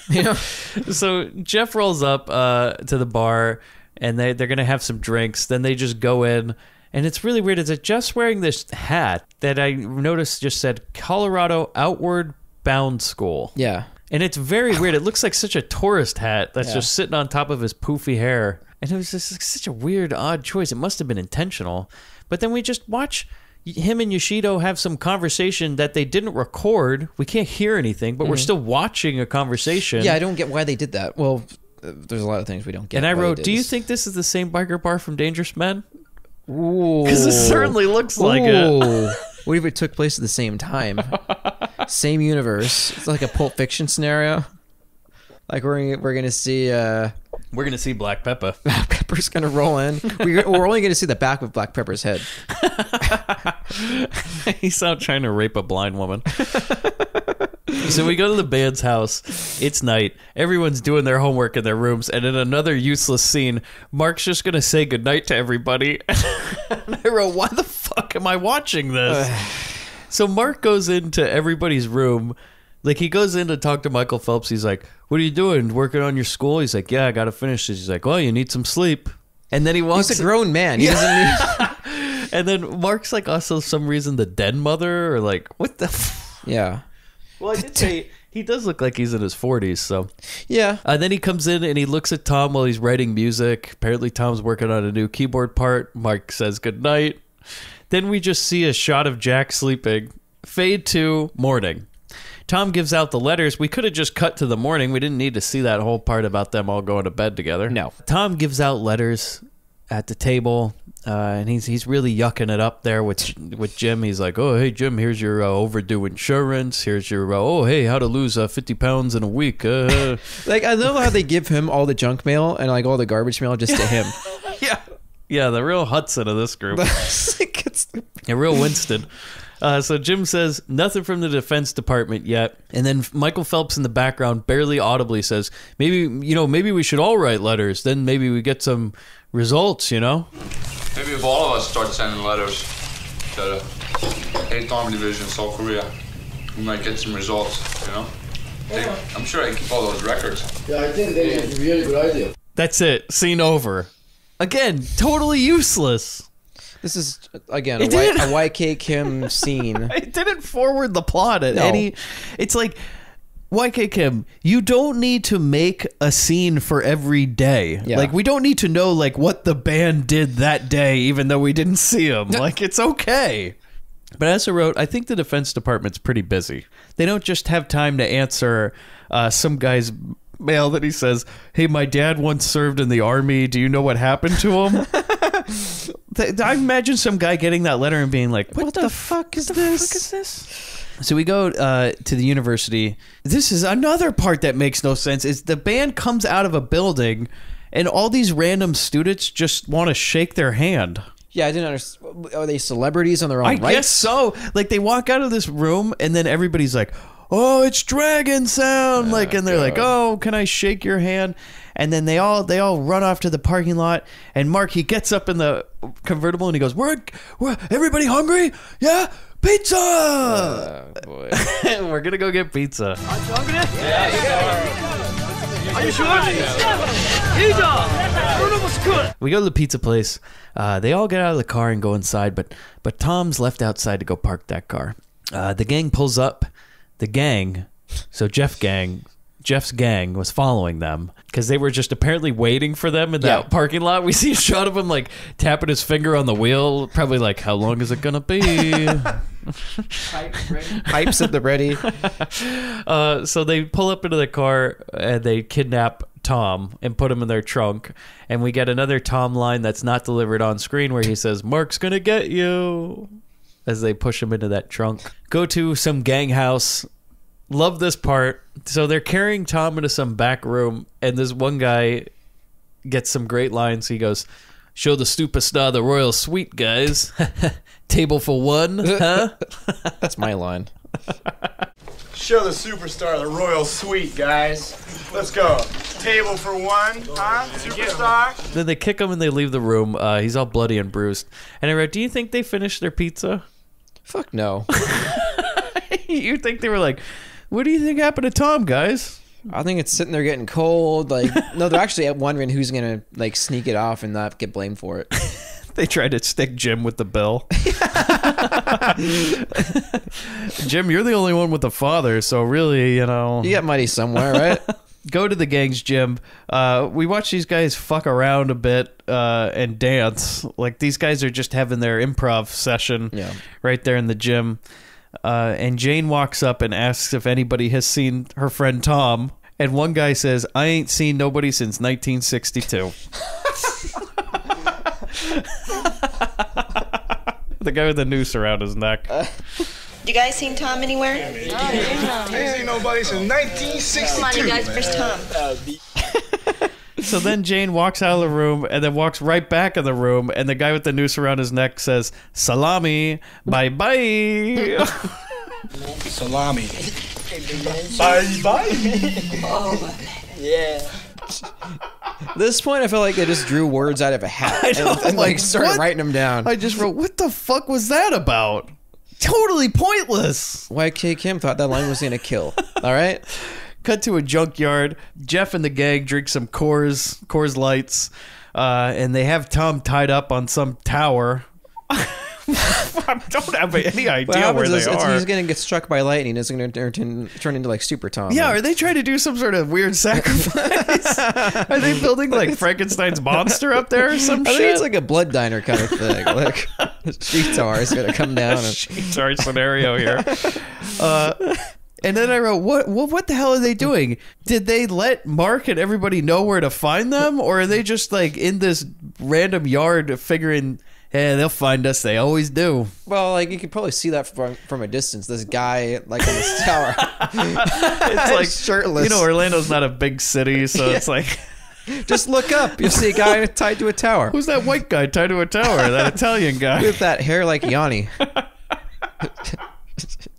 You know. So Jeff rolls up to the bar, and they're gonna have some drinks. Then they just go in, and it's really weird. Is that Jeff's wearing this hat that I noticed just said Colorado Outward Bound School. Yeah. And it's very weird. It looks like such a tourist hat that's just sitting on top of his poofy hair. And it was just like such a weird, odd choice. It must have been intentional. But then we just watch him and Yoshido have some conversation that they didn't record. We can't hear anything, but we're still watching a conversation. Yeah, I don't get why they did that. Well, there's a lot of things we don't get. And I why wrote, they did do you this. think this is the same biker bar from Dangerous Men? Ooh. Because it certainly looks like it. What if it took place at the same time? Same universe. It's like a Pulp Fiction scenario. Like we're gonna see. We're gonna see Black Pepper. Black Pepper's gonna roll in. We're only gonna see the back of Black Pepper's head. He's out trying to rape a blind woman. So we go to the band's house. It's night. Everyone's doing their homework in their rooms. And in another useless scene, Mark's just going to say goodnight to everybody. And I wrote, why the fuck am I watching this? So Mark goes into everybody's room. Like, he goes in to talk to Michael Phelps. He's like, what are you doing? Working on your school? He's like, yeah, I got to finish this. He's like, well, you need some sleep. And then he walks. He's a grown man. He doesn't need. And then Mark's like also some reason the den mother or like, what the Yeah. Well, I did say he does look like he's in his 40s, so. Yeah. And then he comes in and he looks at Tom while he's writing music. Apparently Tom's working on a new keyboard part. Mark says goodnight. Then we just see a shot of Jack sleeping. Fade to morning. Tom gives out the letters. We could have just cut to the morning. We didn't need to see that whole part about them all going to bed together. No. Tom gives out letters at the table. And he's really yucking it up there with Jim. He's like, oh, hey, Jim, here's your overdue insurance. Here's your, oh, hey, how to lose 50 pounds in a week. Like, I love how they give him all the junk mail and like all the garbage mail just to him. Yeah, the real Hudson of this group. A real Winston. So Jim says, nothing from the Defense Department yet. And then Michael Phelps in the background barely audibly says, maybe we should all write letters. Then maybe we get some results, you know? Maybe if all of us start sending letters to the 8th Army Division in South Korea, we might get some results, you know? I'm sure I can keep all those records. Yeah, I think that's a really good idea. That's it. Scene over. Again, totally useless. This is, again, a YK Kim scene. It didn't forward the plot at No. any... It's like... YK Kim, you don't need to make a scene for every day. Yeah. Like, we don't need to know, like, what the band did that day, even though we didn't see them. Like, it's okay. But as I wrote, I think the Defense Department's pretty busy. They don't just have time to answer some guy's mail that he says, hey, my dad once served in the Army. Do you know what happened to him? I imagine some guy getting that letter and being like, what the fuck is this? So we go to the university. This is another part that makes no sense. Is the band comes out of a building and all these random students just want to shake their hand. Yeah, I didn't understand. Are they celebrities on their own I rights? guess so. Like, they walk out of this room and then everybody's like, oh, it's Dragon Sound. Like, and they're like, oh, can I shake your hand? And then they all run off to the parking lot. And Mark, he gets up in the convertible and he goes, we're everybody hungry? Yeah? Pizza! Oh, boy. We're going to go get pizza. Are you sure? We go to the pizza place. They all get out of the car and go inside, but Tom's left outside to go park that car. The gang pulls up. The gang, so Jeff's gang was following them because they were just apparently waiting for them in that parking lot. We see a shot of him like tapping his finger on the wheel, probably like, how long is it gonna be? Pipes at the ready. So they pull up into the car and they kidnap Tom and put him in their trunk, and we get another Tom line that's not delivered on screen where he says, Mark's gonna get you, as they push him into that trunk. Go to some gang house. Love this part. So they're carrying Tom into some back room, and this one guy gets some great lines. He goes, show the superstar the royal suite, guys. Table for one, huh? That's my line. Show the superstar the royal suite, guys. Let's go. Table for one, huh? Superstar? Then they kick him and they leave the room. He's all bloody and bruised. And I wrote, do you think they finished their pizza? Fuck no. You think they were like, what do you think happened to Tom, guys? I think it's sitting there getting cold. Like, no, they're actually wondering who's gonna like sneak it off and not get blamed for it. They tried to stick Jim with the bill. Jim, you're the only one with a father, so really, you know, you got money somewhere, right? Go to the gangs, Jim. We watch these guys fuck around a bit and dance. Like, these guys are just having their improv session right there in the gym. And Jane walks up and asks if anybody has seen her friend Tom. And one guy says, I ain't seen nobody since 1962. The guy with the noose around his neck. You guys seen Tom anywhere? Ain't seen nobody since 1962. Come on, you guys, where's Tom? So then Jane walks out of the room and then walks right back in the room, and the guy with the noose around his neck says, salami, bye-bye. Salami. Bye-bye. Oh, yeah. At this point, I feel like they just drew words out of a hat and like started what? writing them down. I just wrote, what the fuck was that about? Totally pointless. YK Kim thought that line was gonna kill. All right. Cut to a junkyard. Jeff and the gang drink some Coors Lights, and they have Tom tied up on some tower. I don't have any idea where they are. He's gonna get struck by lightning. It's gonna turn into like Super Tom. Yeah, are they trying to do some sort of weird sacrifice? Are they building like Frankenstein's monster up there or some I shit? think it's like a blood diner kind of thing. Like Sheetar is gonna come down. Sheetar scenario here. And then I wrote, what the hell are they doing? Did they let Mark and everybody know where to find them? Or are they just like in this random yard figuring, hey, they'll find us. They always do. Well, like you could probably see that from a distance. This guy like on this tower. It's like shirtless. You know, Orlando's not a big city, so it's like... Just look up. You'll see a guy tied to a tower. Who's that white guy tied to a tower? That Italian guy. With that hair like Yanni.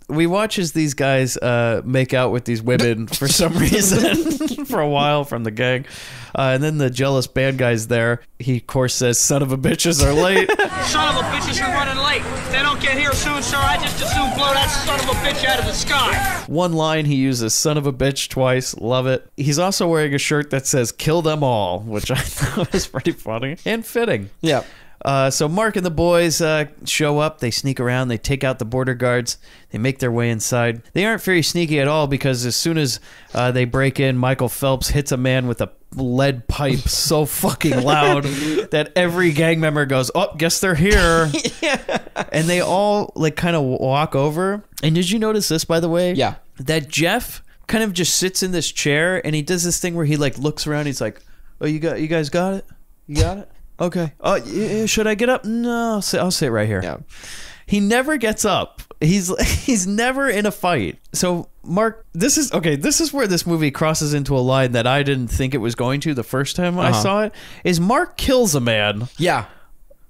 We watch as these guys make out with these women for some reason for a while from the gang. And then the jealous band guy's there. He, of course, says, son of a bitches are late. Son of a bitches are running late. If they don't get here soon, sir, I just as soon blow that son of a bitch out of the sky. One line, he uses son of a bitch twice. Love it. He's also wearing a shirt that says kill them all, which I thought was pretty funny and fitting. Yeah. So Mark and the boys show up. They sneak around. They take out the border guards. They make their way inside. They aren't very sneaky at all because as soon as they break in, Michael Phelps hits a man with a lead pipe so fucking loud that every gang member goes, oh, guess they're here. And they all like kind of walk over. And did you notice this, by the way? Yeah. That Jeff kind of just sits in this chair and he does this thing where he like looks around. He's like, oh, you guys got it? You got it? Okay. Should I get up? No, I'll sit right here. Yeah. He never gets up. He's never in a fight. So Mark, this is where this movie crosses into a line that I didn't think it was going to the first time I saw it. Is Mark kills a man. Yeah.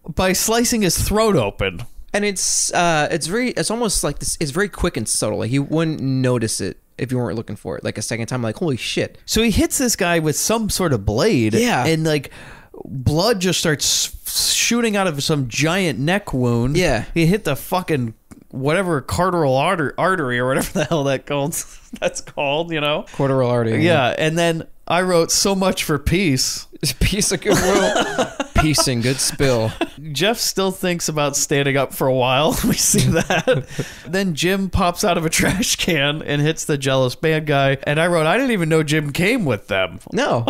By slicing his throat open. And it's almost like this. It's very quick and subtle. Like you wouldn't notice it if you weren't looking for it. Like a second time, like holy shit. So he hits this guy with some sort of blade. Yeah. And like blood just starts shooting out of some giant neck wound. Yeah. He hit the fucking whatever cordural artery or whatever the hell that's called, you know? Cordural artery. Yeah. And then I wrote so much for peace. Peace of goodwill. Peace and good spill. Jeff still thinks about standing up for a while. We see that. Then Jim pops out of a trash can and hits the jealous bad guy. And I wrote, I didn't even know Jim came with them. No.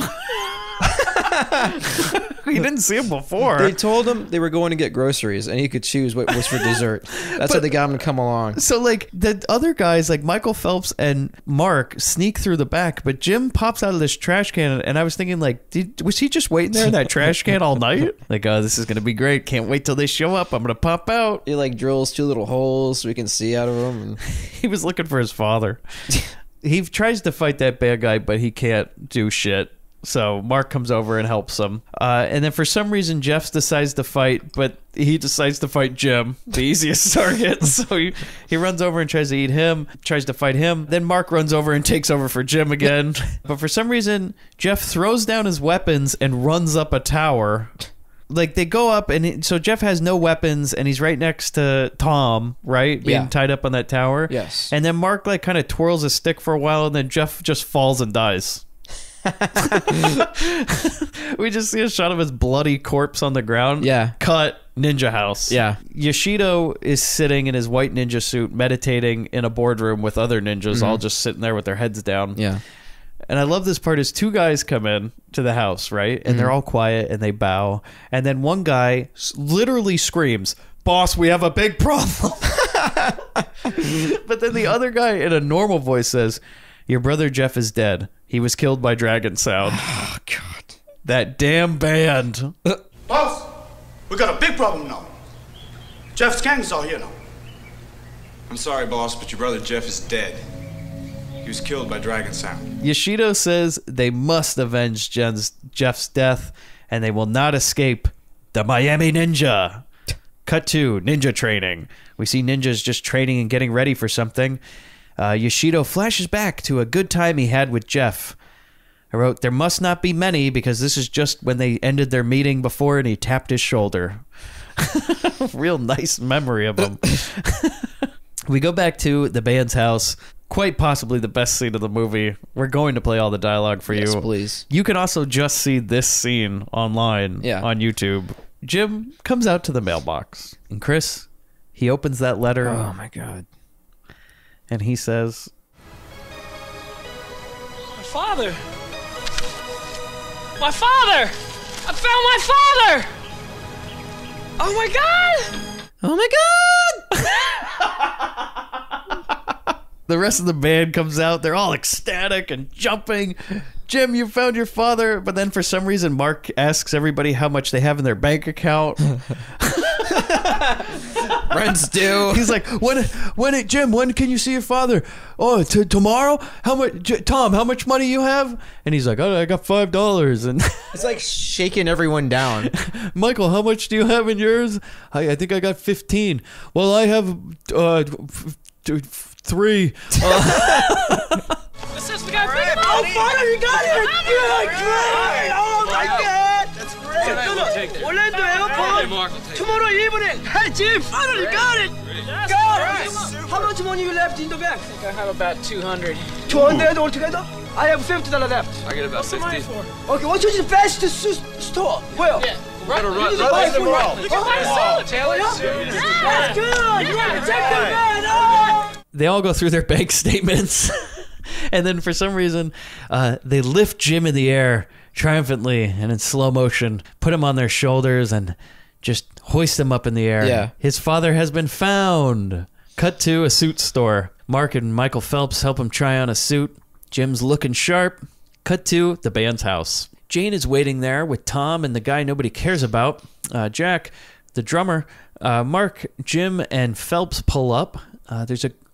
He didn't see him before. They told him they were going to get groceries and he could choose what was for dessert. That's why they got him to come along. So like the other guys like Michael Phelps and Mark sneak through the back, but Jim pops out of this trash can and I was thinking like, was he just waiting there in that trash can all night? Like, oh, this is going to be great. Can't wait till they show up. I'm going to pop out. He like drills 2 little holes so we can see out of them. And... He was looking for his father. He tries to fight that bad guy, but he can't do shit. So Mark comes over and helps him. And then for some reason, Jeff decides to fight, but he decides to fight Jim, the easiest target. So he runs over and tries to eat him, tries to fight him. Then Mark runs over and takes over for Jim again. But for some reason, Jeff throws down his weapons and runs up a tower. Like, they go up, and so Jeff has no weapons, and he's right next to Tom, right? Being tied up on that tower. Yes. And then Mark, like, kind of twirls his stick for a while, and then Jeff just falls and dies. We just see a shot of his bloody corpse on the ground. Yeah. Cut. Ninja house. Yeah. Yoshido is sitting in his white ninja suit, meditating in a boardroom with other ninjas, all just sitting there with their heads down. Yeah. And I love this part is two guys come in to the house, right? And they're all quiet and they bow. And then one guy literally screams, "Boss, we have a big problem." But then the other guy in a normal voice says, "Your brother Jeff is dead. He was killed by Dragon Sound." Oh, God. That damn band. Boss, we got a big problem now. Jeff's gang is all here now. I'm sorry, boss, but your brother Jeff is dead. He was killed by Dragon Sound. Yoshido says they must avenge Jeff's death, and they will not escape the Miami Ninja. Cut to ninja training. We see ninjas just training and getting ready for something. Yoshido flashes back to a good time he had with Jeff. I wrote, there must not be many because this is just when they ended their meeting before and he tapped his shoulder. Real nice memory of him. We go back to the band's house. Quite possibly the best scene of the movie. We're going to play all the dialogue for you. Yes, please. You can also just see this scene online on YouTube. Jim comes out to the mailbox. And Chris, he opens that letter. Oh, my God. And he says, My father! My father! I found my father! Oh my God! Oh my God! The rest of the band comes out. They're all ecstatic and jumping. Jim, you found your father. But then for some reason, Mark asks everybody how much they have in their bank account. Friends do. He's like, Jim, when can you see your father? Oh, tomorrow? How much, Tom, how much money you have? And he's like, oh, I got $5. And it's like shaking everyone down. Michael, how much do you have in yours? I think I got 15. Well, I have 3. Says we got Right, oh, father, you got it! Good, great! Oh my God! That's great! Orlando Airport! Tomorrow evening! Hey, Jim! Finally got it! Got it! How much money you left in the bank? I think I have about 200. 200 altogether? I have $50 left. I get about 50. Okay, what is the best store? Well, Yeah. Right, you need to right buy in the food. wall. You can buy food. Taylor's That's good! Yeah, check the man! Oh! They all go through their bank statements. And then for some reason, they lift Jim in the air triumphantly and in slow motion, put him on their shoulders and just hoist him up in the air. Yeah. His father has been found. Cut to a suit store. Mark and Michael Phelps help him try on a suit. Jim's looking sharp. Cut to the band's house. Jane is waiting there with Tom and the guy nobody cares about, Jack, the drummer. Mark, Jim, and Phelps pull up.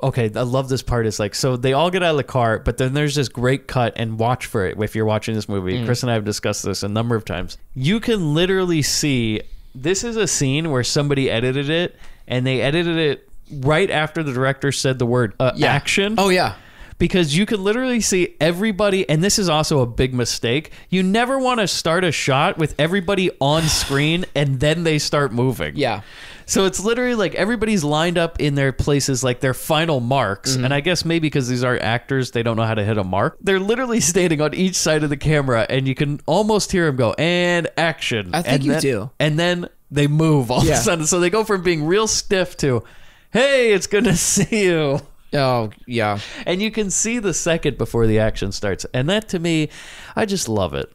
Okay, I love this part. It's like, so they all get out of the car, but then there's this great cut, and watch for it if you're watching this movie. Chris and I have discussed this a number of times. You can literally see, this is a scene where somebody edited it, and they edited it right after the director said the word action. Oh, yeah. Because you can literally see everybody, and this is also a big mistake. You never want to start a shot with everybody on screen and then they start moving. Yeah. So it's literally like everybody's lined up in their places, like their final marks. And I guess maybe because these are actors, they don't know how to hit a mark. They're literally standing on each side of the camera, and you can almost hear them go, and action. I think you do. And then they move all of a sudden. So they go from being real stiff to, hey, it's good to see you. Oh, yeah. And you can see the second before the action starts. And that, to me, I just love it.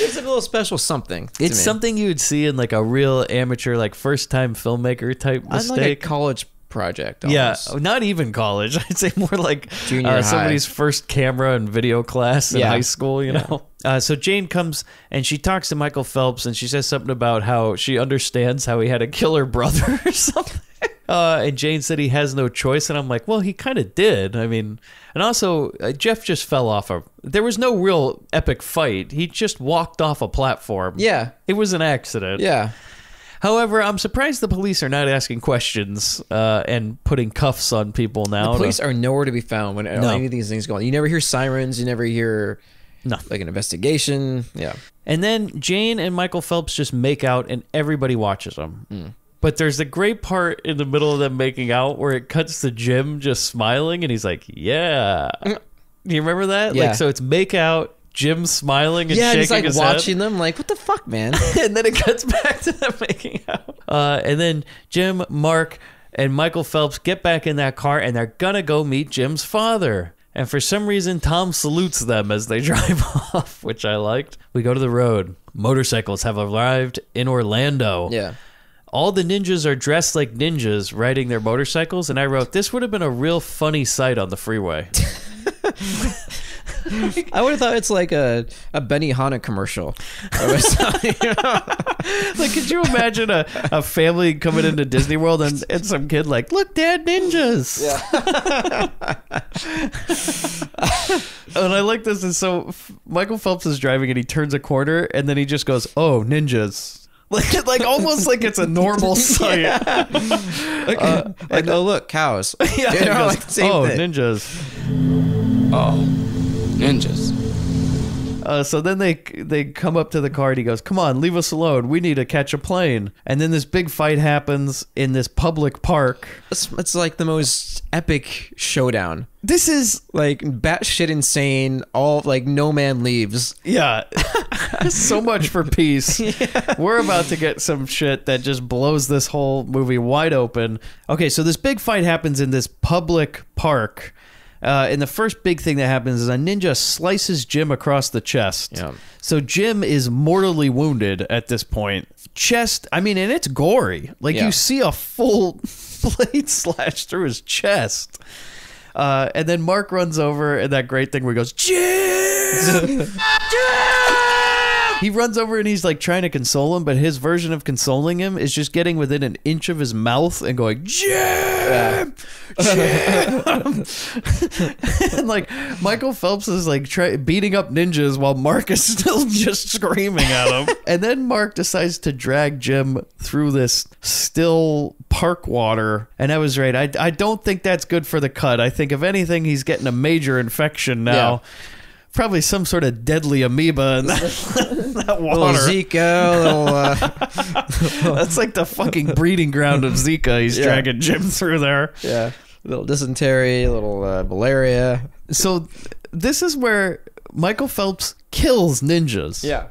It's a little special something. It's something you would see in like a real amateur, like first-time filmmaker type mistake. Like a college project. Almost. Almost. Yeah, not even college. I'd say more like Junior high. somebody's first camera and video class in high school, you know? So Jane comes and she talks to Michael Phelps and she says something about how she understands how he had a killer brother or something. And Jane said he has no choice, and I'm like, well, he kind of did. I mean, and also Jeff just fell off there was no real epic fight. He just walked off a platform. Yeah. It was an accident. Yeah. However, I'm surprised the police are not asking questions and putting cuffs on people now. The police are nowhere to be found when No. any of these things go on. You never hear sirens. You never hear like an investigation. Yeah. And then Jane and Michael Phelps just make out, and everybody watches them. But there's a great part in the middle of them making out where it cuts to Jim just smiling, and he's like, yeah. Do you remember that? Yeah. Like, so it's make out, Jim smiling and Yeah, shaking he's like his watching head. them like, what the fuck, man? And then it cuts back to them making out. And then Jim, Mark, and Michael Phelps get back in that car, and they're going to go meet Jim's father. And for some reason, Tom salutes them as they drive off, which I liked. We go to the road. Motorcycles have arrived in Orlando. Yeah. All the ninjas are dressed like ninjas riding their motorcycles, and I wrote, this would have been a real funny sight on the freeway. I would have thought it's like a Benny Hanna commercial. Like, could you imagine a family coming into Disney World and some kid like, look, Dad, ninjas. And I like this. And so Michael Phelps is driving and he turns a corner and then he just goes, oh, ninjas. Like almost like it's a normal sight. Like, oh, look, cows. Yeah, You he know, goes, like the same oh, thing. ninjas. Oh, ninjas. So then they come up to the car and he goes, come on, leave us alone. We need to catch a plane. And then this big fight happens in this public park. It's like the most epic showdown. This is like batshit insane. All like no man leaves. Yeah. So much for peace. We're about to get some shit that just blows this whole movie wide open. Okay, so this big fight happens in this public park. And the first big thing that happens is a ninja slices Jim across the chest. Yeah. So Jim is mortally wounded at this point. Chest, I mean, and it's gory. Like Yeah. you see a full blade slash through his chest. And then Mark runs over and that great thing where he goes, Jim! He runs over and he's like trying to console him, but his version of consoling him is just getting within an inch of his mouth and going, Jim! Jim! And like Michael Phelps is like beating up ninjas while Mark is still just screaming at him. And then Mark decides to drag Jim through this still park water. And I was right. I don't think that's good for the cut. I think if anything, he's getting a major infection now. Yeah. Probably some sort of deadly amoeba in that water. Little Zika, That's like the fucking breeding ground of Zika. He's dragging Jim through there. Yeah. Little dysentery, little malaria. So this is where Michael Phelps kills ninjas. Yeah.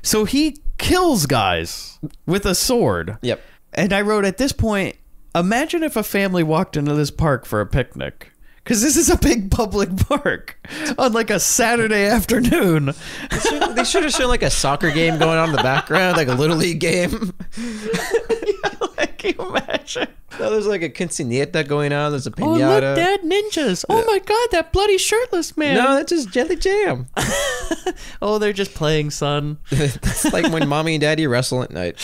So he kills guys with a sword. Yep. And I wrote, at this point, imagine if a family walked into this park for a picnic. Because this is a big public park on like a Saturday afternoon. They should have shown like a soccer game going on in the background, like a Little League game. Like, can you imagine? No, there's like a quinceañera going on. There's a Oh, look, piñata. Dad, ninjas. Oh my God, that bloody shirtless man. No, that's just Jelly Jam. Oh, they're just playing, son. It's like when mommy and daddy wrestle at night.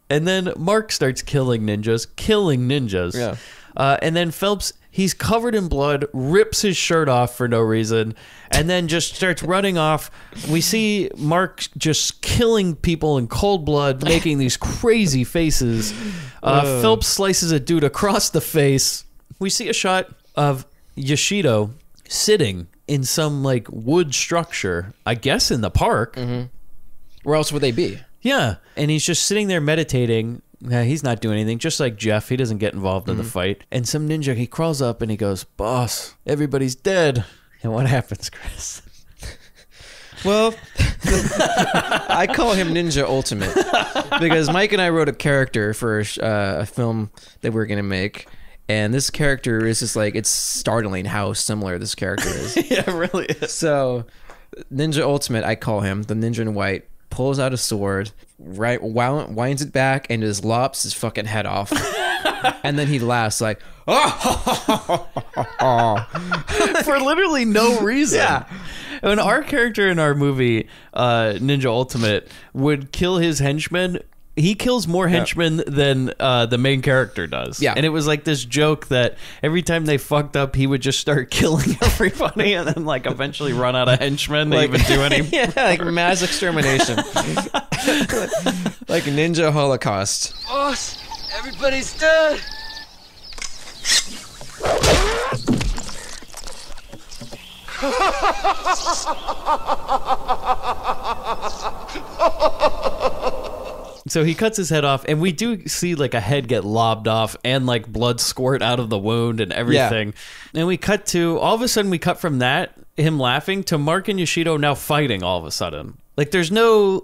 And then Mark starts killing ninjas. Yeah. And then Phelps, he's covered in blood, rips his shirt off for no reason, and then just starts running off. We see Mark just killing people in cold blood, making these crazy faces. Phelps slices a dude across the face. We see a shot of Yoshido sitting in some like wood structure, I guess in the park. Mm-hmm. Where else would they be? Yeah. And he's just sitting there meditating. He's not doing anything, just like Jeff. He doesn't get involved in the fight. And some ninja, he crawls up and he goes, boss, everybody's dead. And what happens, Chris? Well, I call him Ninja Ultimate because Mike and I wrote a character for a film that we're going to make. And this character is just like, it's startling how similar this character is. Yeah, it really is. So, Ninja Ultimate, I call him, the ninja in white, pulls out a sword, winds it back, and just lops his fucking head off. And then he laughs like, oh! For literally no reason. Yeah. When our character in our movie, Ninja Ultimate, would kill his henchmen He kills more henchmen than the main character does. Yeah. And it was like this joke that every time they fucked up, he would just start killing everybody and then like eventually run out of henchmen to even do any. Yeah, like mass extermination. Like ninja holocaust. Boss, everybody's dead. So he cuts his head off, and we do see like a head get lobbed off and like blood squirt out of the wound and everything. And we cut to, all of a sudden we cut from that, him laughing, to Mark and Yoshido now fighting all of a sudden. Like there's no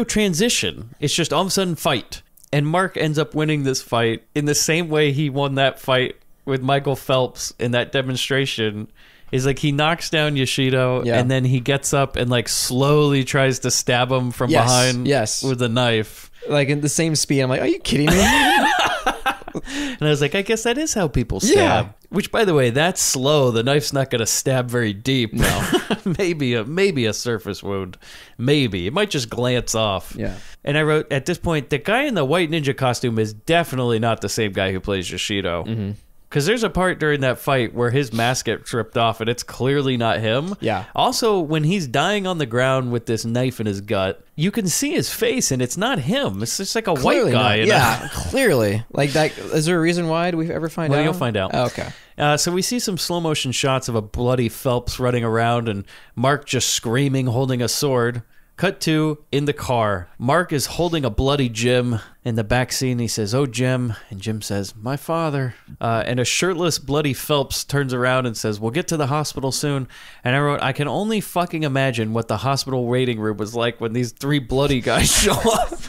transition. It's just all of a sudden fight. And Mark ends up winning this fight in the same way he won that fight with Michael Phelps in that demonstration. Is like he knocks down Yoshido and then he gets up and like slowly tries to stab him from behind with a knife. Like in the same speed. I'm like, are you kidding me? And I was like, I guess that is how people stab. Yeah. Which, by the way, that's slow. The knife's not going to stab very deep. No. maybe a surface wound. Maybe. It might just glance off. Yeah. And I wrote, at this point, the guy in the white ninja costume is definitely not the same guy who plays Yoshido. Mm-hmm. Because there's a part during that fight where his mask gets ripped off and it's clearly not him. Yeah. Also, when he's dying on the ground with this knife in his gut, you can see his face and it's not him. It's just like a Clearly white guy. not. Yeah, clearly. Like that. Is there a reason why? Do we ever find out? Well, you'll find out. Oh, okay. So we see some slow motion shots of a bloody Phelps running around and Mark just screaming, holding a sword. Cut to in the car. Mark is holding a bloody Jim in the back seat and he says, "Oh, Jim." And Jim says, "My father." And a shirtless bloody Phelps turns around and says, "We'll get to the hospital soon." And I wrote, I can only fucking imagine what the hospital waiting room was like when these three bloody guys show up.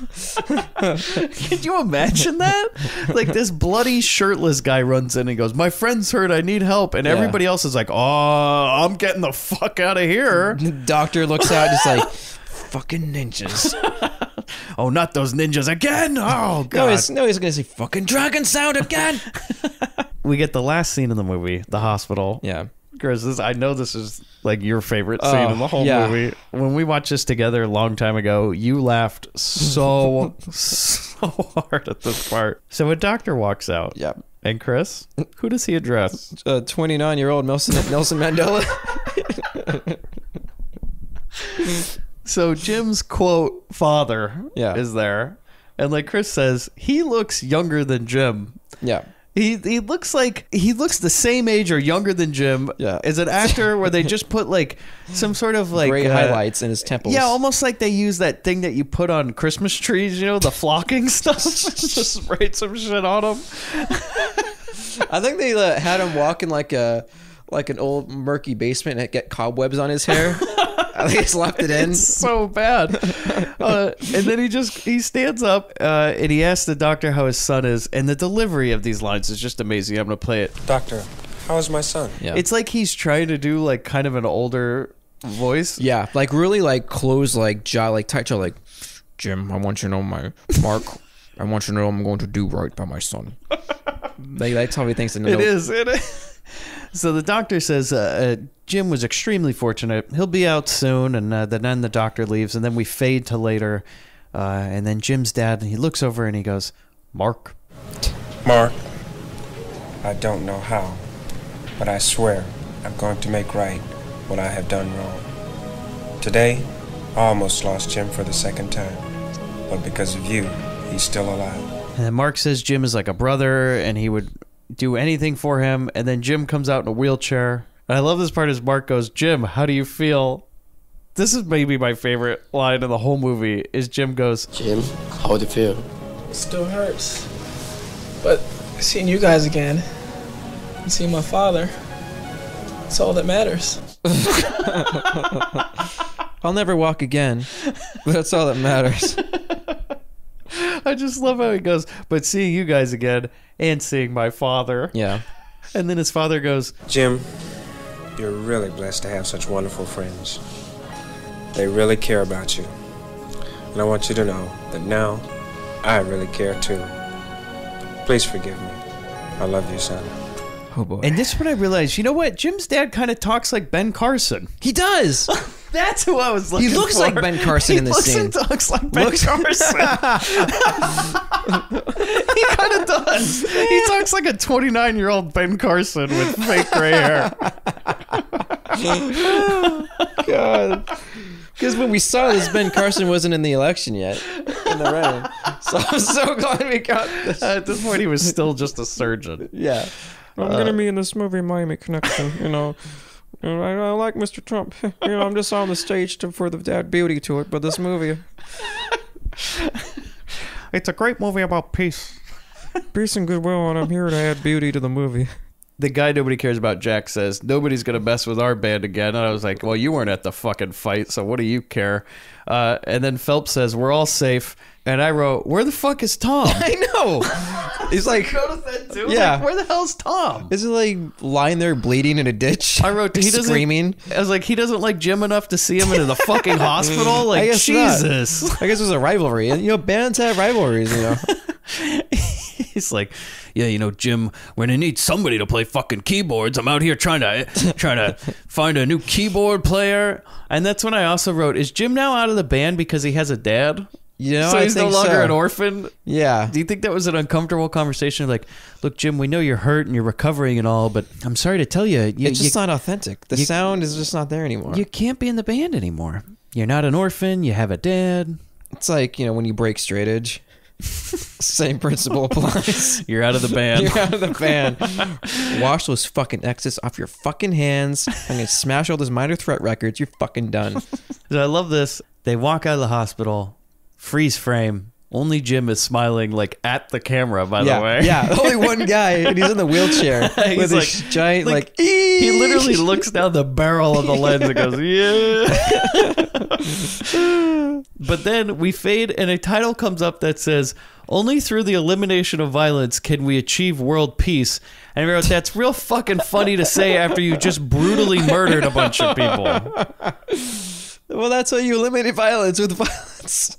Could you imagine that? Like this bloody shirtless guy runs in and goes, "My friend's hurt, I need help." And everybody else is like, "Oh, I'm getting the fuck out of here." The doctor looks out just like, fucking ninjas. Oh, not those ninjas again. Oh, God. No, he's going to say fucking dragon sound again. We get the last scene in the movie, the hospital. Yeah. Chris, I know this is like your favorite scene in the whole movie. When we watched this together a long time ago, you laughed so hard at this part. So a doctor walks out. Yep. And Chris, who does he address? 29-year-old Nelson Mandela. So Jim's quote father is there, and like Chris says, he looks younger than Jim. Yeah. He looks the same age or younger than Jim. Yeah. As an actor where they just put like some sort of like gray highlights in his temples. Yeah, almost like they use that thing that you put on Christmas trees, you know, the flocking stuff. Just sprayed some shit on him. I think they had him walk in like an old murky basement and get cobwebs on his hair. I think he's left it in. It's so bad. And then he stands up and he asks the doctor how his son is, and the delivery of these lines is just amazing. I'm gonna play it. "Doctor, how is my son?" Yeah. It's like he's trying to do like kind of an older voice. Yeah, like really like close, like jaw, like tight jaw, like, "Jim, I want you to know Mark, I want you to know I'm going to do right by my son." Like that's how he thinks. It is. So the doctor says Jim was extremely fortunate. He'll be out soon, and then the doctor leaves, and then we fade to later, and then Jim's dad, he looks over and he goes, "Mark." "Mark, I don't know how, but I swear I'm going to make right what I have done wrong. Today, I almost lost Jim for the second time, but because of you, he's still alive." And Mark says Jim is like a brother, and he would do anything for him. And then Jim comes out in a wheelchair. And I love this part as Mark goes, "Jim, how do you feel?" This is maybe my favorite line in the whole movie, is Jim goes, "Jim, how do you feel?" It still hurts. But seeing you guys again and seeing my father, it's all that matters. I'll never walk again, but that's all that matters. I just love how he goes, "But seeing you guys again and seeing my father." Yeah. And then his father goes, "Jim, you're really blessed to have such wonderful friends. They really care about you. And I want you to know that now I really care too. Please forgive me. I love you, son." Oh boy. And this is when I realized, you know what? Jim's dad kind of talks like Ben Carson. He does. That's who I was looking for. He looks like Ben Carson in this scene. He looks like Ben Carson. He kind of does. He talks like a 29-year-old Ben Carson with fake gray hair. God. Because when we saw this, Ben Carson wasn't in the election yet. In the running. So I'm so glad we got this. At this point, he was still just a surgeon. Yeah. I'm going to be in this movie, Miami Connection, you know. I like Mr. Trump. You know, I'm just on the stage for the add beauty to it, but this movie... It's a great movie about peace. Peace and goodwill, and I'm here to add beauty to the movie. The guy nobody cares about, Jack, says, nobody's going to mess with our band again. And I was like, well, you weren't at the fucking fight, so what do you care? And then Phelps says, we're all safe. And I wrote, where the fuck is Tom? I know. He's like... You noticed that too? Yeah. Like, where the hell's Tom? Is he like lying there bleeding in a ditch? I wrote, he doesn't... Screaming? I was like, he doesn't like Jim enough to see him in the fucking hospital? Like, I guess Jesus. Not. I guess it was a rivalry. And, you know, bands have rivalries, you know. He's like, yeah, you know, Jim, we're gonna need somebody to play fucking keyboards. I'm out here trying to find a new keyboard player. And that's when I also wrote, is Jim now out of the band because he has a dad? You know, so he's no longer an orphan. orphan? Yeah. Do you think that was an uncomfortable conversation? Like, look, Jim, we know you're hurt and you're recovering and all, but I'm sorry to tell you. It's just not authentic. The sound is just not there anymore. You can't be in the band anymore. You're not an orphan. You have a dad. It's like, you know, when you break straight edge. Same principle applies. You're out of the band. You're out of the band. Wash those fucking X's off your fucking hands. I'm gonna smash all those Minor Threat records. You're fucking done. I love this. They walk out of the hospital. Freeze frame. Only Jim is smiling, like, at the camera, by the way. Yeah, only one guy, and he's in the wheelchair with like, his giant, like he literally looks down the barrel of the lens and goes, yeah. But then we fade, and a title comes up that says, only through the elimination of violence can we achieve world peace. And I wrote, that's real fucking funny to say after you just brutally murdered a bunch of people. Well, that's how you eliminate violence, with violence.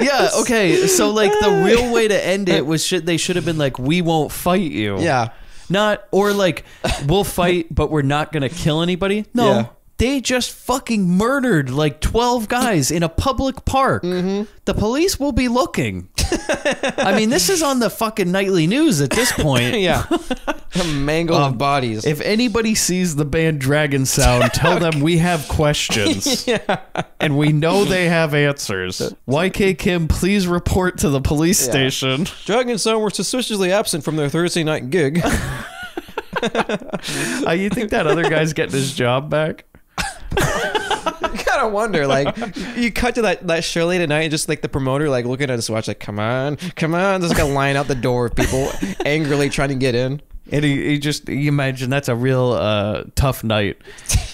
Yeah, okay. So, like, the real way to end it was they should have been like, we won't fight you. Yeah. Not, or like, we'll fight, but we're not going to kill anybody. No. Yeah. They just fucking murdered like 12 guys in a public park. Mm-hmm. The police will be looking. I mean, this is on the fucking nightly news at this point. Yeah. A mangle of bodies. If anybody sees the band Dragon Sound, tell them we have questions. Yeah. And we know they have answers. YK Kim, please report to the police station. Dragon Sound were suspiciously absent from their Thursday night gig. You think that other guy's getting his job back? You gotta wonder, like, you cut to that show late at night and just like the promoter like looking at his watch like, come on, there's like a line out the door of people angrily trying to get in. And you imagine that's a real tough night.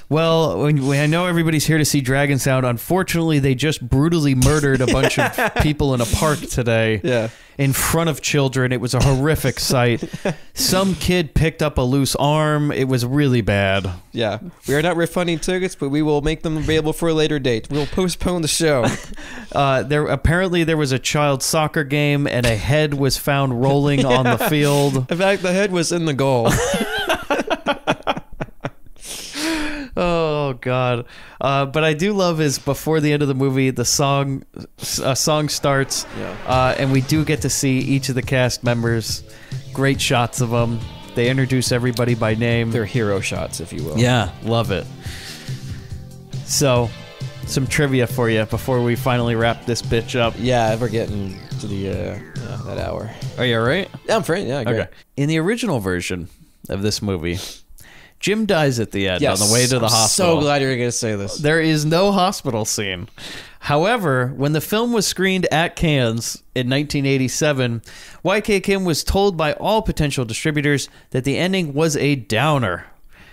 Well, I know everybody's here to see Dragon Sound. Unfortunately, they just brutally murdered a bunch of people in a park today. Yeah. In front of children. It was a horrific sight. Some kid picked up a loose arm. It was really bad. Yeah. We are not refunding tickets, but we will make them available for a later date. We'll postpone the show. Apparently there was a child soccer game and a head was found rolling on the field. In fact, the head was in the goal. Oh God! But I do love is before the end of the movie, a song starts, and we do get to see each of the cast members. Great shots of them. They introduce everybody by name. They're hero shots, if you will. Yeah, love it. So, some trivia for you before we finally wrap this bitch up. Yeah, we're getting to the that hour. Are you all right? Yeah, I'm free. Yeah, great. Okay. In the original version of this movie, Jim dies at the end on the way to the hospital. So glad you're going to say this. There is no hospital scene. However, when the film was screened at Cannes in 1987, YK Kim was told by all potential distributors that the ending was a downer.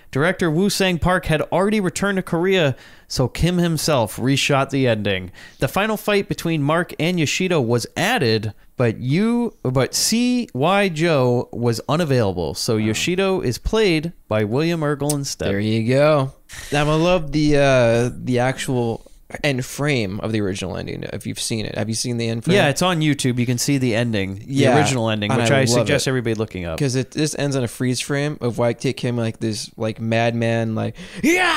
Director Woo Sang Park had already returned to Korea, so Kim himself reshot the ending. The final fight between Mark and Yoshido was added, but C.Y. Joe was unavailable, so Yoshido is played by William Ergel instead. There you go. Now, I love the actual end frame of the original ending, if you've seen it. Have you seen the end frame? Yeah, it's on YouTube. You can see the ending, the original ending, which I suggest everybody looking up. Because this ends on a freeze frame of YK Kim like this like madman, like, yeah,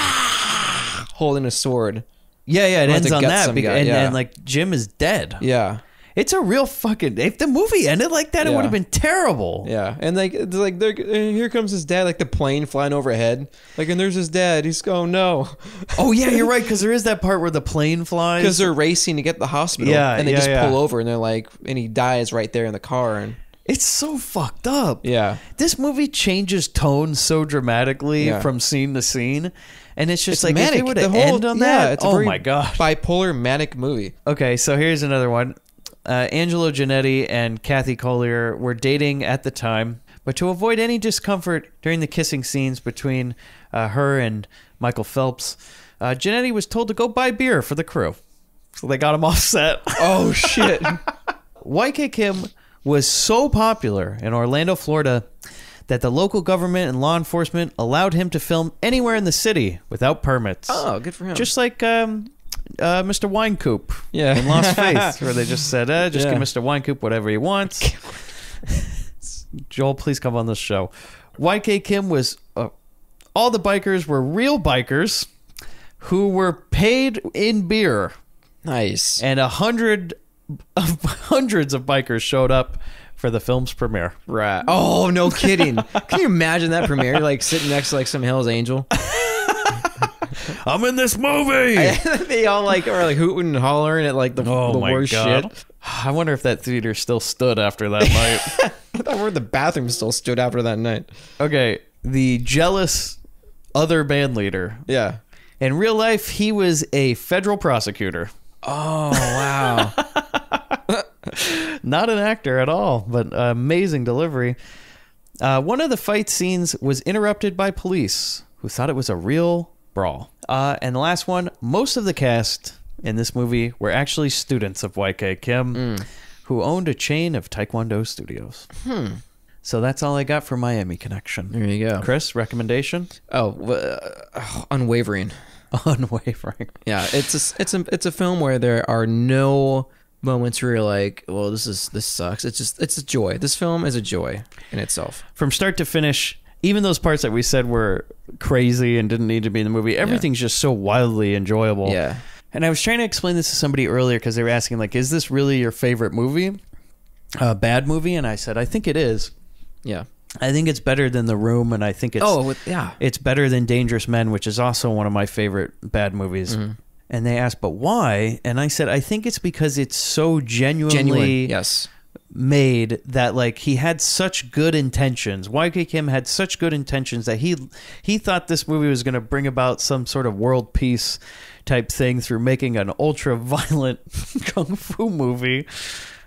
holding a sword. Yeah, it We'll have ends to on gut that, some guy, and like Jim is dead. Yeah. It's a real fucking. If the movie ended like that, it Yeah. would have been terrible. Yeah, and like it's like here comes his dad, like the plane flying overhead, like, and there's his dad. He's going, no. Oh yeah, you're right, because there is that part where the plane flies Because they're racing to get to the hospital. Yeah, and they yeah, just yeah. pull over, and they're like, and he dies right there in the car, and it's so fucked up. Yeah, this movie changes tone so dramatically Yeah. from scene to scene, and it's just it's like manic. if it would have The whole- ended on yeah, that. it's a Oh very my god, bipolar manic movie. Okay, so here's another one. Angelo Giannetti and Kathy Collier were dating at the time, but to avoid any discomfort during the kissing scenes between her and Michael Phelps, Giannetti was told to go buy beer for the crew. So they got him off set. Oh, shit. YK Kim was so popular in Orlando, Florida, that the local government and law enforcement allowed him to film anywhere in the city without permits. Oh, good for him. Just like Mr. Winecoop Yeah. in Lost Faith, where they just said, just Yeah. give Mr. Winecoop whatever he wants. Joel, please come on this show. YK Kim was... all the bikers were real bikers who were paid in beer. Nice. And hundreds of bikers showed up for the film's premiere. Right. Oh, no kidding. Can you imagine that premiere? You're like sitting next to like some Hell's Angel. I'm in this movie. They all like are like hooting and hollering at like the my worst God. shit. I wonder if that theater still stood after that night. I thought where the bathroom still stood after that night. Okay, the jealous other band leader. Yeah. In real life, he was a federal prosecutor. Oh, wow. Not an actor at all, but amazing delivery. One of the fight scenes was interrupted by police who thought it was a real brawl. And the last one, most of the cast in this movie were actually students of YK Kim, who owned a chain of Taekwondo studios. So that's all I got for Miami Connection. There you go. Chris, recommendation? Unwavering. Unwavering. Yeah, it's a film where there are no moments where you're like, well, this sucks. It's a joy. This film is a joy in itself. From start to finish, even those parts that we said were crazy and didn't need to be in the movie, everything's just so wildly enjoyable. Yeah. And I was trying to explain this to somebody earlier because they were asking, like, is this really your favorite movie? Bad movie? And I said, I think it is. Yeah. I think it's better than The Room, and I think it's it's better than Dangerous Men, which is also one of my favorite bad movies. Mhm. And they asked, but why? And I said, I think it's because it's so genuinely yes. made that, like, he had such good intentions. YK Kim had such good intentions that he thought this movie was going to bring about some sort of world peace type thing through making an ultra violent kung fu movie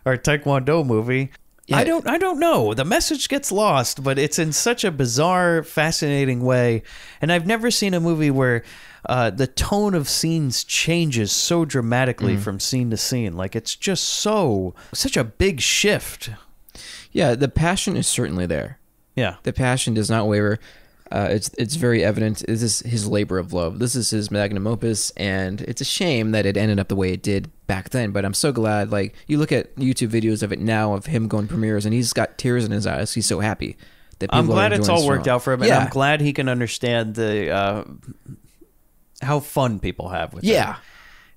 or taekwondo movie. Yeah. I don't know. The message gets lost, but it's in such a bizarre, fascinating way. And I've never seen a movie where the tone of scenes changes so dramatically from scene to scene. Like, it's just such a big shift. Yeah, the passion is certainly there. Yeah. The passion does not waver. It's very evident. This is his labor of love. This is his magnum opus, and it's a shame that it ended up the way it did back then. But I'm so glad. Like, you look at YouTube videos of it now of him going premieres, and he's got tears in his eyes. He's so happy that people I'm glad are it's enjoying all this worked film. out for him, and I'm glad he can understand the how fun people have with it. Yeah.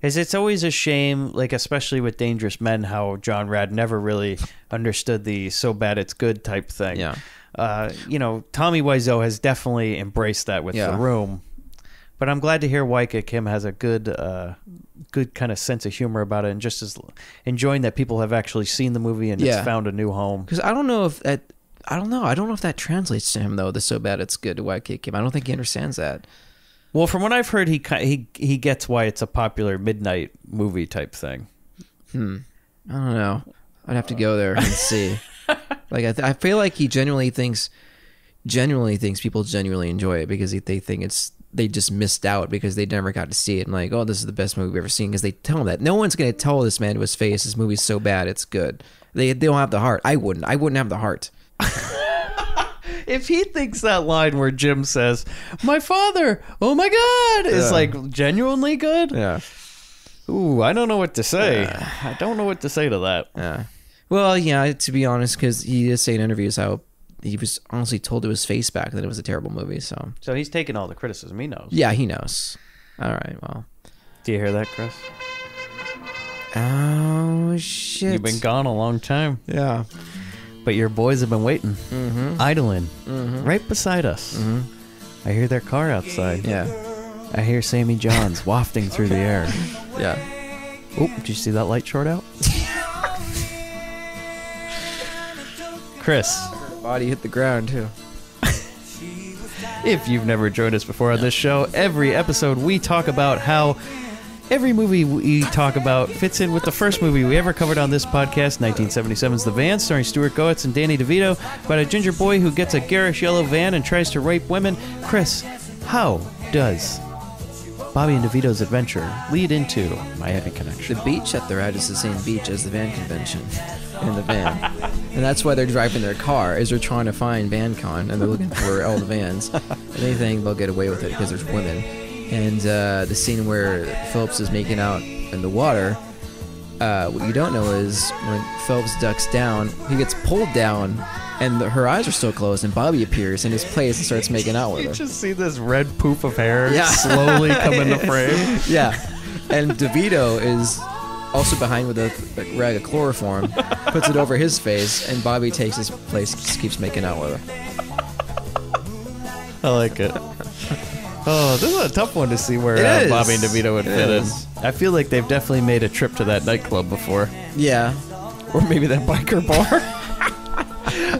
Is it's always a shame, like especially with Dangerous Men, how John Rad never really understood the so bad it's good type thing. Yeah. Tommy Wiseau has definitely embraced that with The Room. But I'm glad to hear YK Kim has a good kind of sense of humor about it, and just is enjoying that people have actually seen the movie and it's found a new home. Because I don't know if that translates to him though. The so bad it's good to YK Kim. I don't think he understands that. Well, from what I've heard, he gets why it's a popular midnight movie type thing. I don't know. I'd have to go there and see. Like I feel like he genuinely thinks people genuinely enjoy it because they think they just missed out because they never got to see it. And like, oh, this is the best movie we've ever seen, because they tell him that. No one's going to tell this man to his face, this movie's so bad it's good. They don't have the heart. I wouldn't have the heart. If he thinks that line where Jim says, "My father, oh my God," is like genuinely good. Yeah. Ooh, I don't know what to say. I don't know what to say to that. Yeah. Well, yeah, to be honest, because he did say in interviews how he was honestly told to his face back that it was a terrible movie. So he's taking all the criticism. He knows. Yeah, he knows. All right, well. Do you hear that, Chris? Oh, shit. You've been gone a long time. Yeah. But your boys have been waiting, idling, right beside us. I hear their car outside. Yeah. I hear Sammy John's wafting through the air. Yeah. Oh, did you see that light short out? Chris. Body hit the ground, too. If you've never joined us before on this show, every episode we talk about how every movie we talk about fits in with the first movie we ever covered on this podcast, 1977's The Van, starring Stuart Goetz and Danny DeVito, about a ginger boy who gets a garish yellow van and tries to rape women. Chris, how does Bobby and DeVito's adventure lead into Miami Connection? The beach that they're at is the same beach as the van convention in the van. And that's why they're driving their car, is they're trying to find VanCon, and they're looking for all the vans. And they think they'll get away with it because there's women. And the scene where Phelps is making out in the water, what you don't know is when Phelps ducks down, he gets pulled down, and her eyes are still closed, and Bobby appears in his place and starts making out with her. You just see this red poof of hair slowly come into frame. Yeah. And DeVito is also behind with a rag of chloroform, puts it over his face, and Bobby takes his place, just keeps making out with her. I like it. Oh, this is a tough one to see where Bobby and DeVito would fit in. I feel like they've definitely made a trip to that nightclub before. Yeah. Or maybe that biker bar.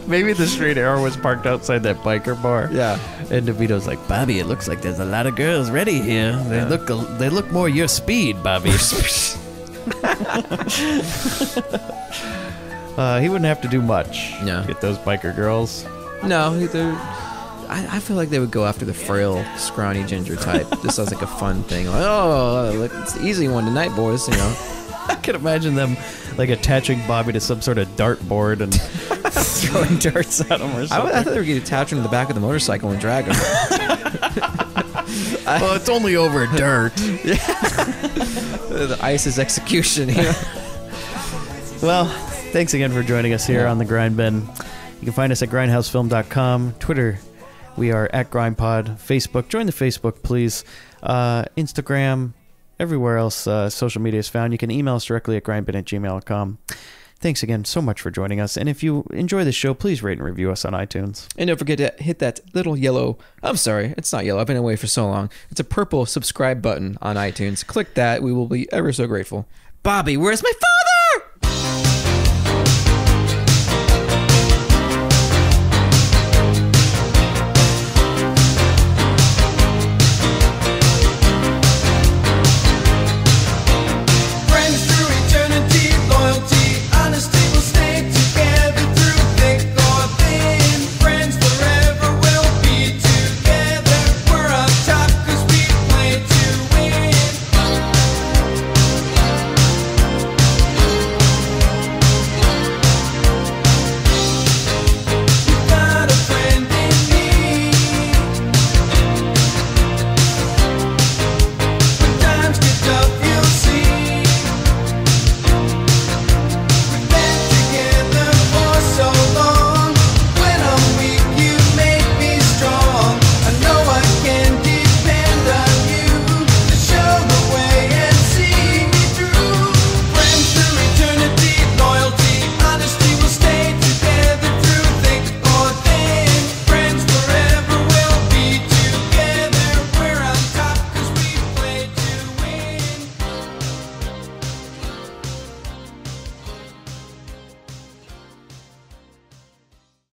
Maybe the straight arrow was parked outside that biker bar. Yeah. And DeVito's like, Bobby, it looks like there's a lot of girls ready here. They look more your speed, Bobby. He wouldn't have to do much to get those biker girls. No, I feel like they would go after the frail, scrawny ginger type. This sounds like a fun thing. Like, look, it's the easy one tonight, boys. You know. I could imagine them like attaching Bobby to some sort of dartboard and throwing darts at him or something. I thought they were going to attach him to the back of the motorcycle and drag him. Well, it's only over dirt. The ISIS execution. You know? Well, thanks again for joining us here on the Grindbin. You can find us at grindhousefilm.com, Twitter. We are at GrindPod, Facebook. Join the Facebook, please. Instagram, everywhere else social media is found. You can email us directly at grindbin@gmail.com. Thanks again so much for joining us. And if you enjoy the show, please rate and review us on iTunes. And don't forget to hit that little yellow, I'm sorry, it's not yellow, I've been away for so long. It's a purple subscribe button on iTunes. Click that. We will be ever so grateful. Bobby, where's my father?